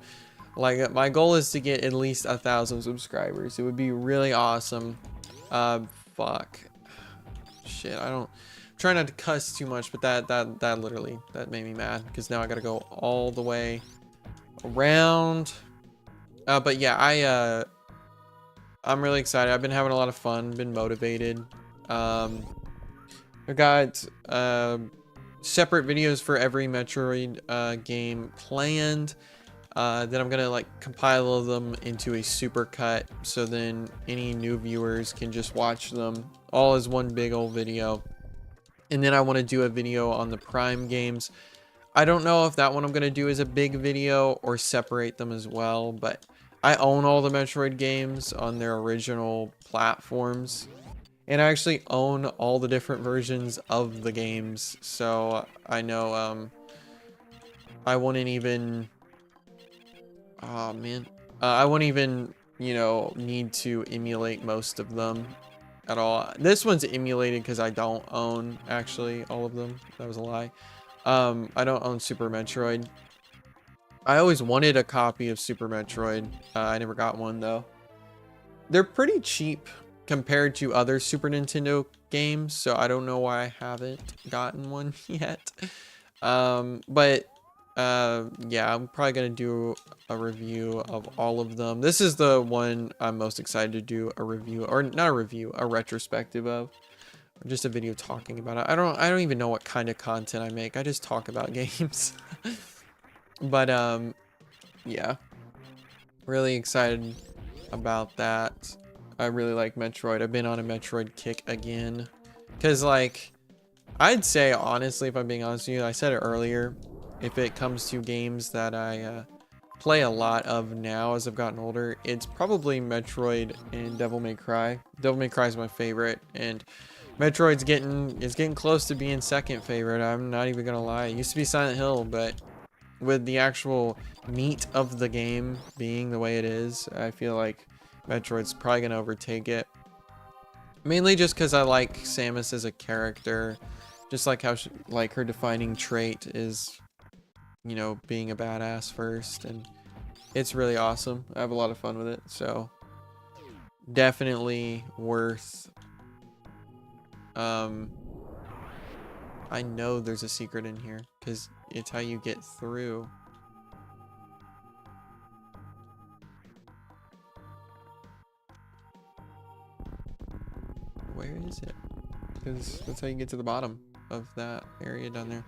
Speaker 1: like, my goal is to get at least 1,000 subscribers. It would be really awesome. Fuck, shit, I don't try not to cuss too much, but that literally, that made me mad, because now I gotta go all the way around. But yeah, I'm really excited. I've been having a lot of fun, been motivated. I got separate videos for every Metroid game planned. Then I'm gonna like compile them into a super cut, so then any new viewers can just watch them all as one big old video. And then I want to do a video on the Prime games. I don't know if that one I'm gonna do as a big video or separate them as well, but I own all the Metroid games on their original platforms, and I actually own all the different versions of the games, so I know I wouldn't even, oh man, I wouldn't even, you know, need to emulate most of them at all. This one's emulated because I don't own actually all of them. That was a lie. I don't own Super Metroid. I always wanted a copy of Super Metroid. I never got one though. They're pretty cheap compared to other Super Nintendo games, so I don't know why I haven't gotten one yet. But yeah, I'm probably gonna do a review of all of them. This is the one I'm most excited to do a review, or not a review, a retrospective of, or just a video talking about it. I don't even know what kind of content I make. I just talk about games. But yeah, really excited about that. I really like Metroid. I've been on a Metroid kick again, because like, I'd say honestly, if I'm being honest with you, I said it earlier, if it comes to games that I play a lot of now as I've gotten older, it's probably Metroid and Devil May Cry. Devil May Cry is my favorite, and Metroid's getting close to being second favorite. I'm not even gonna lie. It used to be Silent Hill, but with the actual meat of the game being the way it is, I feel like Metroid's probably gonna overtake it. Mainly just because I like Samus as a character, just like how like her defining trait is, you know, being a badass first, and it's really awesome. I have a lot of fun with it, so definitely worth. I know there's a secret in here because it's how you get through. Where is it? Because that's how you get to the bottom of that area down there.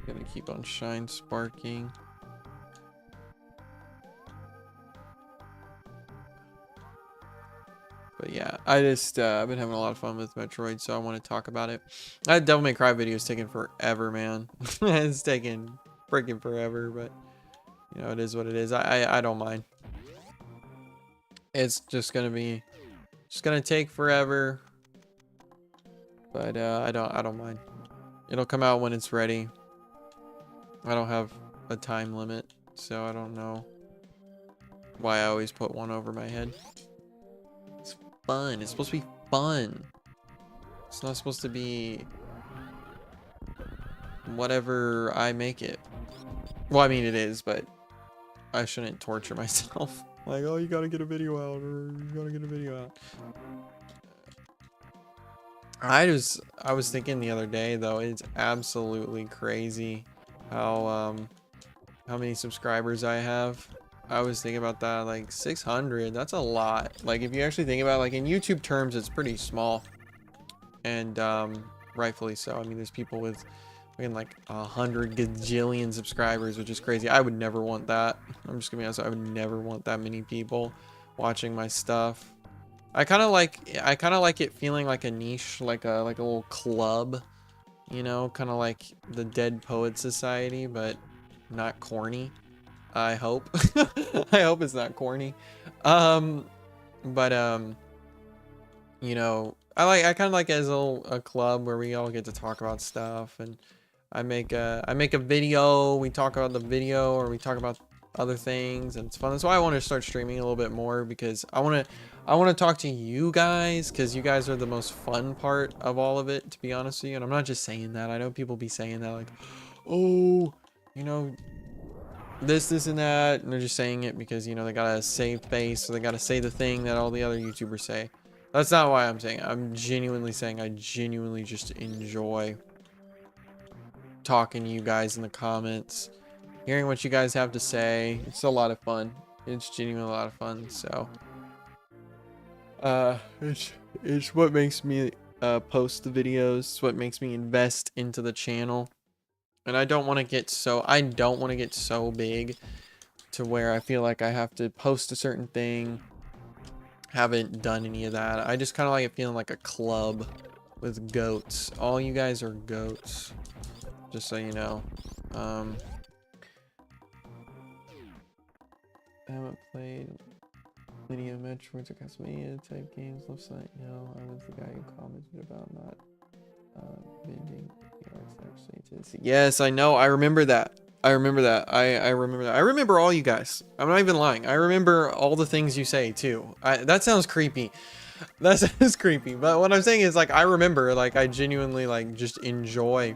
Speaker 1: Gonna keep on shine sparking. But yeah, I just I've been having a lot of fun with Metroid, so I want to talk about it. That Devil May Cry video is taking forever, man. It's taking freaking forever, but you know, it is what it is. I don't mind. It's just gonna take forever, but I don't mind. It'll come out when it's ready. I don't have a time limit, so I don't know why I always put one over my head. It's fun. It's supposed to be fun. It's not supposed to be whatever I make it. Well, I mean it is, but I shouldn't torture myself. Like, oh, you gotta get a video out, or you gotta get a video out. I was thinking the other day though, it's absolutely crazy how many subscribers I have. I was thinking about that, like 600, that's a lot. Like if you actually think about it, like in YouTube terms, it's pretty small. And rightfully so. I mean, there's people with like 100 gajillion subscribers, which is crazy. I would never want that. I'm just gonna be honest, I would never want that many people watching my stuff. I kind of like it feeling like a niche, like a little club, you know, kind of like the Dead Poet Society, but not corny. I hope. I hope it's not corny. But you know, I kind of like it as a club where we all get to talk about stuff, and I make a video, we talk about the video, or we talk about other things, and it's fun. That's why I want to start streaming a little bit more, because I want to talk to you guys, because you guys are the most fun part of all of it, to be honest with you. And I'm not just saying that. I know people be saying that, like, oh, you know, this and that, and they're just saying it because, you know, they gotta save face, so they gotta say the thing that all the other YouTubers say. That's not why I'm saying it. I'm genuinely saying I genuinely just enjoy talking to you guys in the comments, hearing what you guys have to say. It's a lot of fun. It's genuinely a lot of fun. So it's what makes me post the videos. It's what makes me invest into the channel. And I don't want to get so big to where I feel like I have to post a certain thing. Haven't done any of that. I just kind of like it feeling like a club with goats. All you guys are goats, just so you know. I haven't played any of Metroid or Castlevania type games. Looks like no. I was the guy who commented about not bending the arts actually. Yes, I know. I remember that. I remember that. I remember that. I remember all you guys. I'm not even lying. I remember all the things you say too. That sounds creepy. That sounds creepy. But what I'm saying is, like, I remember, like, I genuinely, like, just enjoy.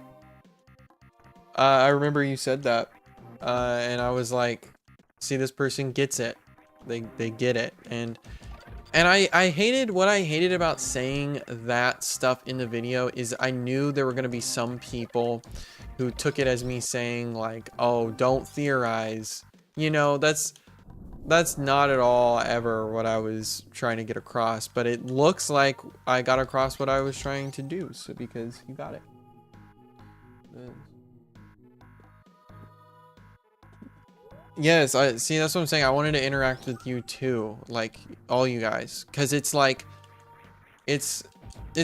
Speaker 1: I remember you said that. And I was like, see, this person gets it. They get it. And I hated, what I hated about saying that stuff in the video is I knew there were going to be some people who took it as me saying, like, oh, don't theorize. You know, that's not at all ever what I was trying to get across, but it looks like I got across what I was trying to do. So because you got it. Yes, I see. That's what I'm saying. I wanted to interact with you too, like all you guys, because it's like, it's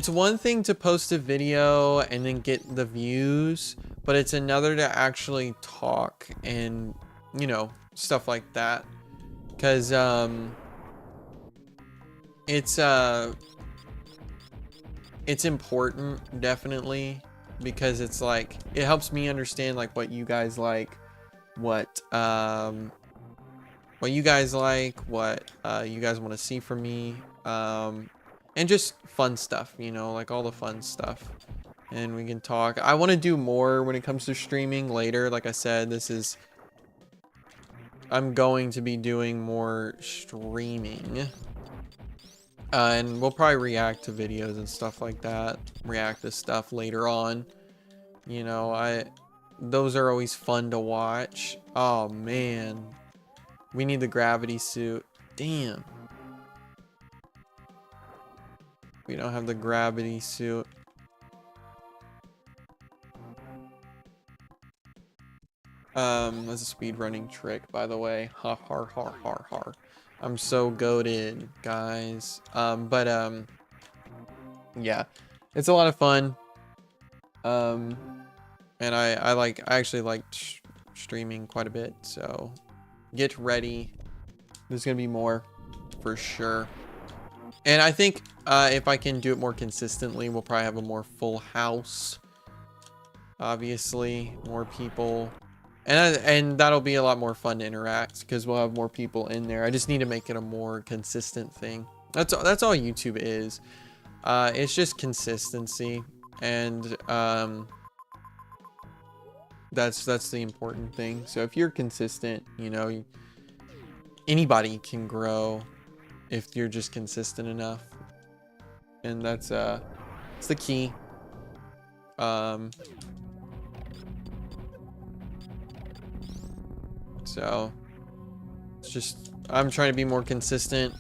Speaker 1: one thing to post a video and then get the views, but it's another to actually talk and, you know, stuff like that. Because it's important, definitely, because it's like, it helps me understand like what you guys like, what you guys like, what you guys want to see from me, and just fun stuff, you know, like all the fun stuff. And we can talk. I want to do more when it comes to streaming later. Like I said, I'm going to be doing more streaming, and we'll probably react to videos and stuff like that, react to stuff later on, you know. Those are always fun to watch. Oh man, we need the gravity suit. Damn, we don't have the gravity suit. That's a speed running trick, by the way. Ha har har har har. I'm so goated, guys. Yeah, it's a lot of fun. And I actually like streaming quite a bit, so get ready. There's gonna be more for sure. And I think if I can do it more consistently, we'll probably have a more full house. Obviously, more people. And that'll be a lot more fun to interact because we'll have more people in there. I just need to make it a more consistent thing. That's all YouTube is. It's just consistency, and that's the important thing. So if you're consistent, you know, anybody can grow if you're just consistent enough, and that's it's the key. So It's just, I'm trying to be more consistent.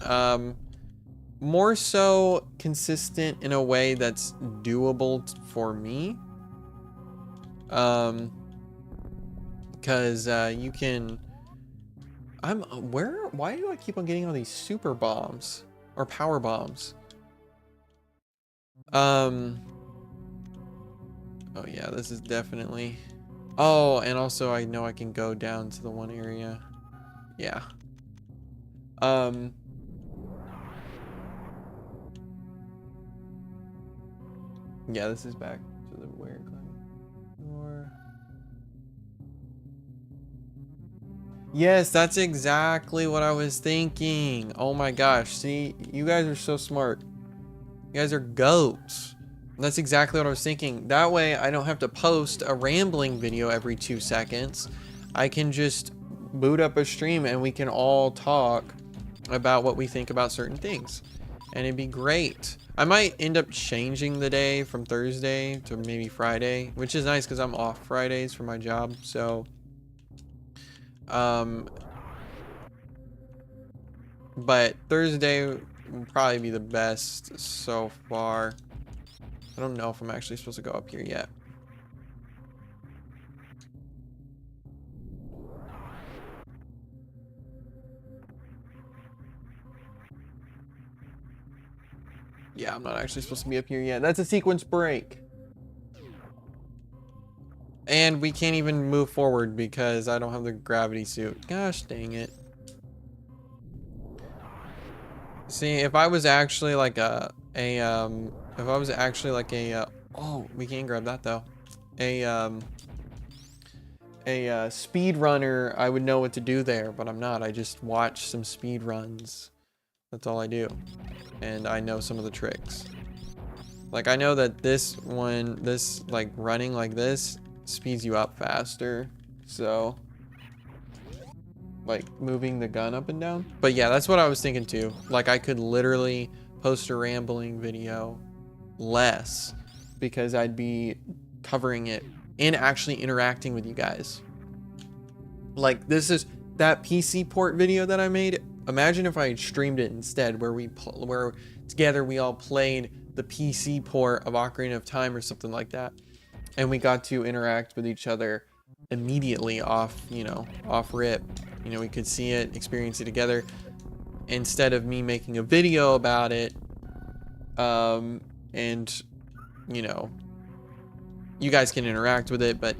Speaker 1: More so consistent in a way that's doable for me. Because you can... why do I keep on getting all these super bombs? Or power bombs? Oh yeah, this is definitely... Oh, and also I know I can go down to the one area. Yeah. Yeah, this is back to the weird or... Yes, that's exactly what I was thinking. Oh my gosh, see, you guys are so smart. You guys are goats. That's exactly what I was thinking. That way I don't have to post a rambling video every 2 seconds. I can just boot up a stream and we can all talk about what we think about certain things. And it'd be great. I might end up changing the day from Thursday to maybe Friday, which is nice because I'm off Fridays for my job. So, but Thursday will probably be the best so far. I don't know if I'm actually supposed to go up here yet. Yeah, I'm not actually supposed to be up here yet. That's a sequence break. And we can't even move forward because I don't have the gravity suit. Gosh dang it. See, if I was actually like oh, we can't grab that though. A speed runner, I would know what to do there, but I'm not. I just watch some speed runs. That's all I do. And I know some of the tricks. Like I know that this like running like this speeds you up faster. So like moving the gun up and down. But yeah, that's what I was thinking too. Like I could literally post a rambling video less because I'd be covering it and actually interacting with you guys. Like this is that PC port video that I made. Imagine if I had streamed it instead, where together we all played the PC port of Ocarina of Time or something like that, and we got to interact with each other immediately off, off rip. We could see it, experience it together, instead of me making a video about it, and you guys can interact with it, but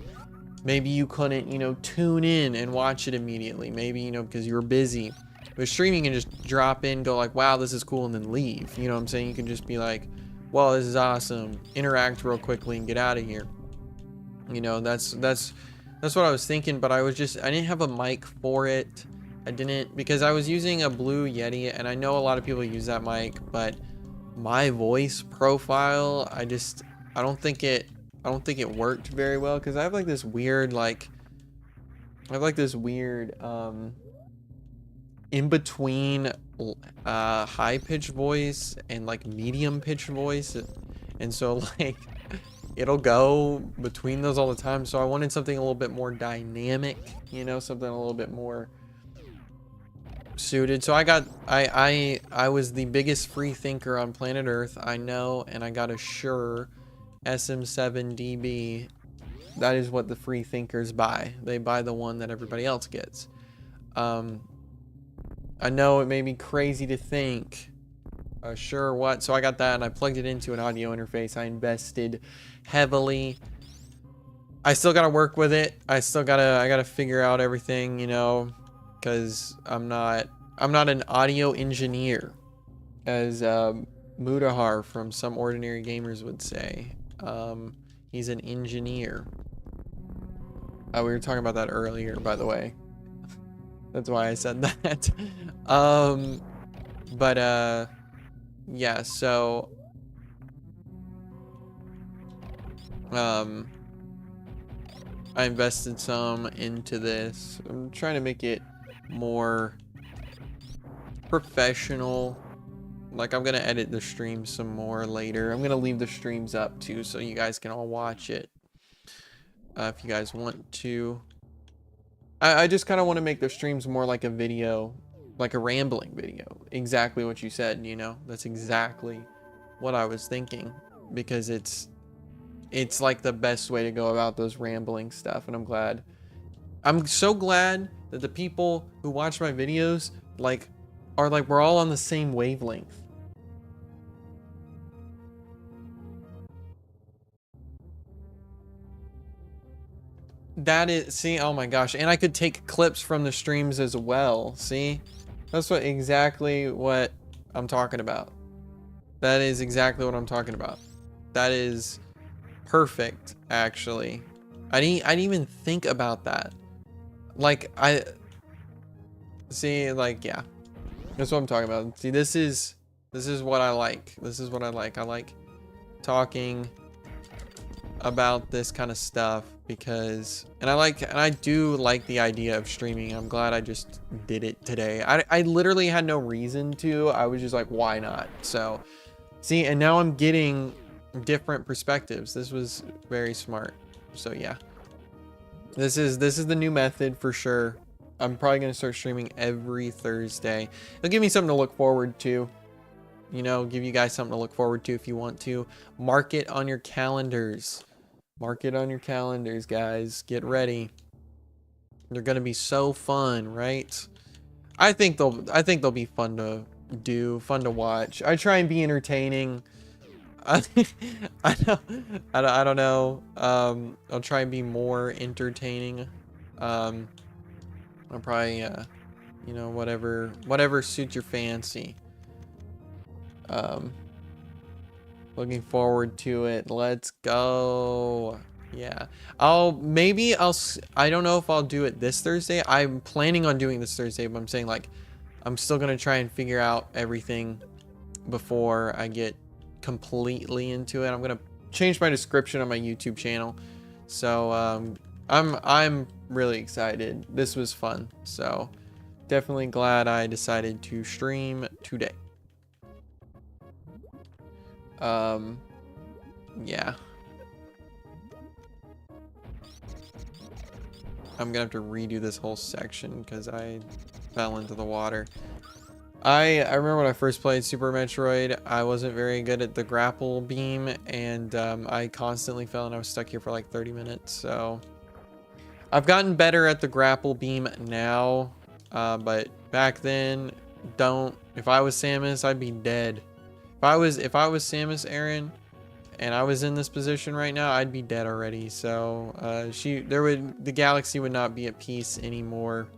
Speaker 1: maybe you couldn't, tune in and watch it immediately. Maybe, because you were busy. With streaming, you can just drop in, go like, wow, this is cool, and then leave. You know what I'm saying? You can just be like, well, this is awesome. Interact real quickly and get out of here. That's what I was thinking, but I didn't have a mic for it. I didn't, because I was using a Blue Yeti, and I know a lot of people use that mic, but my voice profile, I don't think it worked very well, because I have like this weird, in between high pitched voice and like medium pitched voice, and so like it'll go between those all the time. So I wanted something a little bit more dynamic, something a little bit more suited. So I was the biggest free thinker on planet Earth, I know, and I got a Shure SM7DB. That is what the free thinkers buy. They buy the one that everybody else gets. I know it may be crazy to think, sure what? So I got that and I plugged it into an audio interface. I invested heavily. I still gotta work with it. I gotta figure out everything, because I'm not an audio engineer, as Mudahar from Some Ordinary Gamers would say. He's an engineer. We were talking about that earlier, by the way. That's why I said that. Yeah, so I invested some into this. I'm trying to make it more professional. Like, I'm gonna edit the stream some more later. I'm gonna leave the streams up too, so you guys can all watch it if you guys want to. I just kind of want to make the streams more like a video, like a rambling video. Exactly what you said, you know? That's exactly what I was thinking, because it's like the best way to go about those rambling stuff, and I'm so glad that the people who watch my videos like are like we're all on the same wavelength. That is, see, oh my gosh, and I could take clips from the streams as well. See, that's exactly what I'm talking about. That is exactly what I'm talking about. That is perfect, actually. I didn't even think about that. Like, I see, like, yeah, that's what I'm talking about. See, this is what I like. This is what I like. I like talking about this kind of stuff because, and I do like the idea of streaming. I'm glad I just did it today. I literally had no reason to. I was just like, why not? So, see, and now I'm getting different perspectives. This was very smart. So yeah, this is the new method for sure. I'm probably gonna start streaming every Thursday. It'll give me something to look forward to. You know, give you guys something to look forward to if you want to. Mark it on your calendars. Mark it on your calendars, guys. Get ready. They're gonna be so fun, right? I think they'll be fun to do, fun to watch. I try and be entertaining. I don't know. I'll try and be more entertaining. I'll probably you know, whatever suits your fancy. Looking forward to it. Let's go. Yeah. I don't know if I'll do it this Thursday. I'm planning on doing this Thursday, but I'm saying like I'm still gonna try and figure out everything before I get completely into it. I'm gonna change my description on my YouTube channel. So I'm really excited. This was fun. So definitely glad I decided to stream today. Yeah. I'm gonna have to redo this whole section because I fell into the water. I remember when I first played Super Metroid, I wasn't very good at the grapple beam, and I constantly fell, and I was stuck here for like 30 minutes. So I've gotten better at the grapple beam now, but back then, if I was Samus, I'd be dead. If I was Samus Aran and I was in this position right now, I'd be dead already. So the galaxy would not be at peace anymore.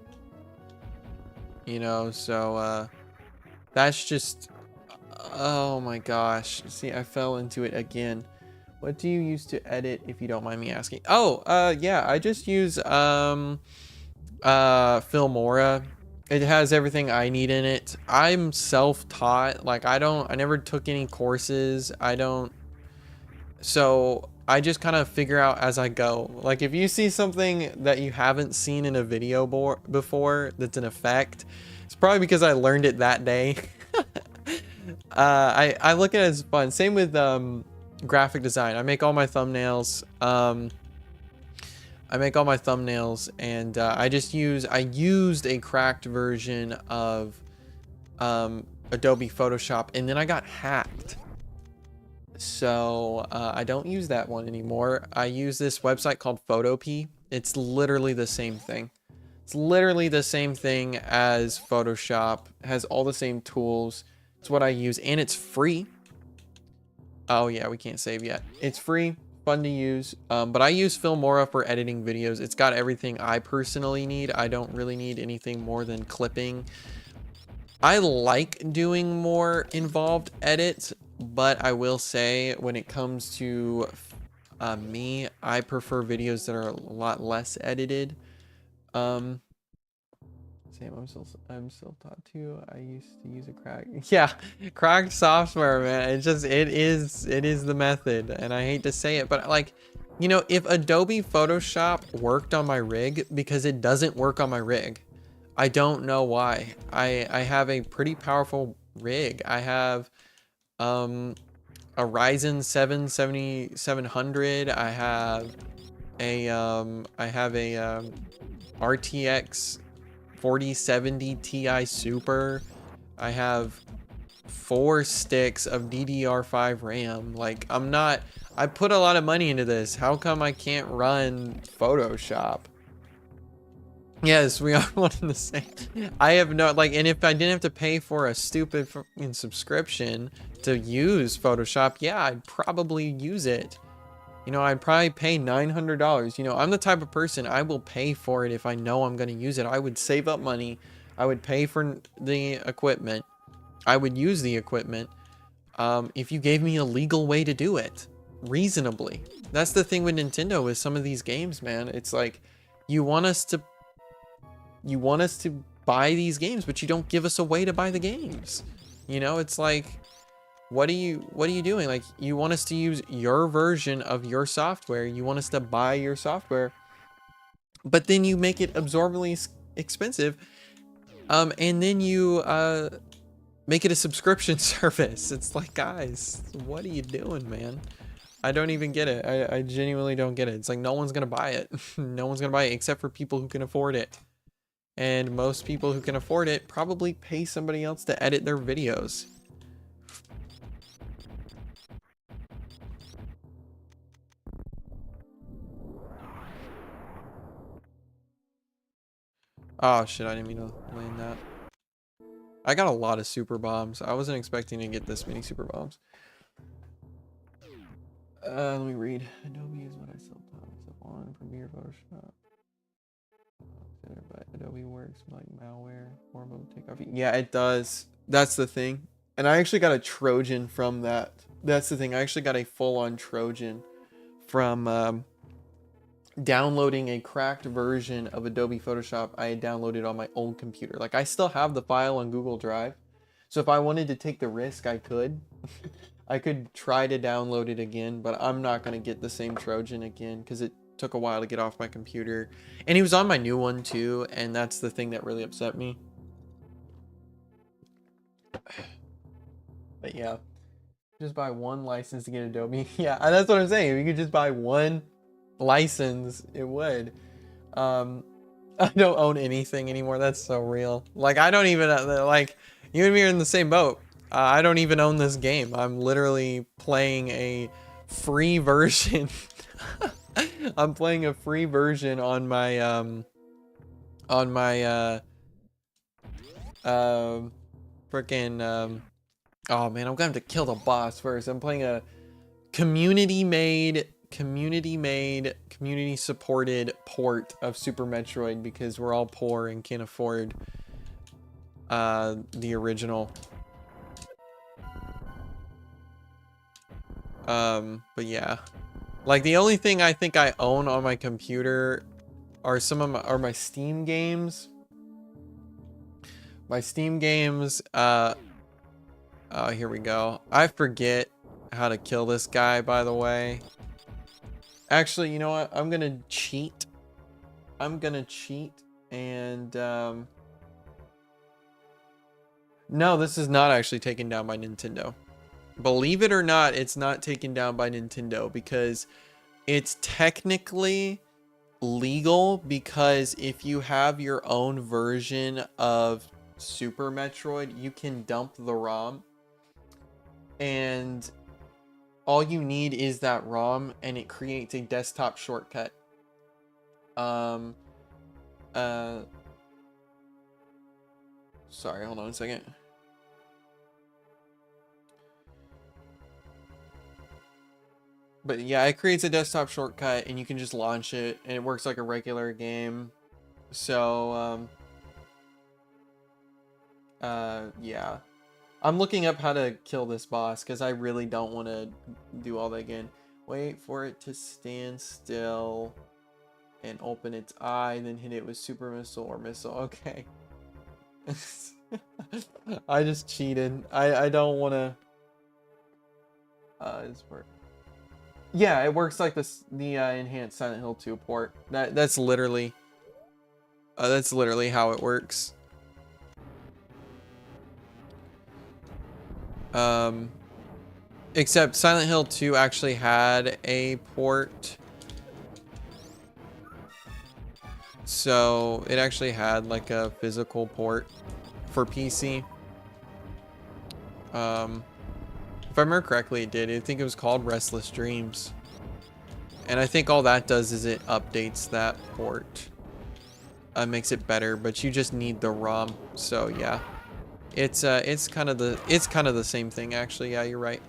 Speaker 1: You know, so that's just, oh my gosh. See, I fell into it again. What do you use to edit, if you don't mind me asking? Oh, yeah, I just use Filmora. It has everything I need in it. I'm self-taught. Like, I never took any courses. So I just kind of figure out as I go. Like, if you see something that you haven't seen in a video before that's an effect, it's probably because I learned it that day. I look at it as fun. Same with graphic design. I make all my thumbnails. And I used a cracked version of Adobe Photoshop, and then I got hacked. So I don't use that one anymore. I use this website called Photopea. It's literally the same thing. It's literally the same thing as Photoshop. It has all the same tools. It's what I use, and it's free. Oh yeah, we can't save yet. It's free. Fun to use, but I use Filmora for editing videos. It's got everything I personally need. I don't really need anything more than clipping. I like doing more involved edits, but I will say when it comes to me, I prefer videos that are a lot less edited. Sam, I'm still taught to. I used to use a crack. Yeah, cracked software, man. It is the method, and I hate to say it, but like, you know, if Adobe Photoshop worked on my rig, because it doesn't work on my rig, I don't know why. I have a pretty powerful rig. I have a Ryzen 7 7700. I have a RTX 4070 Ti Super. I have 4 sticks of DDR5 RAM. Like, I put a lot of money into this. How come I can't run Photoshop? Yes, we are one and the same. I have no, like, and if I didn't have to pay for a stupid fucking subscription to use Photoshop, yeah, I'd probably use it. You know, I'd probably pay $900. You know, I'm the type of person, I will pay for it if I know I'm going to use it. I would save up money. I would pay for the equipment. I would use the equipment if you gave me a legal way to do it. Reasonably. That's the thing with Nintendo with some of these games, man. It's like, you want us to buy these games, but you don't give us a way to buy the games. You know, it's like, what are you doing? Like, you want us to use your version of your software. You want us to buy your software, but then you make it absorbently expensive. And then you make it a subscription service. It's like, guys, what are you doing, man? I don't even get it. I genuinely don't get it. It's like, no one's gonna buy it. No one's gonna buy it except for people who can afford it. And most people who can afford it probably pay somebody else to edit their videos. Oh shit, I didn't mean to land that. I got a lot of super bombs. I wasn't expecting to get this many super bombs. Let me read. Adobe is what I sell products on Premiere, Photoshop. But Adobe works like malware, horrible takeoff. Yeah, it does. That's the thing. And I actually got a Trojan from that. That's the thing. I actually got a full-on Trojan from downloading a cracked version of Adobe Photoshop I had downloaded on my old computer. Like, I still have the file on Google Drive. So if I wanted to take the risk, I could. I could try to download it again, but I'm not going to get the same Trojan again because it took a while to get off my computer. And he was on my new one too, and that's the thing that really upset me. But yeah, just buy one license to get Adobe. Yeah, that's what I'm saying. If you could just buy one license, it would. I don't own anything anymore. That's so real. Like, I don't even like, you and me are in the same boat. I don't even own this game. I'm literally playing a free version. I'm playing a free version on my freaking oh man, I'm gonna have to kill the boss first. I'm playing a community supported port of Super Metroid because we're all poor and can't afford the original. But yeah, like, the only thing I think I own on my computer are some of my Steam games. My Steam games, oh, here we go. I forget how to kill this guy, by the way. Actually, you know what? I'm gonna cheat. And no, this is not actually taken down by Nintendo. Believe it or not, it's not taken down by Nintendo because it's technically legal, because if you have your own version of Super Metroid, you can dump the ROM, and all you need is that ROM, and it creates a desktop shortcut. Sorry, hold on a second. But yeah, it creates a desktop shortcut and you can just launch it and it works like a regular game. So, yeah. I'm looking up how to kill this boss because I really don't want to do all that again. Wait for it to stand still and open its eye, then hit it with super missile or missile. Okay. I just cheated. I don't want to. It's work. Yeah, it works like this. The enhanced Silent Hill 2 port. That's literally how it works. Except Silent Hill 2 actually had a port. So it actually had like a physical port for PC. If I remember correctly, it did. I think it was called Restless Dreams. And I think all that does is it updates that port. Makes it better, but you just need the ROM. So yeah. It's kind of the same thing actually. Yeah, you're right.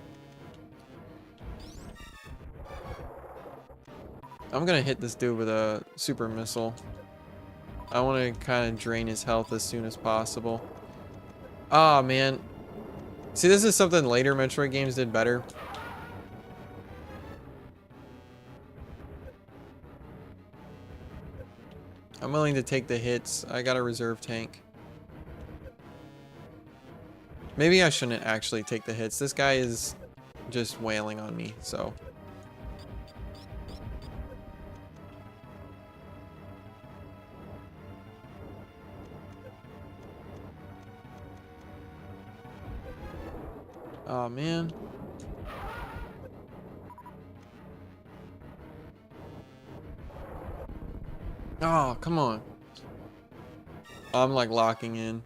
Speaker 1: I'm gonna hit this dude with a super missile. I want to kind of drain his health as soon as possible. Ah, man. See, this is something later Metroid games did better. I'm willing to take the hits. I got a reserve tank. Maybe I shouldn't actually take the hits. This guy is just wailing on me, so. Oh, man. Oh, come on. I'm like locking in.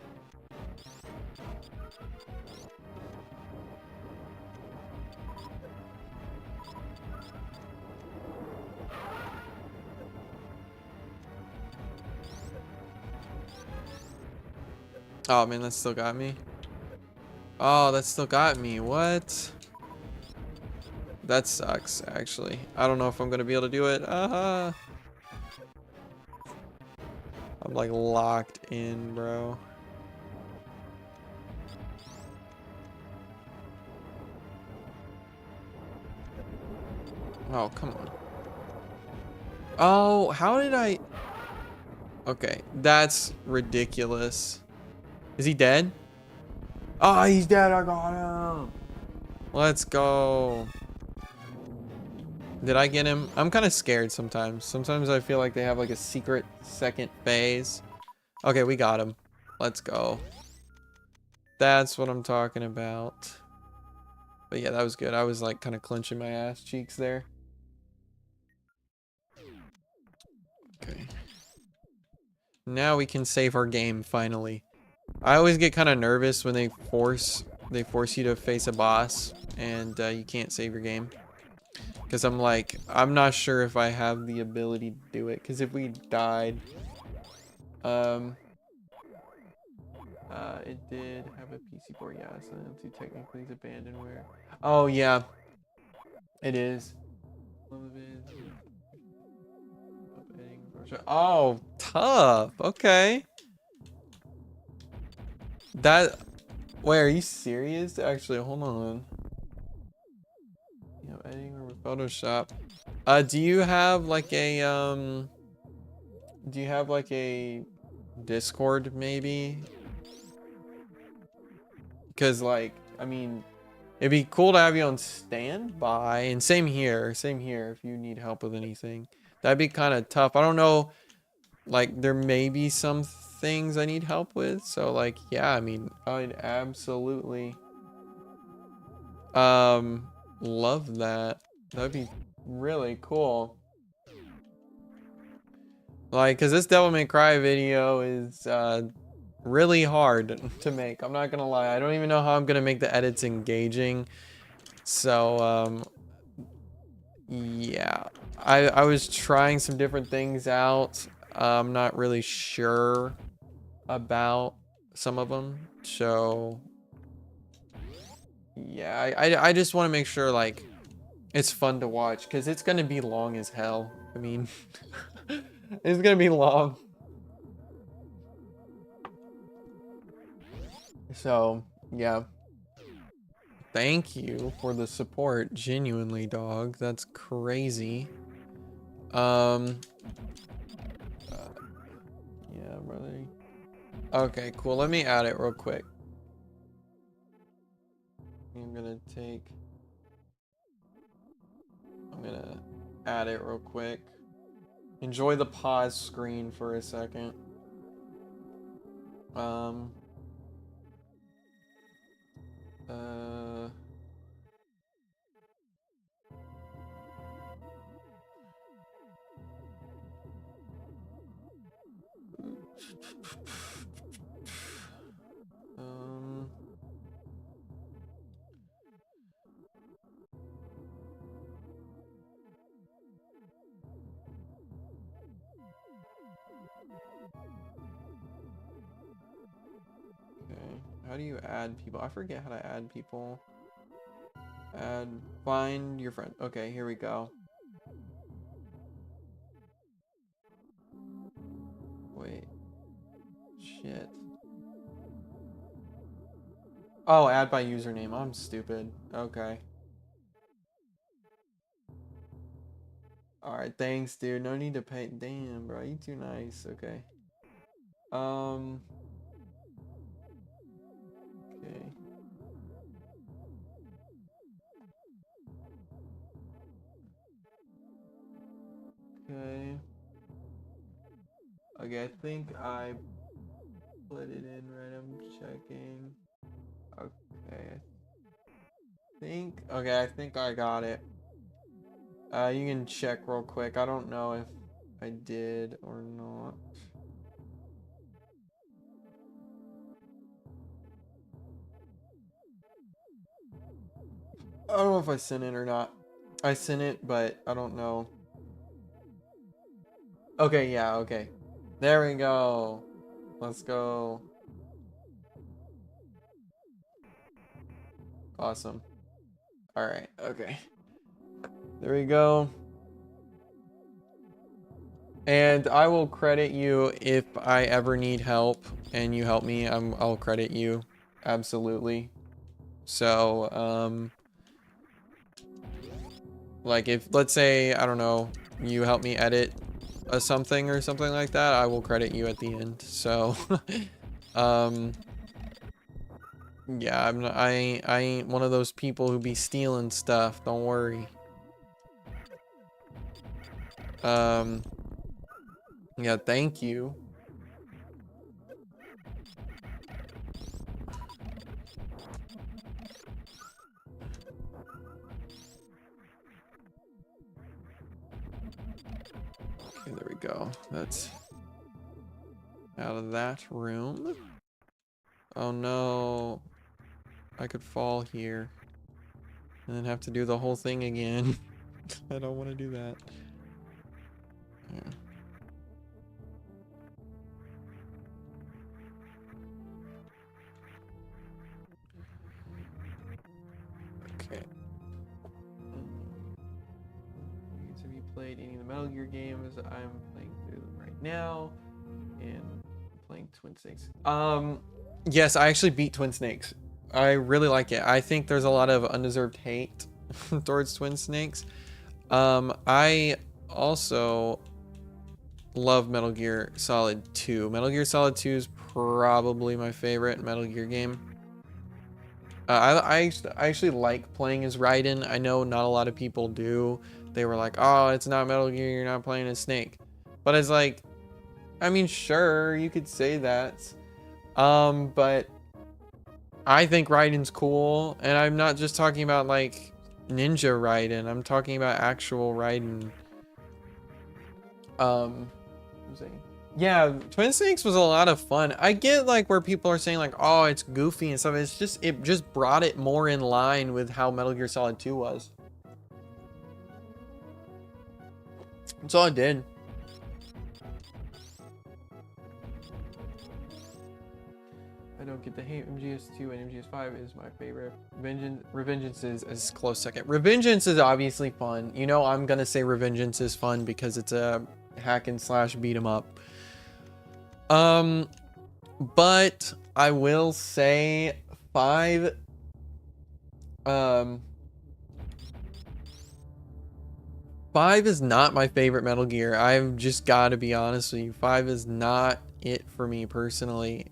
Speaker 1: Oh, man, that still got me. Oh, that still got me. What? That sucks, actually. I don't know if I'm going to be able to do it. I'm like locked in, bro. Oh, come on. Oh, how did I... Okay, that's ridiculous. Is he dead? Oh, he's dead. I got him. Let's go. Did I get him? I'm kind of scared sometimes. Sometimes I feel like they have like a secret second phase. Okay, we got him. Let's go. That's what I'm talking about. But yeah, that was good. I was like kind of clenching my ass cheeks there. Okay. Now we can save our game finally. I always get kind of nervous when they force you to face a boss and you can't save your game. Because I'm like, I'm not sure if I have the ability to do it. Because if we died, it did have a PC port, yeah, so to technically it's abandonware. Oh yeah, it is. Oh, tough. Okay. That. Wait, are you serious? Actually, hold on. You know, editing room with Photoshop. Do you have like a Do you have like a Discord maybe? Because like, I mean, it'd be cool to have you on standby. And same here if you need help with anything. That'd be kind of tough. I don't know, like there may be some things I need help with. So like, yeah, I mean, I'd absolutely love that. That'd be really cool. Like, cause this Devil May Cry video is really hard to make. I'm not gonna lie. I don't even know how I'm gonna make the edits engaging. So yeah, I was trying some different things out. I'm not really sure about some of them. So yeah, I just want to make sure like it's fun to watch because it's gonna be long as hell. I mean, it's gonna be long. So yeah. Thank you for the support, genuinely, dog. That's crazy. Yeah, brother. Okay, cool. Let me add it real quick. I'm gonna add it real quick. Enjoy the pause screen for a second. Uh, Okay, how do you add people? I forget how to add people. Find your friend. Okay, here we go. Wait. Shit. Oh, add by username. I'm stupid. Okay. Alright, thanks, dude. No need to pay. Damn, bro. You too nice. Okay. Okay. Okay. Okay, I think I put it in right. I'm checking. Okay. I think I got it. You can check real quick. I don't know if I did or not. I don't know if I sent it or not. I sent it, but I don't know. Okay, yeah, okay. There we go. Let's go. Awesome. Alright, okay. There we go. And I will credit you if I ever need help and you help me. I'll credit you. Absolutely. So, like if, let's say, I don't know, you help me edit something or something like that, I will credit you at the end. So, yeah, I ain't one of those people who be stealing stuff. Don't worry. Yeah, thank you. Okay, there we go. That's out of that room. Oh no. I could fall here. And then have to do the whole thing again. I don't want to do that. Yeah. Okay. Have you played any of the Metal Gear games? I'm playing through them right now. And playing Twin Snakes. Yes, I actually beat Twin Snakes. I really like it. I think there's a lot of undeserved hate towards Twin Snakes. I also love Metal Gear Solid 2. Metal Gear Solid 2 is probably my favorite Metal Gear game. I actually like playing as Raiden. I know not a lot of people do. They were like, oh, it's not Metal Gear, you're not playing as Snake. But it's like, I mean, sure, you could say that. But I think Raiden's cool. And I'm not just talking about like Ninja Raiden. I'm talking about actual Raiden. Yeah, Twin Snakes was a lot of fun. I get like where people are saying like, oh, it's goofy and stuff. It's just, it just brought it more in line with how Metal Gear Solid 2 was. That's all it did. I don't get the hate. MGS2 and MGS5 is my favorite. Revengeance is a close second. Revengeance is obviously fun. You know, I'm gonna say Revengeance is fun because it's a hack and slash beat 'em up. But I will say 5. 5 is not my favorite Metal Gear. I've just got to be honest with you. 5 is not it for me personally.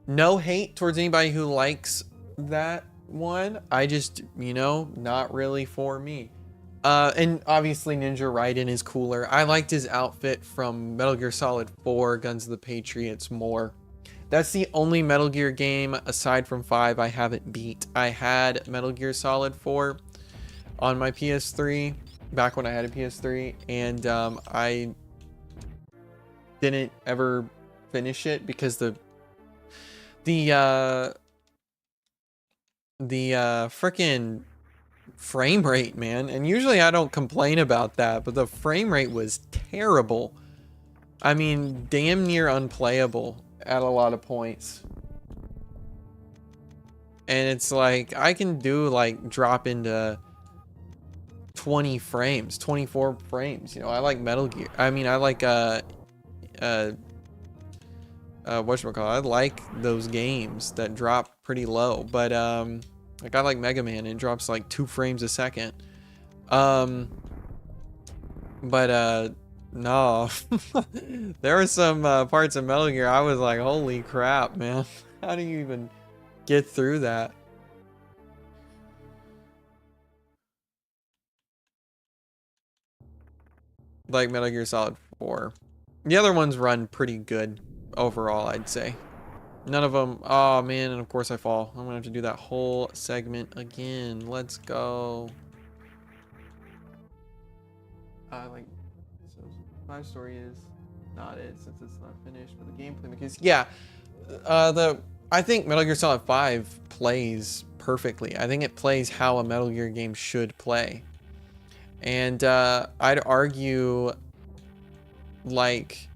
Speaker 1: No hate towards anybody who likes that one. I just, you know, not really for me. And obviously Ninja Raiden is cooler. I liked his outfit from Metal Gear Solid 4, Guns of the Patriots more. That's the only Metal Gear game aside from 5 I haven't beat. I had Metal Gear Solid 4 on my PS3 back when I had a PS3, and didn't ever finish it because the freaking frame rate, man. And usually I don't complain about that, but the frame rate was terrible. I mean, damn near unplayable at a lot of points. And it's like, I can do like drop into 20 frames, 24 frames. You know, I like Metal Gear. I mean, I like, whatchamacallit, I like those games that drop pretty low. But, like I like Mega Man, it drops like 2 frames a second. No. There were some parts of Metal Gear I was like, holy crap, man. How do you even get through that? Like Metal Gear Solid 4. The other ones run pretty good overall, I'd say. None of them. Oh man, and of course I fall. I'm gonna have to do that whole segment again. Let's go. Like, so 5 story is not it since it's not finished, but the gameplay mechanics. Yeah, I think Metal Gear Solid 5 plays perfectly. I think it plays how a Metal Gear game should play. And I'd argue, like,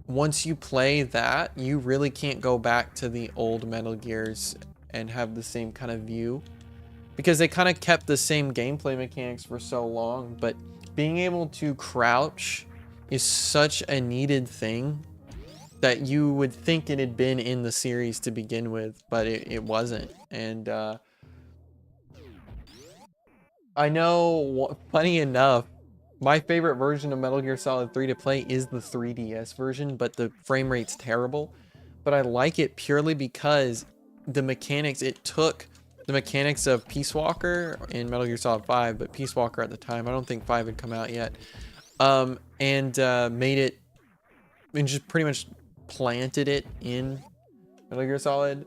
Speaker 1: once you play that, you really can't go back to the old Metal Gears and have the same kind of view, because they kind of kept the same gameplay mechanics for so long. But being able to crouch is such a needed thing that you would think it had been in the series to begin with, but it wasn't. And I know, funny enough, my favorite version of Metal Gear Solid 3 to play is the 3DS version, but the frame rate's terrible. But I like it purely because the mechanics, it took the mechanics of Peace Walker in Metal Gear Solid 5, but Peace Walker at the time, I don't think 5 had come out yet, and made it, and just pretty much planted it in Metal Gear Solid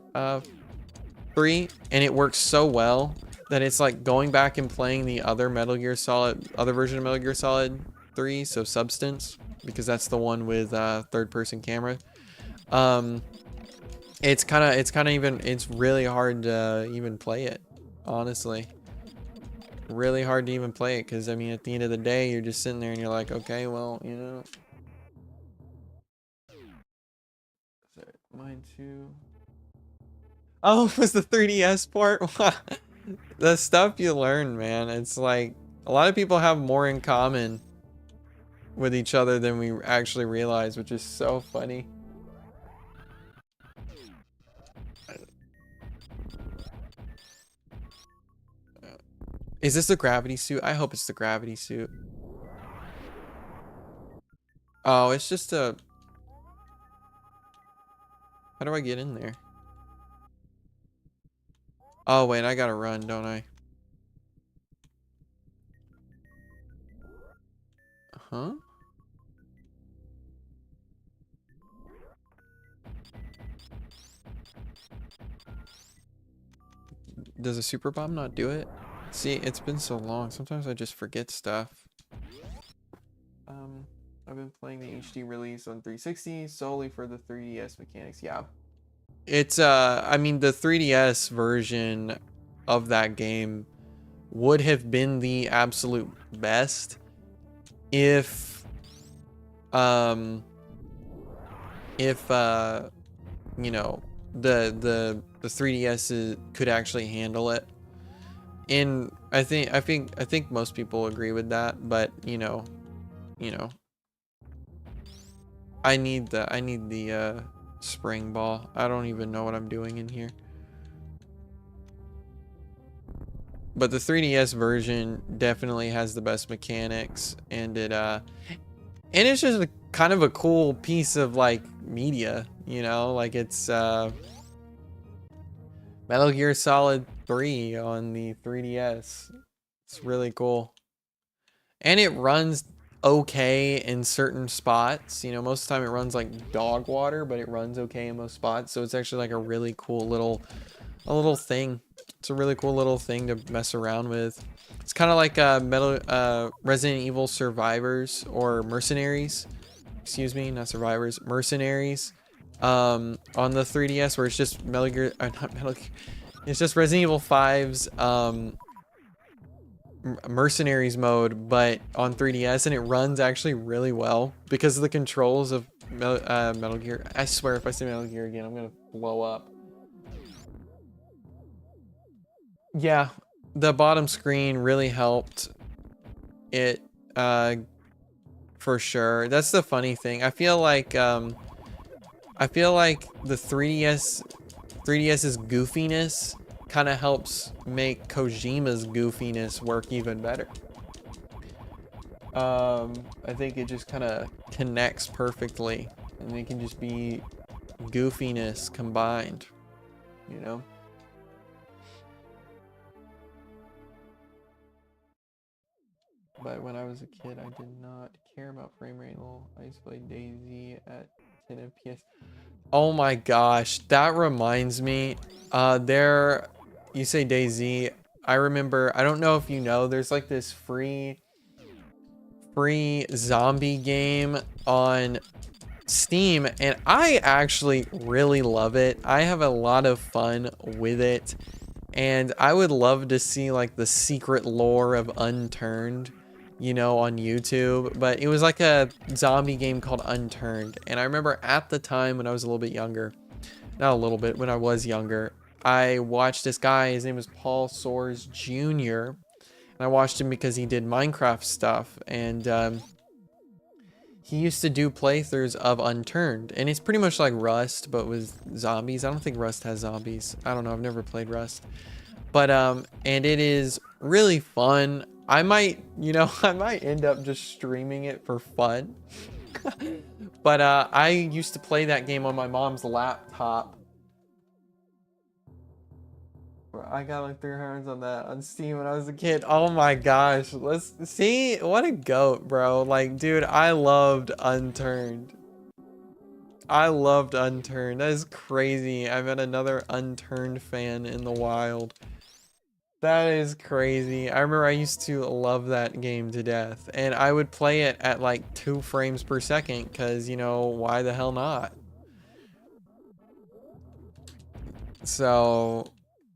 Speaker 1: 3, and it works so well that it's like going back and playing the other other version of Metal Gear Solid 3, so Substance, because that's the one with third-person camera. It's really hard to even play it, honestly. Really hard to even play it, because I mean, at the end of the day, you're just sitting there and you're like, okay, well, you know. Mine too. Oh, it was the 3DS part? The stuff you learn, man. It's like, a lot of people have more in common with each other than we actually realize, which is so funny. Is this the gravity suit? I hope it's the gravity suit. Oh, it's just a... How do I get in there? Oh, wait, I gotta run, don't I? Huh? Does a super bomb not do it? See, it's been so long. Sometimes I just forget stuff. I've been playing the HD release on 360 solely for the 3DS mechanics. Yeah. It's, I mean, the 3DS version of that game would have been the absolute best if, you know, the 3DS could actually handle it. And I think most people agree with that, but you know, I need the spring ball. I don't even know what I'm doing in here. But the 3DS version definitely has the best mechanics, and it's just kind of a cool piece of like media, you know, like it's Metal Gear Solid 3 on the 3DS. It's really cool. And it runs okay in certain spots. You know, most of the time it runs like dog water, but it runs okay in most spots. So it's actually like a really cool little thing. It's a really cool little thing to mess around with. It's kind of like Resident Evil Survivors or Mercenaries. excuse me, not Survivors, Mercenaries, on the 3DS, where it's just Metal Gear, not Metal Gear, it's just Resident Evil 5's Mercenaries mode, but on 3DS, and it runs actually really well because of the controls of Metal Gear. I swear, if I say Metal Gear again, I'm gonna blow up. Yeah, the bottom screen really helped it, for sure. That's the funny thing. I feel like the 3DS's goofiness kind of helps make Kojima's goofiness work even better. I think it just kind of connects perfectly, and it can just be goofiness combined, you know? But when I was a kid, I did not care about frame rate. I used to play DayZ at 10 FPS. Oh my gosh, that reminds me. You say DayZ. I remember, I don't know if you know, there's like this free zombie game on Steam, and I actually really love it. I have a lot of fun with it, and I would love to see like the secret lore of Unturned, you know, on YouTube. But it was like a zombie game called Unturned, and I remember at the time when I was a little bit younger, not a little bit, when I was younger, I watched this guy. His name was Paul Soares Jr., and I watched him because he did Minecraft stuff, and he used to do playthroughs of Unturned, and it's pretty much like Rust, but with zombies. I don't think Rust has zombies. I don't know. I've never played Rust. But, and it is really fun. I might, you know, I might end up just streaming it for fun. But, I used to play that game on my mom's laptop. I got like 300 on that on Steam when I was a kid. Oh my gosh. Let's see. What a goat, bro. Like, dude, I loved Unturned. I loved Unturned. That is crazy. I met another Unturned fan in the wild. That is crazy. I remember I used to love that game to death, and I would play it at like 2 frames per second because, you know, why the hell not? So,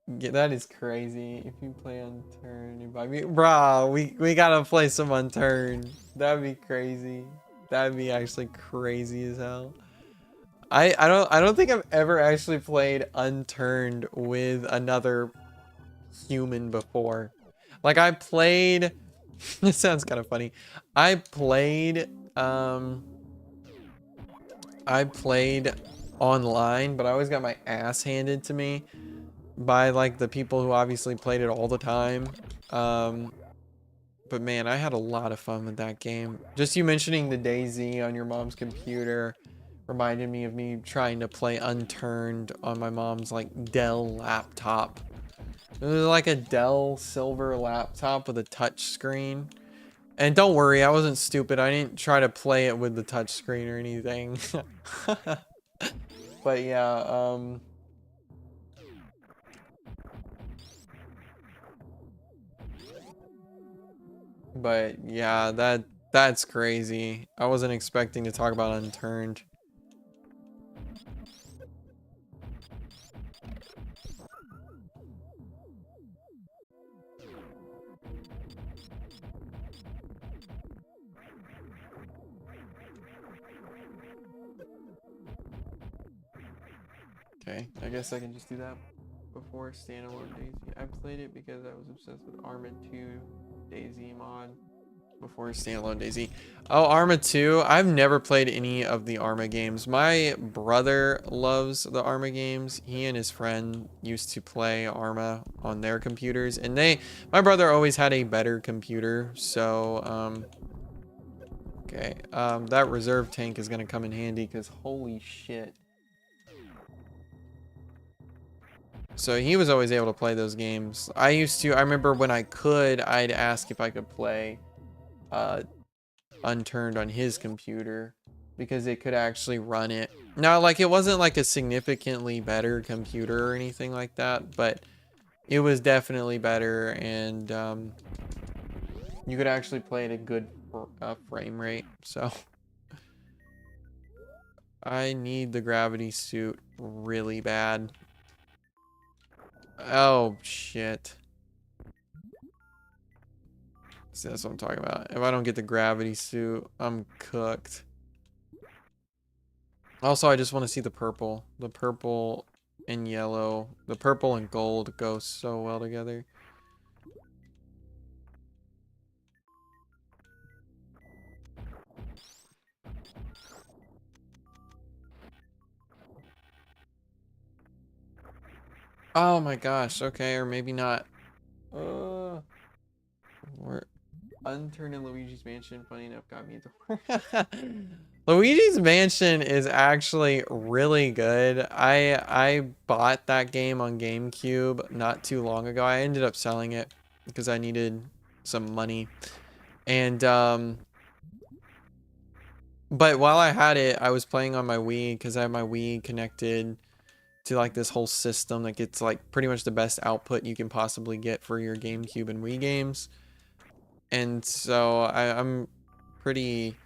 Speaker 1: yeah, that is crazy. If you play Unturned, invite me. Bro, we gotta play some Unturned. That'd be crazy. That'd be actually crazy as hell. I don't think I've ever actually played Unturned with another human before. Like I played this sounds kind of funny. I played online, but I always got my ass handed to me by like the people who obviously played it all the time. But man, I had a lot of fun with that game. Just you mentioning the DayZ on your mom's computer reminded me of me trying to play Unturned on my mom's like Dell laptop. It was like a Dell silver laptop with a touch screen. And don't worry, I wasn't stupid. I didn't try to play it with the touch screen or anything. But yeah, but yeah, that's crazy. I wasn't expecting to talk about Unturned. Okay, I guess I can just do that before standalone DayZ. I played it because I was obsessed with Arma 2 DayZ mod before standalone DayZ. Oh, Arma 2. I've never played any of the Arma games. My brother loves the Arma games. He and his friend used to play Arma on their computers, and my brother always had a better computer, so okay, that reserve tank is gonna come in handy because holy shit. So he was always able to play those games. I remember when I could, I'd ask if I could play Unturned on his computer because it could actually run it. Now, like, it wasn't like a significantly better computer or anything like that, but it was definitely better, and you could actually play at a good frame rate, so I need the gravity suit really bad. Oh, shit. See, that's what I'm talking about. If I don't get the gravity suit, I'm cooked. Also, I just want to see the purple. The purple and yellow. The purple and gold go so well together. Oh my gosh. Okay, or maybe not. We're unturning Luigi's Mansion. Funny enough, got me the Luigi's Mansion is actually really good. I bought that game on GameCube not too long ago. I ended up selling it because I needed some money. And but while I had it, I was playing on my Wii because I have my Wii connected to like this whole system that gets like pretty much the best output you can possibly get for your GameCube and Wii games. And so I'm pretty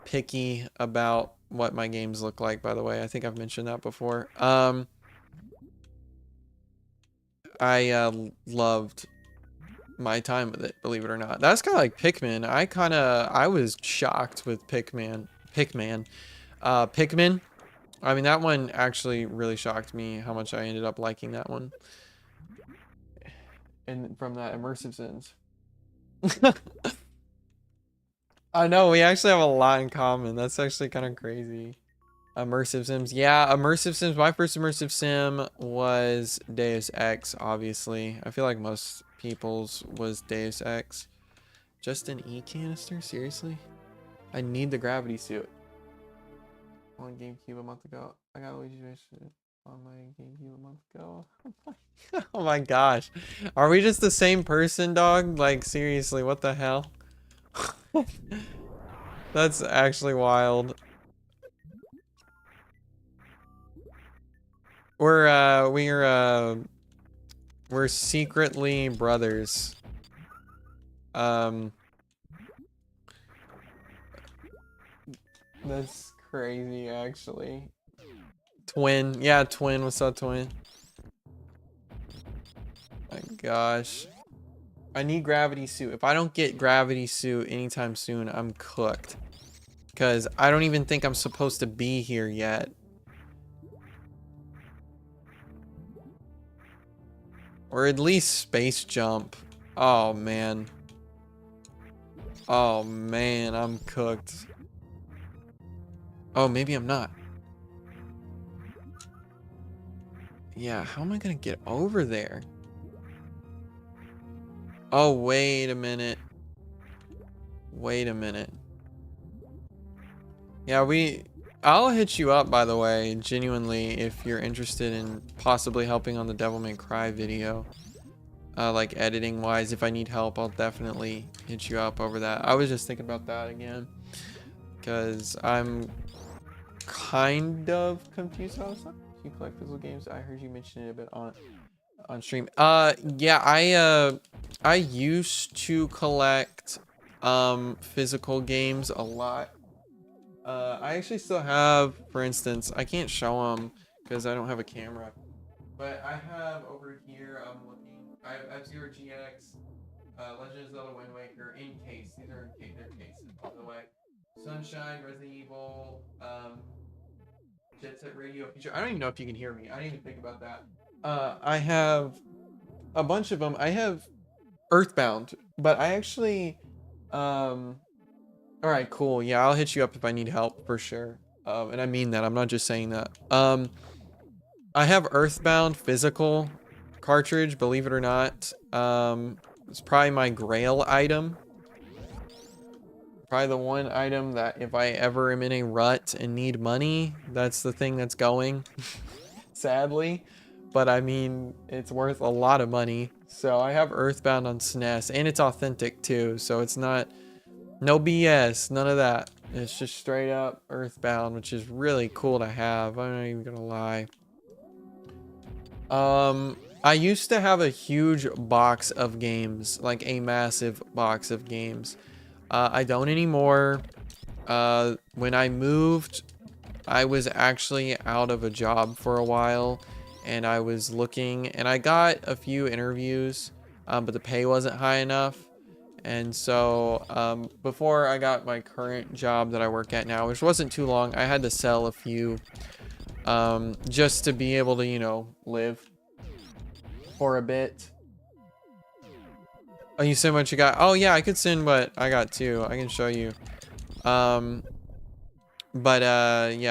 Speaker 1: picky about what my games look like, by the way. I think I've mentioned that before. I loved my time with it, believe it or not. That's kind of like Pikmin. I was shocked with Pikmin. Pikmin. I mean, that one actually really shocked me how much I ended up liking that one. And from that immersive sense. I know, we actually have a lot in common. That's actually kind of crazy. Immersive Sims. Yeah, immersive Sims. My first immersive sim was Deus Ex, obviously. I feel like most people's was Deus Ex. Just an E-canister? Seriously? I need the gravity suit. On GameCube a month ago. I got Luigi's Mansion on my GameCube a month ago. Oh my gosh. Are we just the same person, dog? Like, seriously, what the hell? That's actually wild. We're secretly brothers. That's crazy, actually. Twin. Yeah, twin. What's up, twin? My gosh. I need gravity suit. If I don't get gravity suit anytime soon, I'm cooked. Because I don't even think I'm supposed to be here yet. Or at least space jump. Oh, man. Oh, man. I'm cooked. Oh, maybe I'm not. Yeah, how am I gonna get over there? Oh, wait a minute. Wait a minute. Yeah, I'll hit you up, by the way, genuinely, if you're interested in possibly helping on the Devil May Cry video. Like editing wise, if I need help, I'll definitely hit you up over that. I was just thinking about that again. Because I'm kind of confused about stuff. You collect physical games. I heard you mention it a bit on stream. Yeah, I used to collect physical games a lot. I actually still have, for instance, I can't show them because I don't have a camera. But I have over here, I'm looking, I have F-Zero GX, Legend of Zelda Wind Waker in case. These are in case, they're cases, by the way. Sunshine, Resident Evil, Jet Set Radio Future. I don't even know if you can hear me. I didn't even think about that. I have a bunch of them. I have Earthbound, but I actually, all right, cool. Yeah, I'll hit you up if I need help for sure. And I mean that. I'm not just saying that. I have Earthbound physical cartridge, believe it or not. It's probably my grail item. Probably the one item that if I ever am in a rut and need money, that's the thing that's going. Sadly. But I mean, it's worth a lot of money. So I have Earthbound on SNES, and it's authentic too. So it's not, no BS, none of that. It's just straight up Earthbound, which is really cool to have. I'm not even gonna lie. I used to have a huge box of games, like a massive box of games. I don't anymore. When I moved I was actually out of a job for a while, and I was looking, and I got a few interviews, but the pay wasn't high enough. And so before I got my current job that I work at now, which wasn't too long, I had to sell a few just to be able to, you know, live for a bit. Oh, you send what you got? Oh yeah, I could send what I got too. I can show you. Yeah,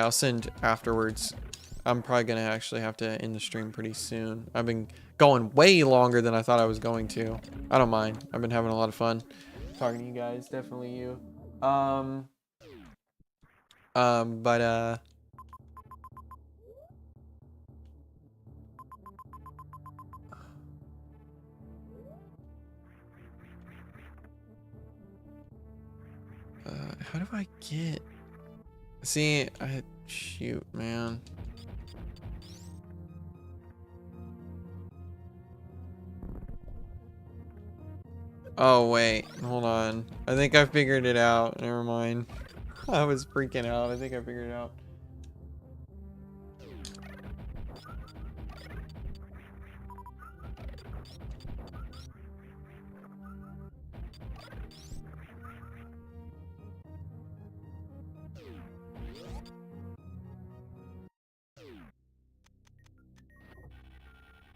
Speaker 1: I'll send afterwards. I'm probably gonna actually have to end the stream pretty soon. I've been going way longer than I thought I was going to. I don't mind. I've been having a lot of fun talking to you guys. Definitely you. Um, but how do I get? See, shoot, man. Oh wait, hold on. I think I figured it out. Never mind. I was freaking out. I think I figured it out.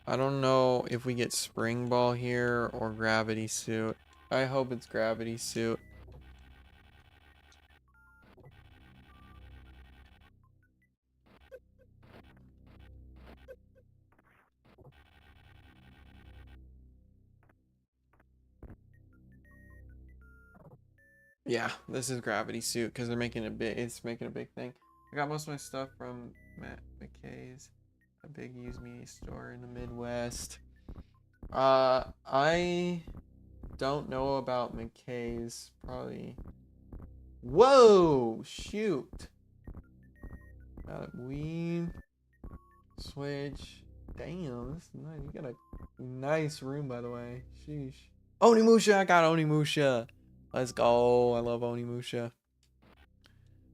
Speaker 1: I don't know if we get spring ball here or gravity suit. I hope it's gravity suit. Yeah, this is gravity suit because they're making it's making a big thing. I got most of my stuff from Matt McKay's, a big used media store in the Midwest. I don't know about McKay's, probably. Whoa, shoot. Got a Wii, Switch. Damn, this is nice. You got a nice room, by the way. Sheesh. Onimusha, I got Onimusha. Let's go. I love Onimusha.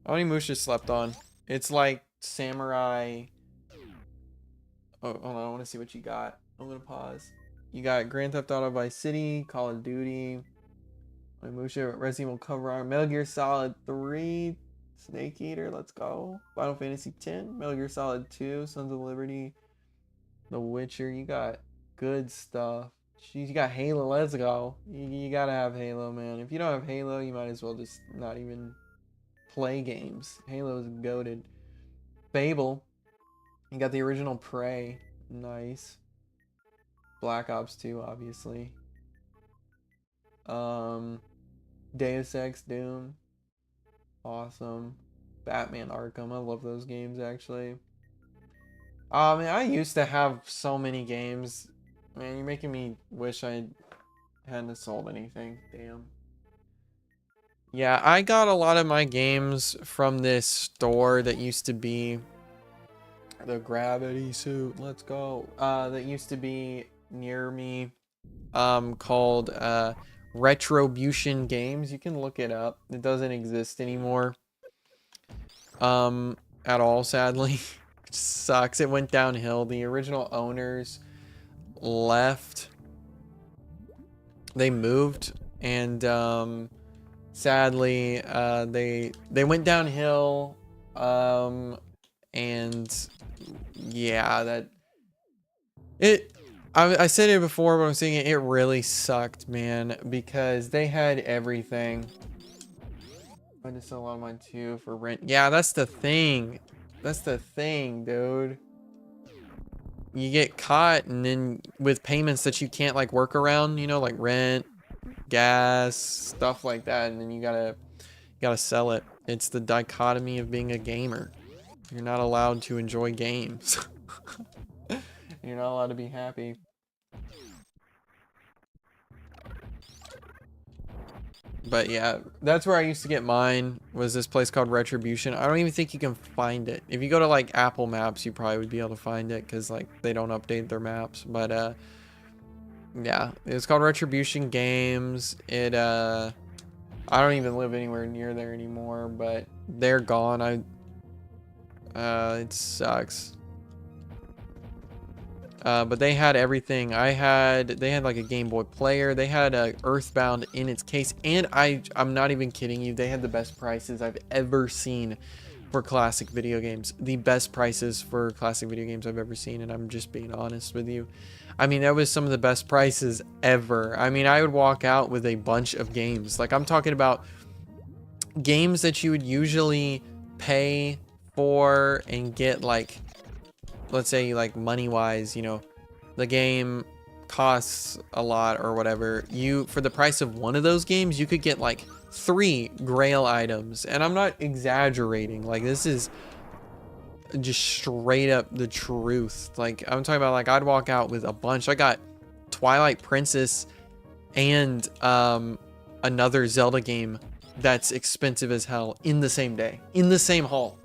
Speaker 1: Onimusha slept on. It's like samurai. Oh, hold on. I want to see what you got. I'm going to pause. You got Grand Theft Auto Vice City, Call of Duty, Onimusha, Resident Evil Cover Art, Metal Gear Solid 3, Snake Eater, let's go. Final Fantasy X, Metal Gear Solid 2, Sons of Liberty, The Witcher. You got good stuff. Jeez, you got Halo, let's go. You gotta have Halo, man. If you don't have Halo, you might as well just not even play games. Halo's goated. Fable. You got the original Prey. Nice. Black Ops 2, obviously. Deus Ex, Doom. Awesome. Batman Arkham. I love those games, actually. Man, I used to have so many games. Man, you're making me wish I hadn't sold anything. Damn. Yeah, I got a lot of my games from this store that used to be the Gravity Suit. Let's go. That used to be near me. Called Retribution Games. You can look it up. It doesn't exist anymore. At all, sadly. It sucks. It went downhill. The original owners left. They moved, and sadly they went downhill. And yeah, I said it before, but I'm saying it really sucked, man, because they had everything. I just sell a lot of mine too for rent. Yeah, that's the thing. That's the thing, dude. You get caught, and then with payments that you can't like work around, you know, like rent, gas, stuff like that, and then you gotta sell it. It's the dichotomy of being a gamer. You're not allowed to enjoy games. You're not allowed to be happy. But yeah, that's where I used to get mine, was this place called Retribution. I don't even think you can find it. If you go to like Apple Maps, you probably would be able to find it, because like they don't update their maps. But yeah, it's called Retribution Games. I don't even live anywhere near there anymore, but they're gone. It sucks. But they had everything. They had like a Game Boy player. They had a Earthbound in its case, and I'm not even kidding you. They had the best prices I've ever seen for classic video games. The best prices for classic video games I've ever seen, and I'm just being honest with you. I mean, that was some of the best prices ever. I mean, I would walk out with a bunch of games. Like, I'm talking about games that you would usually pay for and get, like, let's say, like, money wise, you know, the game costs a lot or whatever. You, for the price of one of those games, you could get like 3 grail items, and I'm not exaggerating. Like, this is just straight up the truth. Like, I'm talking about, like, I'd walk out with a bunch. I got Twilight Princess and another Zelda game that's expensive as hell in the same day, in the same haul.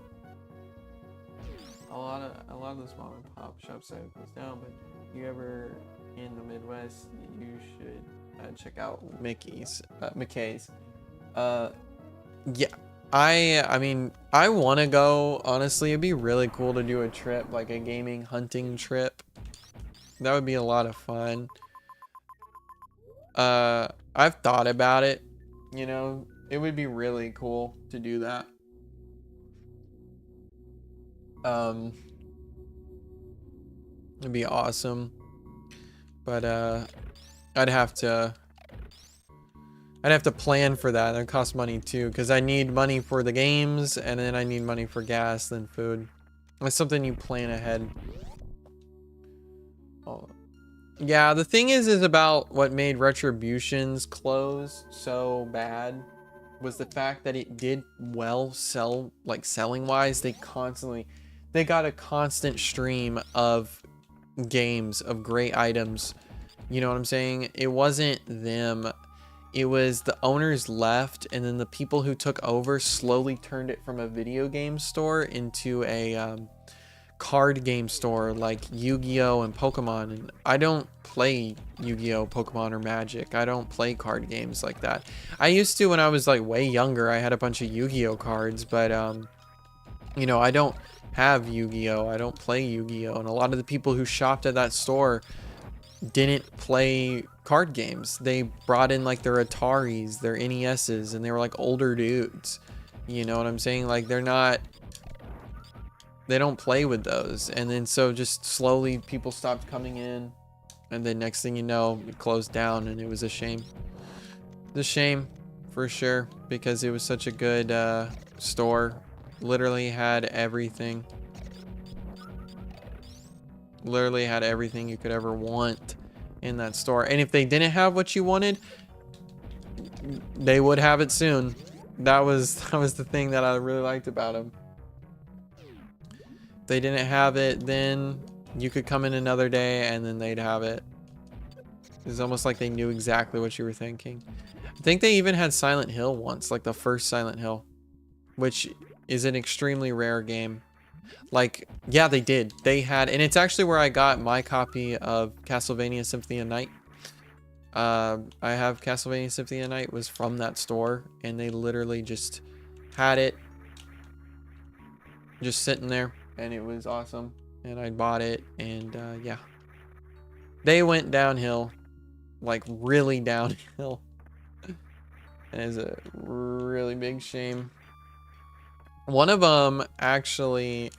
Speaker 1: A lot of the small and pop shops have closed down, but if you ever in the Midwest, you should check out McKay's. Yeah, I mean, I want to go. Honestly, it'd be really cool to do a trip, like a gaming hunting trip. That would be a lot of fun. I've thought about it. You know, it would be really cool to do that. It'd be awesome. But I'd have to plan for that. It costs money too, because I need money for the games, and then I need money for gas, then food. That's something you plan ahead. Oh. Yeah, the thing is about what made Retributions close so bad was the fact that it did well selling wise. They got a constant stream of games, of great items. You know what I'm saying? It wasn't them. It was the owners left, and then the people who took over slowly turned it from a video game store into a card game store like Yu-Gi-Oh and Pokemon. And I don't play Yu-Gi-Oh, Pokemon, or Magic. I don't play card games like that. I used to when I was like way younger. I had a bunch of Yu-Gi-Oh cards, but you know, I don't have Yu-Gi-Oh. I don't play Yu-Gi-Oh, and a lot of the people who shopped at that store didn't play card games. They brought in like their Ataris, their NESs, and they were like older dudes. You know what I'm saying? Like, they don't play with those. And then so just slowly people stopped coming in, and then next thing you know, it closed down, and it was a shame. It's a shame for sure, because it was such a good store. Literally had everything. Literally had everything you could ever want in that store. And if they didn't have what you wanted, they would have it soon. That was the thing that I really liked about them. If they didn't have it, then you could come in another day and then they'd have it. It's almost like they knew exactly what you were thinking. I think they even had Silent Hill once, like the first Silent Hill, which is an extremely rare game. Like, yeah, they did. They had, and it's actually where I got my copy of Castlevania Symphony of Night. I have Castlevania Symphony of Night was from that store, and they literally just had it just sitting there, and it was awesome. And I bought it, and yeah, they went downhill, like really downhill, and it's a really big shame. One of them actually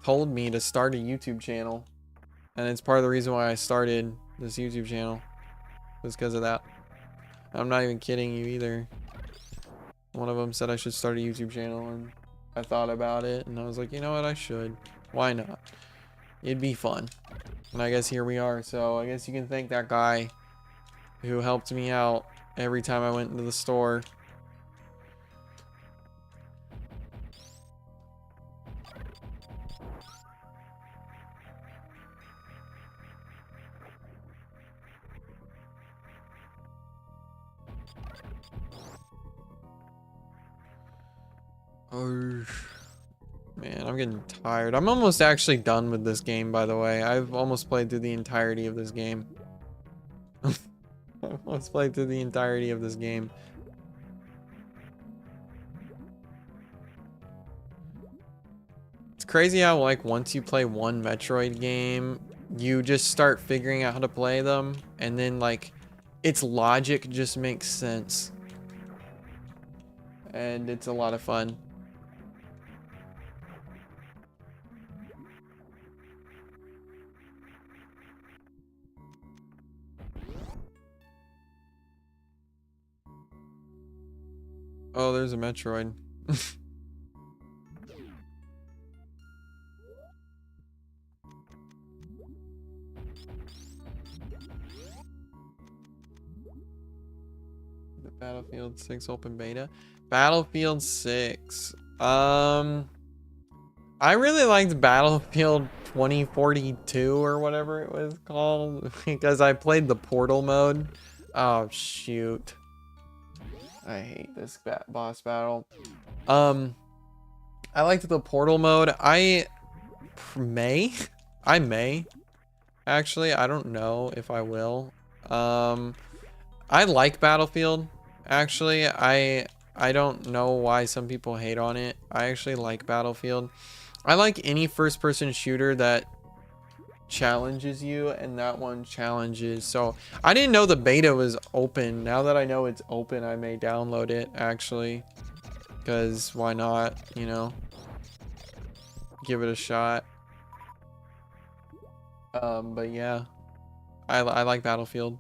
Speaker 1: told me to start a YouTube channel, and it's part of the reason why I started this YouTube channel was because of that. I'm not even kidding you either. One of them said I should start a YouTube channel, and I thought about it, and I was like, you know what, I should. Why not? It'd be fun. And I guess here we are. So I guess you can thank that guy who helped me out every time I went into the store. Oh, man, I'm getting tired. I'm almost actually done with this game, by the way. I've almost played through the entirety of this game. I've almost played through the entirety of this game. crazy how like once you play one Metroid game, you just start figuring out how to play them, and then like its logic just makes sense. And it's a lot of fun. Oh, there's a Metroid. The Battlefield 6 open beta. Battlefield 6. I really liked Battlefield 2042 or whatever it was called because I played the Portal mode. Oh shoot. I hate this boss battle. I liked the Portal mode. I may actually, I don't know if I will. I like Battlefield. Actually, I don't know why some people hate on it. I actually like Battlefield. I like any first-person shooter that challenges you, and that one challenges. So I didn't know the beta was open. Now that I know it's open, I may download it actually, because why not, you know, give it a shot. But yeah, I like Battlefield.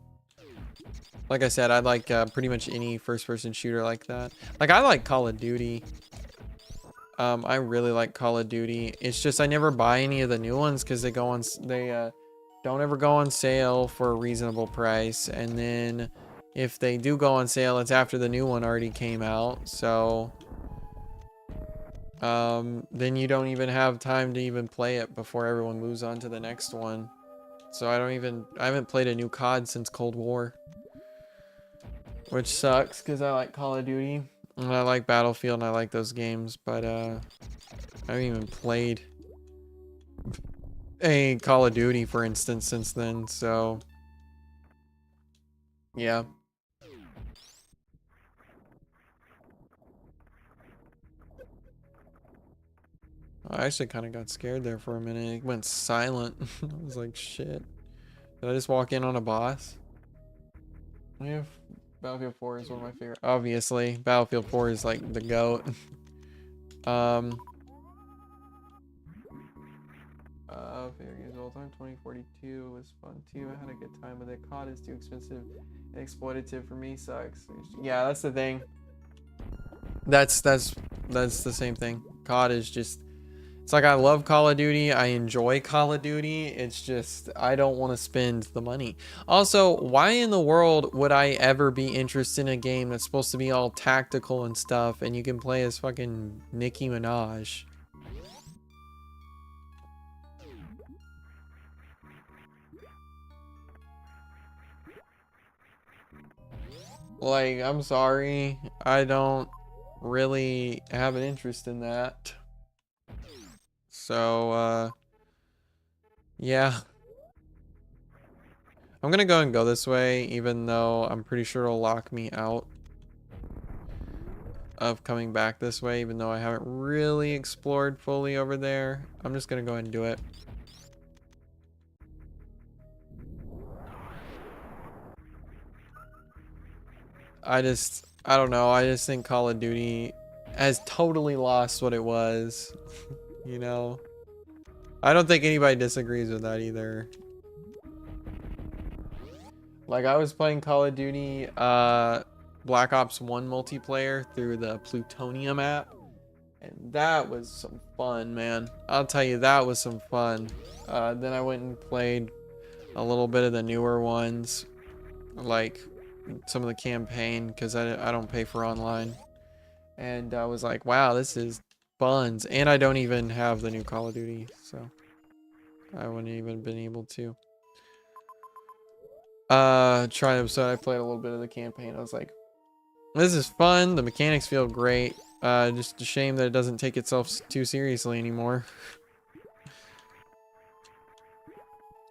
Speaker 1: Like I said, I like pretty much any first-person shooter like that. Like I like Call of Duty. I really like Call of Duty. It's just I never buy any of the new ones because they go on, don't ever go on sale for a reasonable price, and then if they do go on sale, it's after the new one already came out. So then you don't even have time to even play it before everyone moves on to the next one. So I haven't played a new COD since Cold War, which sucks because I like Call of Duty. And I like Battlefield and I like those games, but I haven't even played a Call of Duty, for instance, since then, so yeah. I actually kind of got scared there for a minute. It went silent. I was like, shit. Did I just walk in on a boss? Yeah, Battlefield 4 is one of my favorite. Obviously, Battlefield 4 is like the GOAT. Favorite games of all time. 2042 was fun too. I had a good time with it. COD is too expensive and exploitative for me. Sucks. Yeah, that's the thing. That's the same thing. COD is just, it's like I love Call of Duty. I enjoy Call of Duty. It's just I don't want to spend the money. Also, why in the world would I ever be interested in a game that's supposed to be all tactical and stuff and you can play as fucking Nicki Minaj? Like, I'm sorry. I don't really have an interest in that. So, yeah. I'm gonna go and go this way, even though I'm pretty sure it'll lock me out of coming back this way, even though I haven't really explored fully over there. I'm just gonna go ahead and do it. I don't know. I just think Call of Duty has totally lost what it was, you know? I don't think anybody disagrees with that either. Like, I was playing Call of Duty Black Ops 1 multiplayer through the Plutonium app, and that was some fun, man. I'll tell you, that was some fun. Then I went and played a little bit of the newer ones, like some of the campaign, because I don't pay for online. And I was like, wow, this is buns. And I don't even have the new Call of Duty, so I wouldn't even been able to. So I played a little bit of the campaign. I was like, this is fun. The mechanics feel great. Just a shame that it doesn't take itself too seriously anymore.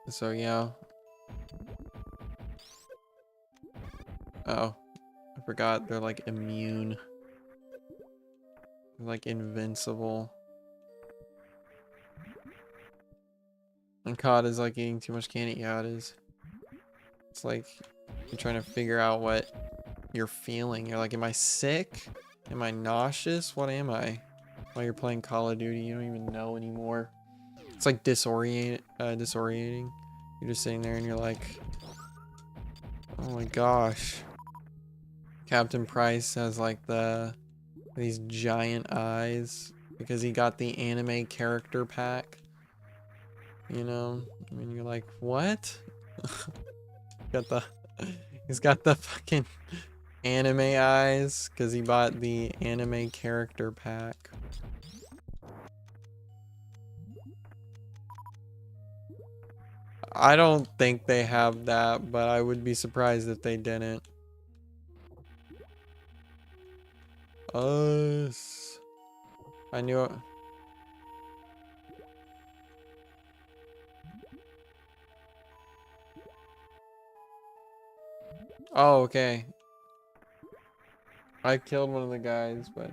Speaker 1: So yeah. Oh, I forgot they're like immune. They're like invincible. And COD is like eating too much candy. Yeah, it is. It's like you're trying to figure out what you're feeling. You're like, am I sick? Am I nauseous? What am I? While you're playing Call of Duty, you don't even know anymore. It's like disorienting. You're just sitting there and you're like, oh my gosh. Captain Price has like these giant eyes because he got the anime character pack. You know? I mean, you're like, what? He's got the fucking anime eyes because he bought the anime character pack. I don't think they have that, but I would be surprised if they didn't. Us. I knew it. Oh, okay. I killed one of the guys, but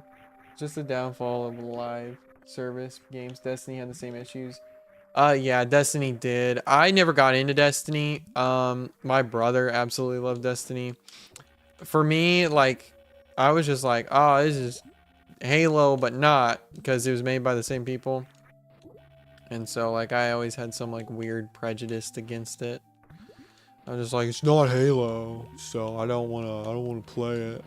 Speaker 1: just the downfall of live service games. Destiny had the same issues. Yeah, Destiny did. I never got into Destiny. My brother absolutely loved Destiny. For me, like, I was just like, oh, this is Halo, but not, because it was made by the same people. And so, like, I always had some, like, weird prejudice against it. I was just like, it's not Halo, so I don't wanna play it.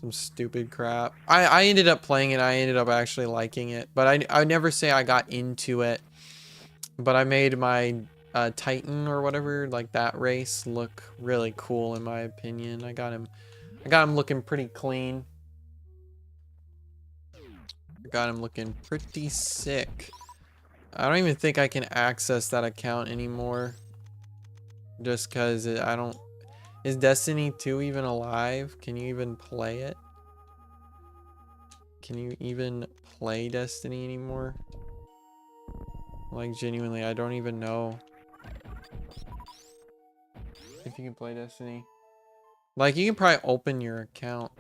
Speaker 1: Some stupid crap. I ended up playing it. I ended up actually liking it, but I never say I got into it. But I made my Titan or whatever, like that race, look really cool in my opinion. I got him looking pretty clean. I got him looking pretty sick. I don't even think I can access that account anymore. Just cause I don't. Is Destiny 2 even alive? Can you even play it? Can you even play Destiny anymore? Like, genuinely, I don't even know if you can play Destiny. Like, you can probably open your account.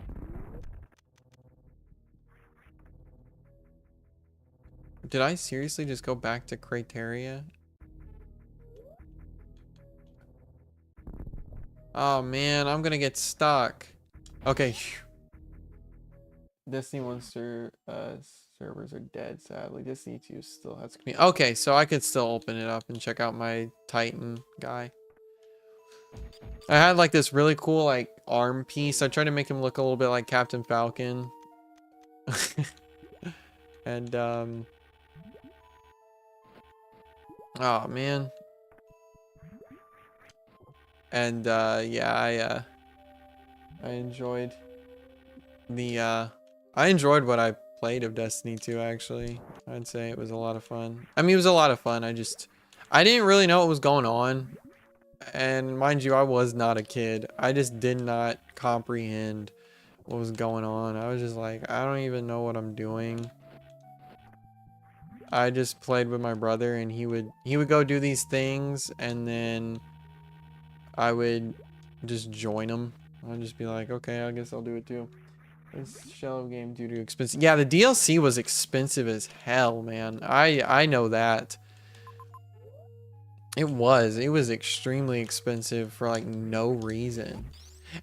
Speaker 1: Did I seriously just go back to Crateria? Oh man, I'm gonna get stuck. Okay. Destiny 1 servers are dead, sadly. Destiny 2 still has community. Okay, so I could still open it up and check out my Titan guy. I had like this really cool like arm piece. I tried to make him look a little bit like Captain Falcon. And oh man. And yeah, I enjoyed I enjoyed what I played of Destiny 2 actually. I'd say it was a lot of fun. I mean, it was a lot of fun. I didn't really know what was going on. And mind you, I was not a kid. I just did not comprehend what was going on. I was just like, I don't even know what I'm doing. I just played with my brother and he would go do these things and then I would just join him. I'd just be like, okay, I guess I'll do it too. This shell of game due to expensive. Yeah, the DLC was expensive as hell, man. I know that. It was extremely expensive for like no reason.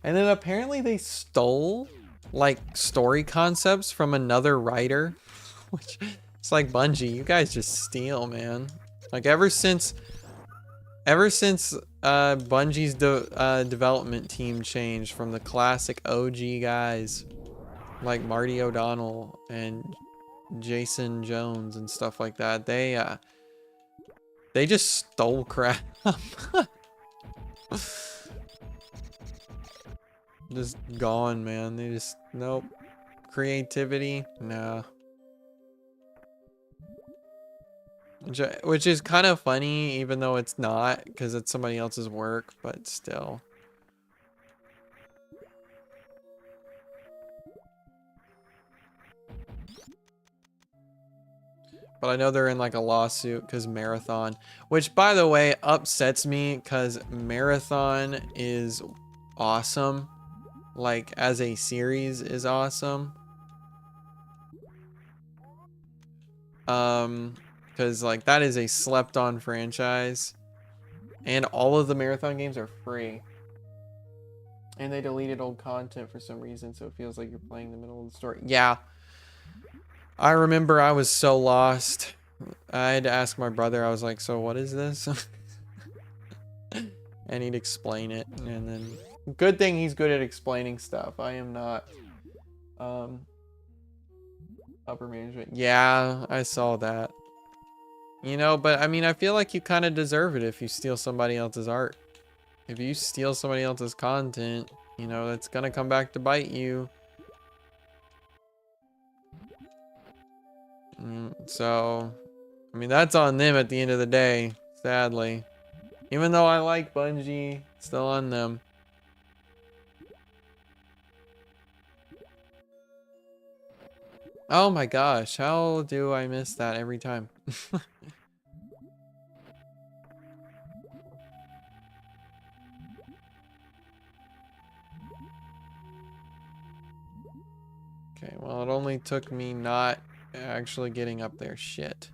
Speaker 1: And then apparently they stole like story concepts from another writer, which it's like Bungie, you guys just steal, man. Like ever since Bungie's development team changed from the classic OG guys like Marty O'Donnell and Jason Jones and stuff like that, they just stole crap. Just gone, man. They just, nope. Creativity, nah. Which is kind of funny, even though it's not, because it's somebody else's work, but still. But I know they're in like a lawsuit because Marathon, which by the way upsets me because Marathon is awesome. Like as a series is awesome. Because, like, that is a slept-on franchise. And all of the Marathon games are free. And they deleted old content for some reason, so it feels like you're playing the middle of the story. Yeah. I remember I was so lost. I had to ask my brother, I was like, so what is this? And he'd explain it. And then, good thing he's good at explaining stuff. I am not. Upper management. Yeah, I saw that. You know, but I mean, I feel like you kind of deserve it if you steal somebody else's art. If you steal somebody else's content, you know, that's gonna come back to bite you. So, I mean, that's on them at the end of the day, sadly. Even though I like Bungie, it's still on them. Oh my gosh, how do I miss that every time? Okay, well, it only took me not actually getting up there. Shit.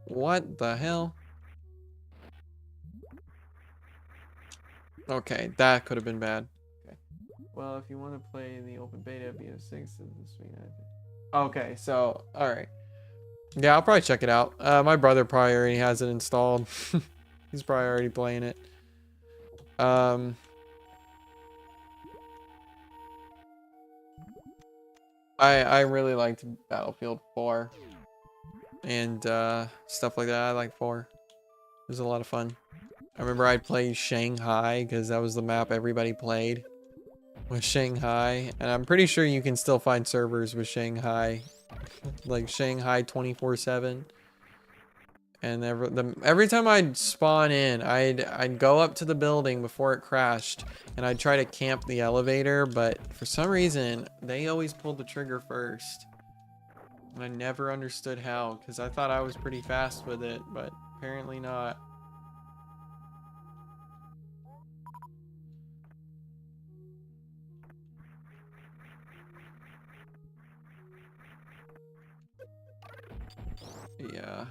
Speaker 1: What the hell? Okay, that could have been bad. Okay. Well, if you want to play the open beta BO6 this week. Okay, so, alright. Yeah, I'll probably check it out. My brother probably already has it installed. He's probably already playing it. I really liked Battlefield 4 and stuff like that. I like 4. It was a lot of fun. I remember I'd play Shanghai because that was the map everybody played with Shanghai, and I'm pretty sure you can still find servers with Shanghai, like Shanghai 24/7. And every time I'd spawn in, I'd go up to the building before it crashed, and I'd try to camp the elevator, but for some reason they always pulled the trigger first, and I never understood how, because I thought I was pretty fast with it, but apparently not. Yeah.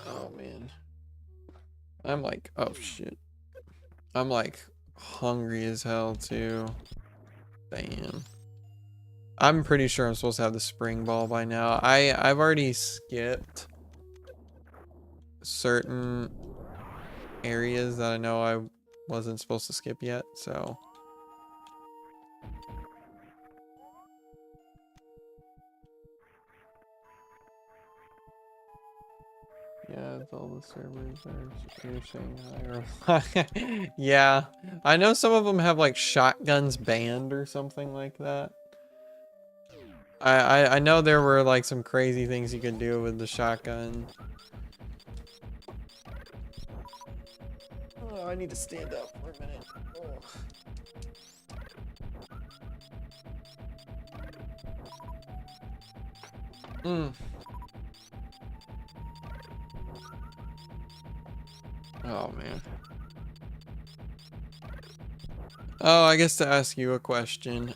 Speaker 1: Oh man. I'm like, oh shit. I'm like hungry as hell too. Damn. I'm pretty sure I'm supposed to have the spring ball by now. I've already skipped certain areas that I know I wasn't supposed to skip yet, so. Yeah, it's all the servers are Shanghai. Yeah, I know some of them have like shotguns banned or something like that. I know there were like some crazy things you could do with the shotgun. Oh, I need to stand up for a minute. Oh. Oh man. Oh, I guess to ask you a question.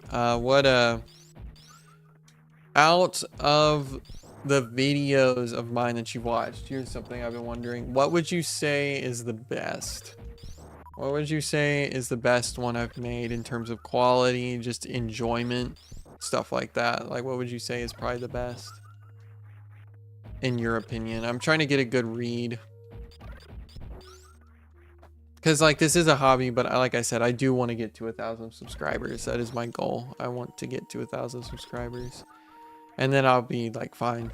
Speaker 1: Out of the videos of mine that you watched, here's something I've been wondering. What would you say is the best? What would you say is the best one I've made in terms of quality, just enjoyment, stuff like that? Like, what would you say is probably the best? In your opinion? I'm trying to get a good read. Because, like, this is a hobby, but like I said, I do want to get to 1,000 subscribers. That is my goal. I want to get to 1,000 subscribers. And then I'll be, like, fine.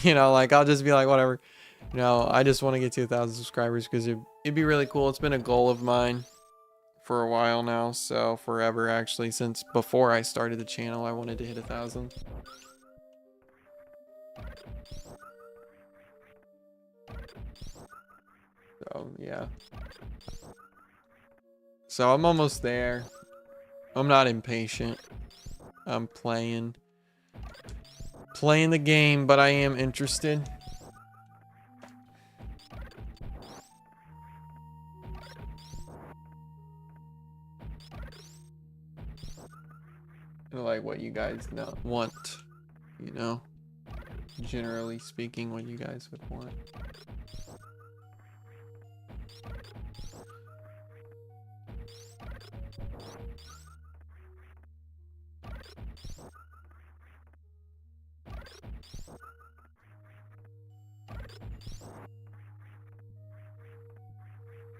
Speaker 1: You know, like, I'll just be like, whatever. You know, I just want to get to 1,000 subscribers because it'd be really cool. It's been a goal of mine for a while now. So, forever, actually. Since before I started the channel, I wanted to hit 1,000. So, yeah. So, I'm almost there. I'm not impatient. I'm playing the game, but I am interested. like what you guys want, you know, generally speaking, what you guys would want.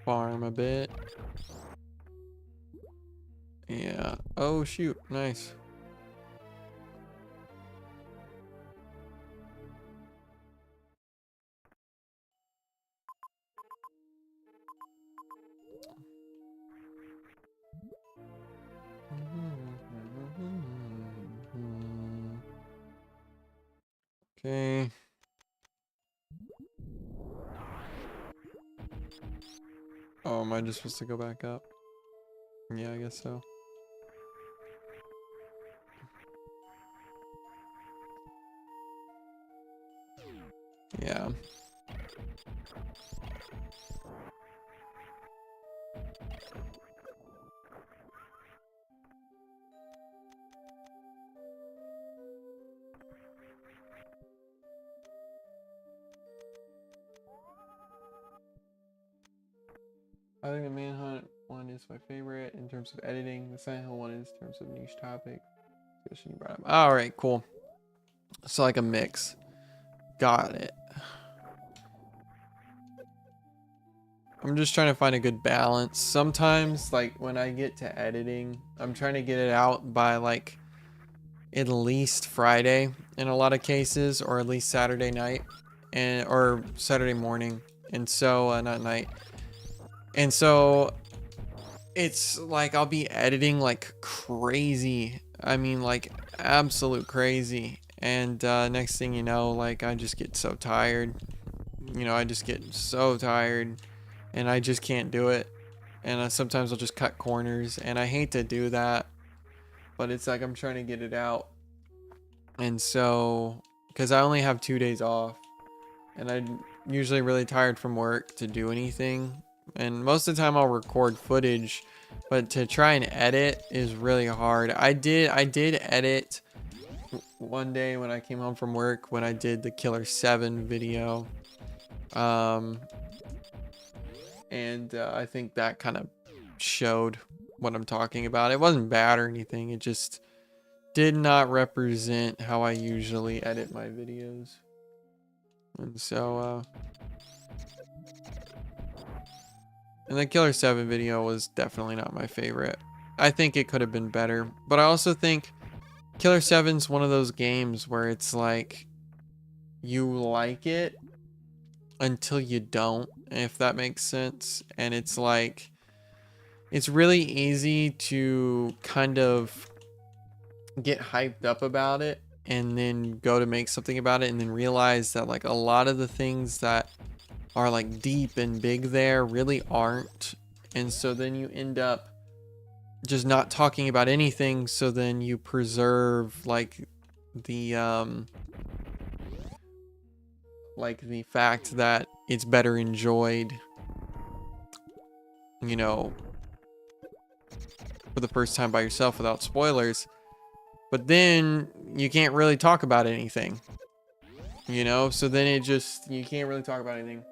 Speaker 1: Farm a bit. Yeah. Oh shoot, nice. Okay. Oh, am I just supposed to go back up? Yeah, I guess so. Yeah. I think the Manhunt one is my favorite in terms of editing. The Silent Hill one is in terms of niche topic. All right, cool. So like a mix. Got it. I'm just trying to find a good balance. Sometimes, like when I get to editing, I'm trying to get it out by like at least Friday in a lot of cases, or at least Saturday night, or Saturday morning, and so not night. And so it's like I'll be editing like crazy. I mean, like absolute crazy. And next thing you know, like I just get so tired. You know, I just get so tired, and I just can't do it. And sometimes I'll just cut corners, and I hate to do that, but it's like I'm trying to get it out. And so, because I only have 2 days off, and I'm usually really tired from work to do anything. And most of the time I'll record footage, but to try and edit is really hard. I did edit one day when I came home from work, when I did the Killer 7 video. And I think that kind of showed what I'm talking about. It wasn't bad or anything. It just did not represent how I usually edit my videos. And so, and the Killer 7 video was definitely not my favorite. I think it could have been better. But I also think Killer 7's one of those games where it's like, you like it until you don't, if that makes sense. And it's like, it's really easy to kind of get hyped up about it and then go to make something about it and then realize that like a lot of the things that are like deep and big there really aren't. And so then you end up just not talking about anything, so then you preserve like the fact that it's better enjoyed, you know, for the first time by yourself without spoilers. But then you can't really talk about anything, you know? So then you can't really talk about anything.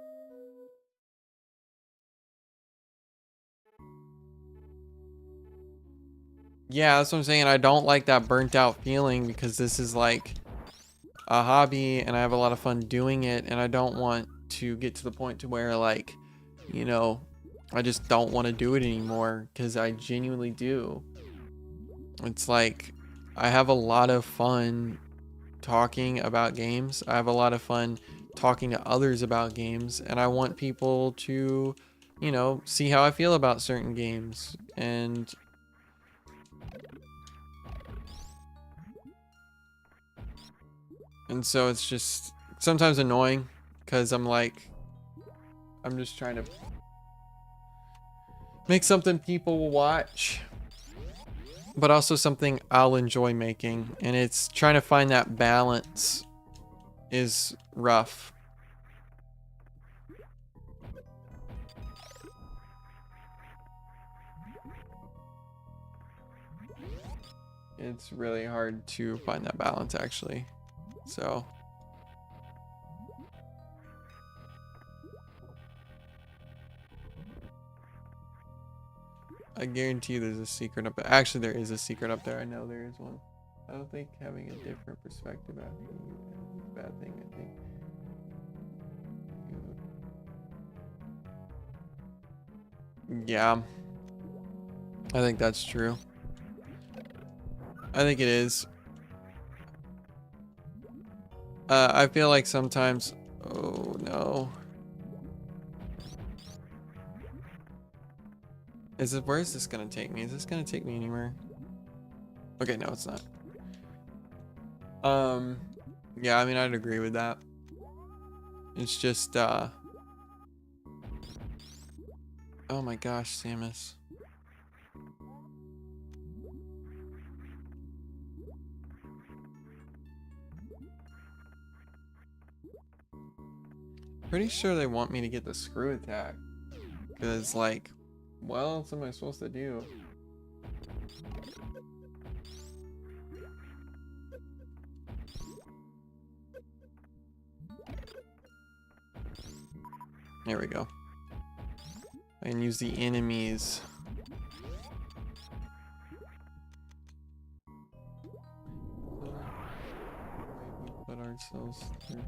Speaker 1: Yeah, that's what I'm saying. I don't like that burnt out feeling, because this is like a hobby and I have a lot of fun doing it, and I don't want to get to the point to where like, you know, I just don't want to do it anymore, because I genuinely do. It's like I have a lot of fun talking about games. I have a lot of fun talking to others about games, and I want people to, you know, see how I feel about certain games. And so it's just sometimes annoying, because I'm like, I'm just trying to make something people will watch, but also something I'll enjoy making. And it's trying to find that balance is rough. It's really hard to find that balance, actually. So I guarantee you there's a secret up there. Actually, there is a secret up there. I know there is one. I don't think having a different perspective after you is a bad thing. I think. Yeah. I think that's true. I think it is. I feel like sometimes... Oh, no. Where is this gonna take me? Is this gonna take me anywhere? Okay, no, it's not. Yeah, I mean, I'd agree with that. It's just, oh my gosh, Samus. Pretty sure they want me to get the screw attack. Because, like, what else am I supposed to do? There we go. I can use the enemies. Put ourselves through.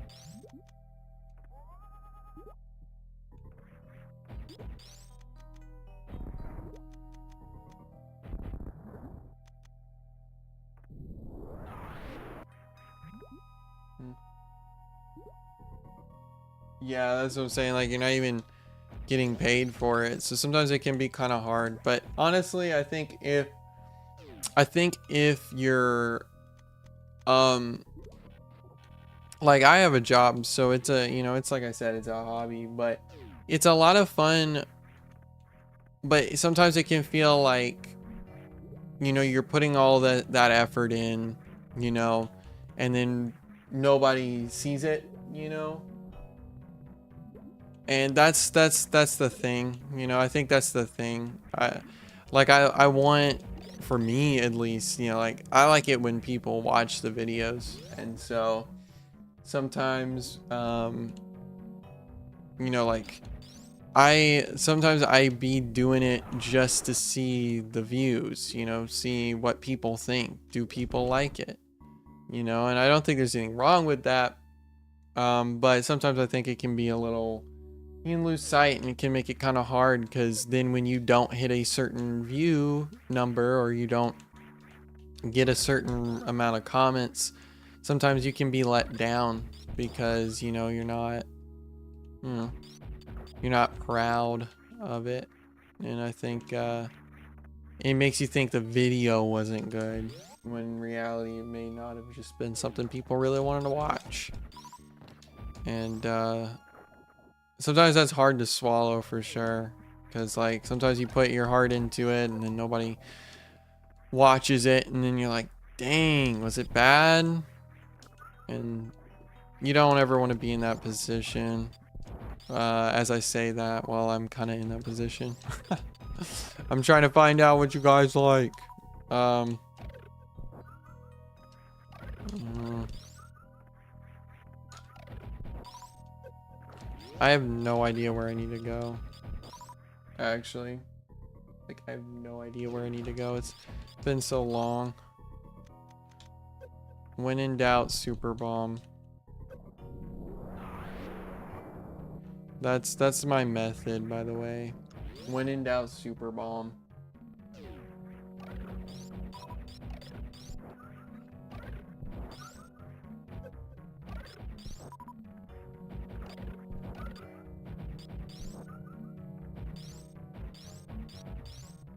Speaker 1: Yeah, that's what I'm saying. Like, you're not even getting paid for it, so sometimes it can be kind of hard. But honestly, I think if you're like, I have a job, so it's a, you know, it's like I said, it's a hobby, but it's a lot of fun. But sometimes it can feel like, you know, you're putting all that effort in, you know, and then nobody sees it, you know. And that's the thing, you know. I think that's the thing. I want, for me at least, you know, like, I like it when people watch the videos, and so sometimes, you know, like, sometimes I be doing it just to see the views, you know, see what people think. Do people like it? You know, and I don't think there's anything wrong with that. But sometimes I think it can be a little, you can lose sight, and it can make it kind of hard, because then when you don't hit a certain view number, or you don't get a certain amount of comments, sometimes you can be let down, because, you know, you're not proud of it. And I think it makes you think the video wasn't good, when in reality it may not have just been something people really wanted to watch. And sometimes that's hard to swallow, for sure, because, like, sometimes you put your heart into it and then nobody watches it, and then you're like, dang, was it bad? And you don't ever want to be in that position. As I say that, well, I'm kind of in that position. I'm trying to find out what you guys like. I have no idea where I need to go. Actually, like, I have no idea where I need to go. It's been so long. When in doubt, super bomb. That's my method, by the way. When in doubt, super bomb.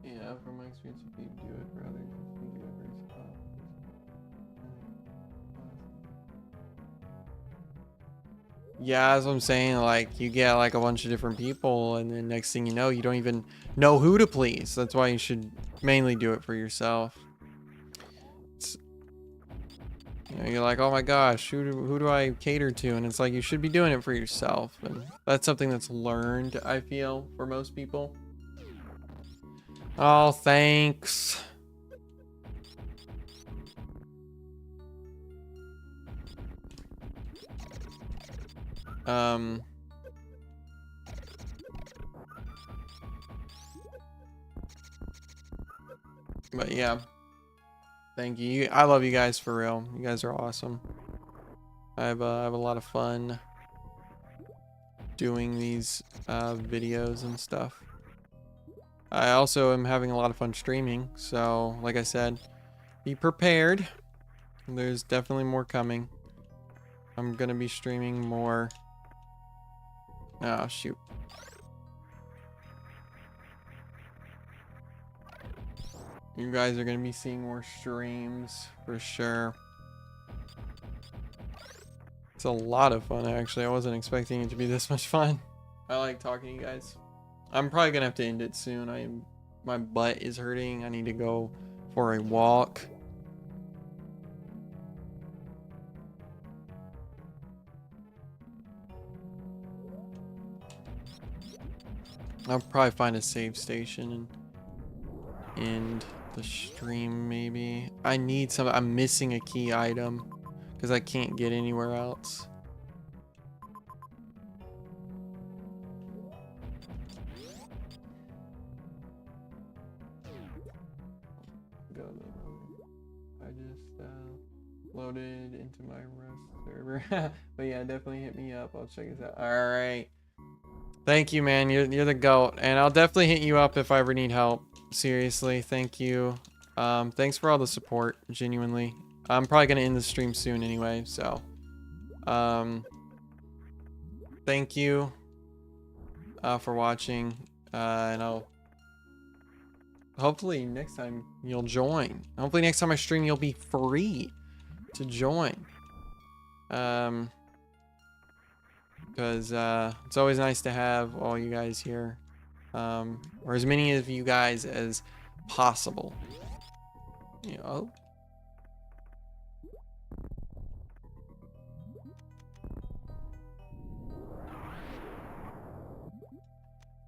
Speaker 1: Yeah, from my experience, if you do it for others, you do it for yourself. Yeah, that's what I'm saying. Like, you get like a bunch of different people, and then next thing you know, you don't even know who to please. That's why you should mainly do it for yourself. You know, you're like, oh my gosh, who do I cater to? And it's like, you should be doing it for yourself. And that's something that's learned, I feel, for most people. Oh, thanks. Um, but yeah, thank you. I love you guys for real. You guys are awesome. I have a lot of fun doing these videos and stuff. I also am having a lot of fun streaming, so like I said, be prepared. There's definitely more coming. I'm gonna be streaming more. Oh shoot. You guys are gonna be seeing more streams for sure. It's a lot of fun actually. I wasn't expecting it to be this much fun. I like talking to you guys. I'm probably gonna have to end it soon. My butt is hurting. I need to go for a walk. I'll probably find a save station and end the stream maybe. I need some. I'm missing a key item because I can't get anywhere else. I just loaded into my Rust server. But yeah, definitely hit me up. I'll check this out. All right. Thank you, man. You're the GOAT. And I'll definitely hit you up if I ever need help. Seriously, thank you. Thanks for all the support, genuinely. I'm probably going to end the stream soon anyway, so. Thank you for watching. And I'll... Hopefully next time you'll join. Hopefully next time I stream you'll be free to join. Because it's always nice to have all you guys here. Or as many of you guys as possible. You know.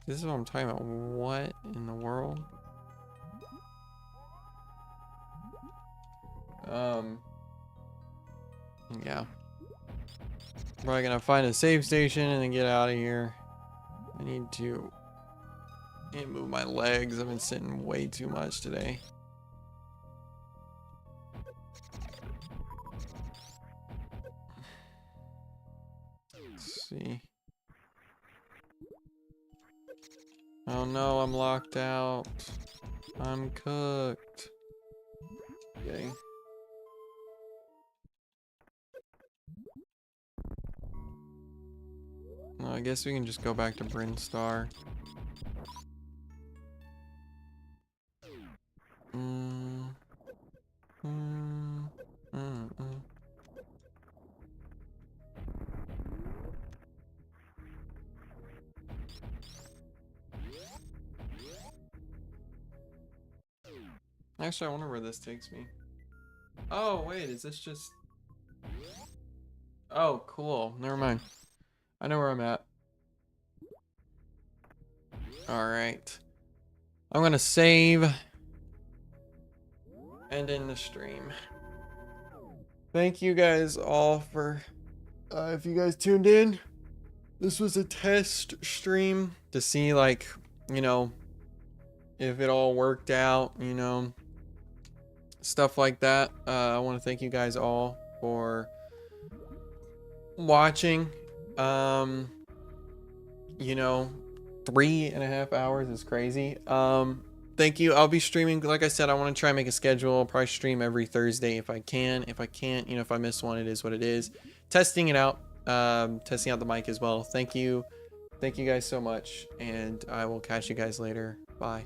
Speaker 1: This is what I'm talking about. What in the world? Yeah. Probably gonna find a save station and then get out of here. I need to move my legs. I've been sitting way too much today. Let's see. Oh no, I'm locked out. I'm cooked. Okay. Well, I guess we can just go back to Brinstar. Actually, I wonder where this takes me. Oh, wait, is this just... Oh, cool. Never mind. I know where I'm at. Alright. I'm gonna save and end the stream. Thank you guys all for... if you guys tuned in, this was a test stream to see, like, you know, if it all worked out, you know, stuff like that. I want to thank you guys all for watching. You know, 3.5 hours is crazy. Thank you. I'll be streaming. Like I said, I want to try and make a schedule. I'll probably stream every Thursday if I can. If I can't, you know, if I miss one, it is what it is. Testing it out. Testing out the mic as well. Thank you. Thank you guys so much. And I will catch you guys later. Bye.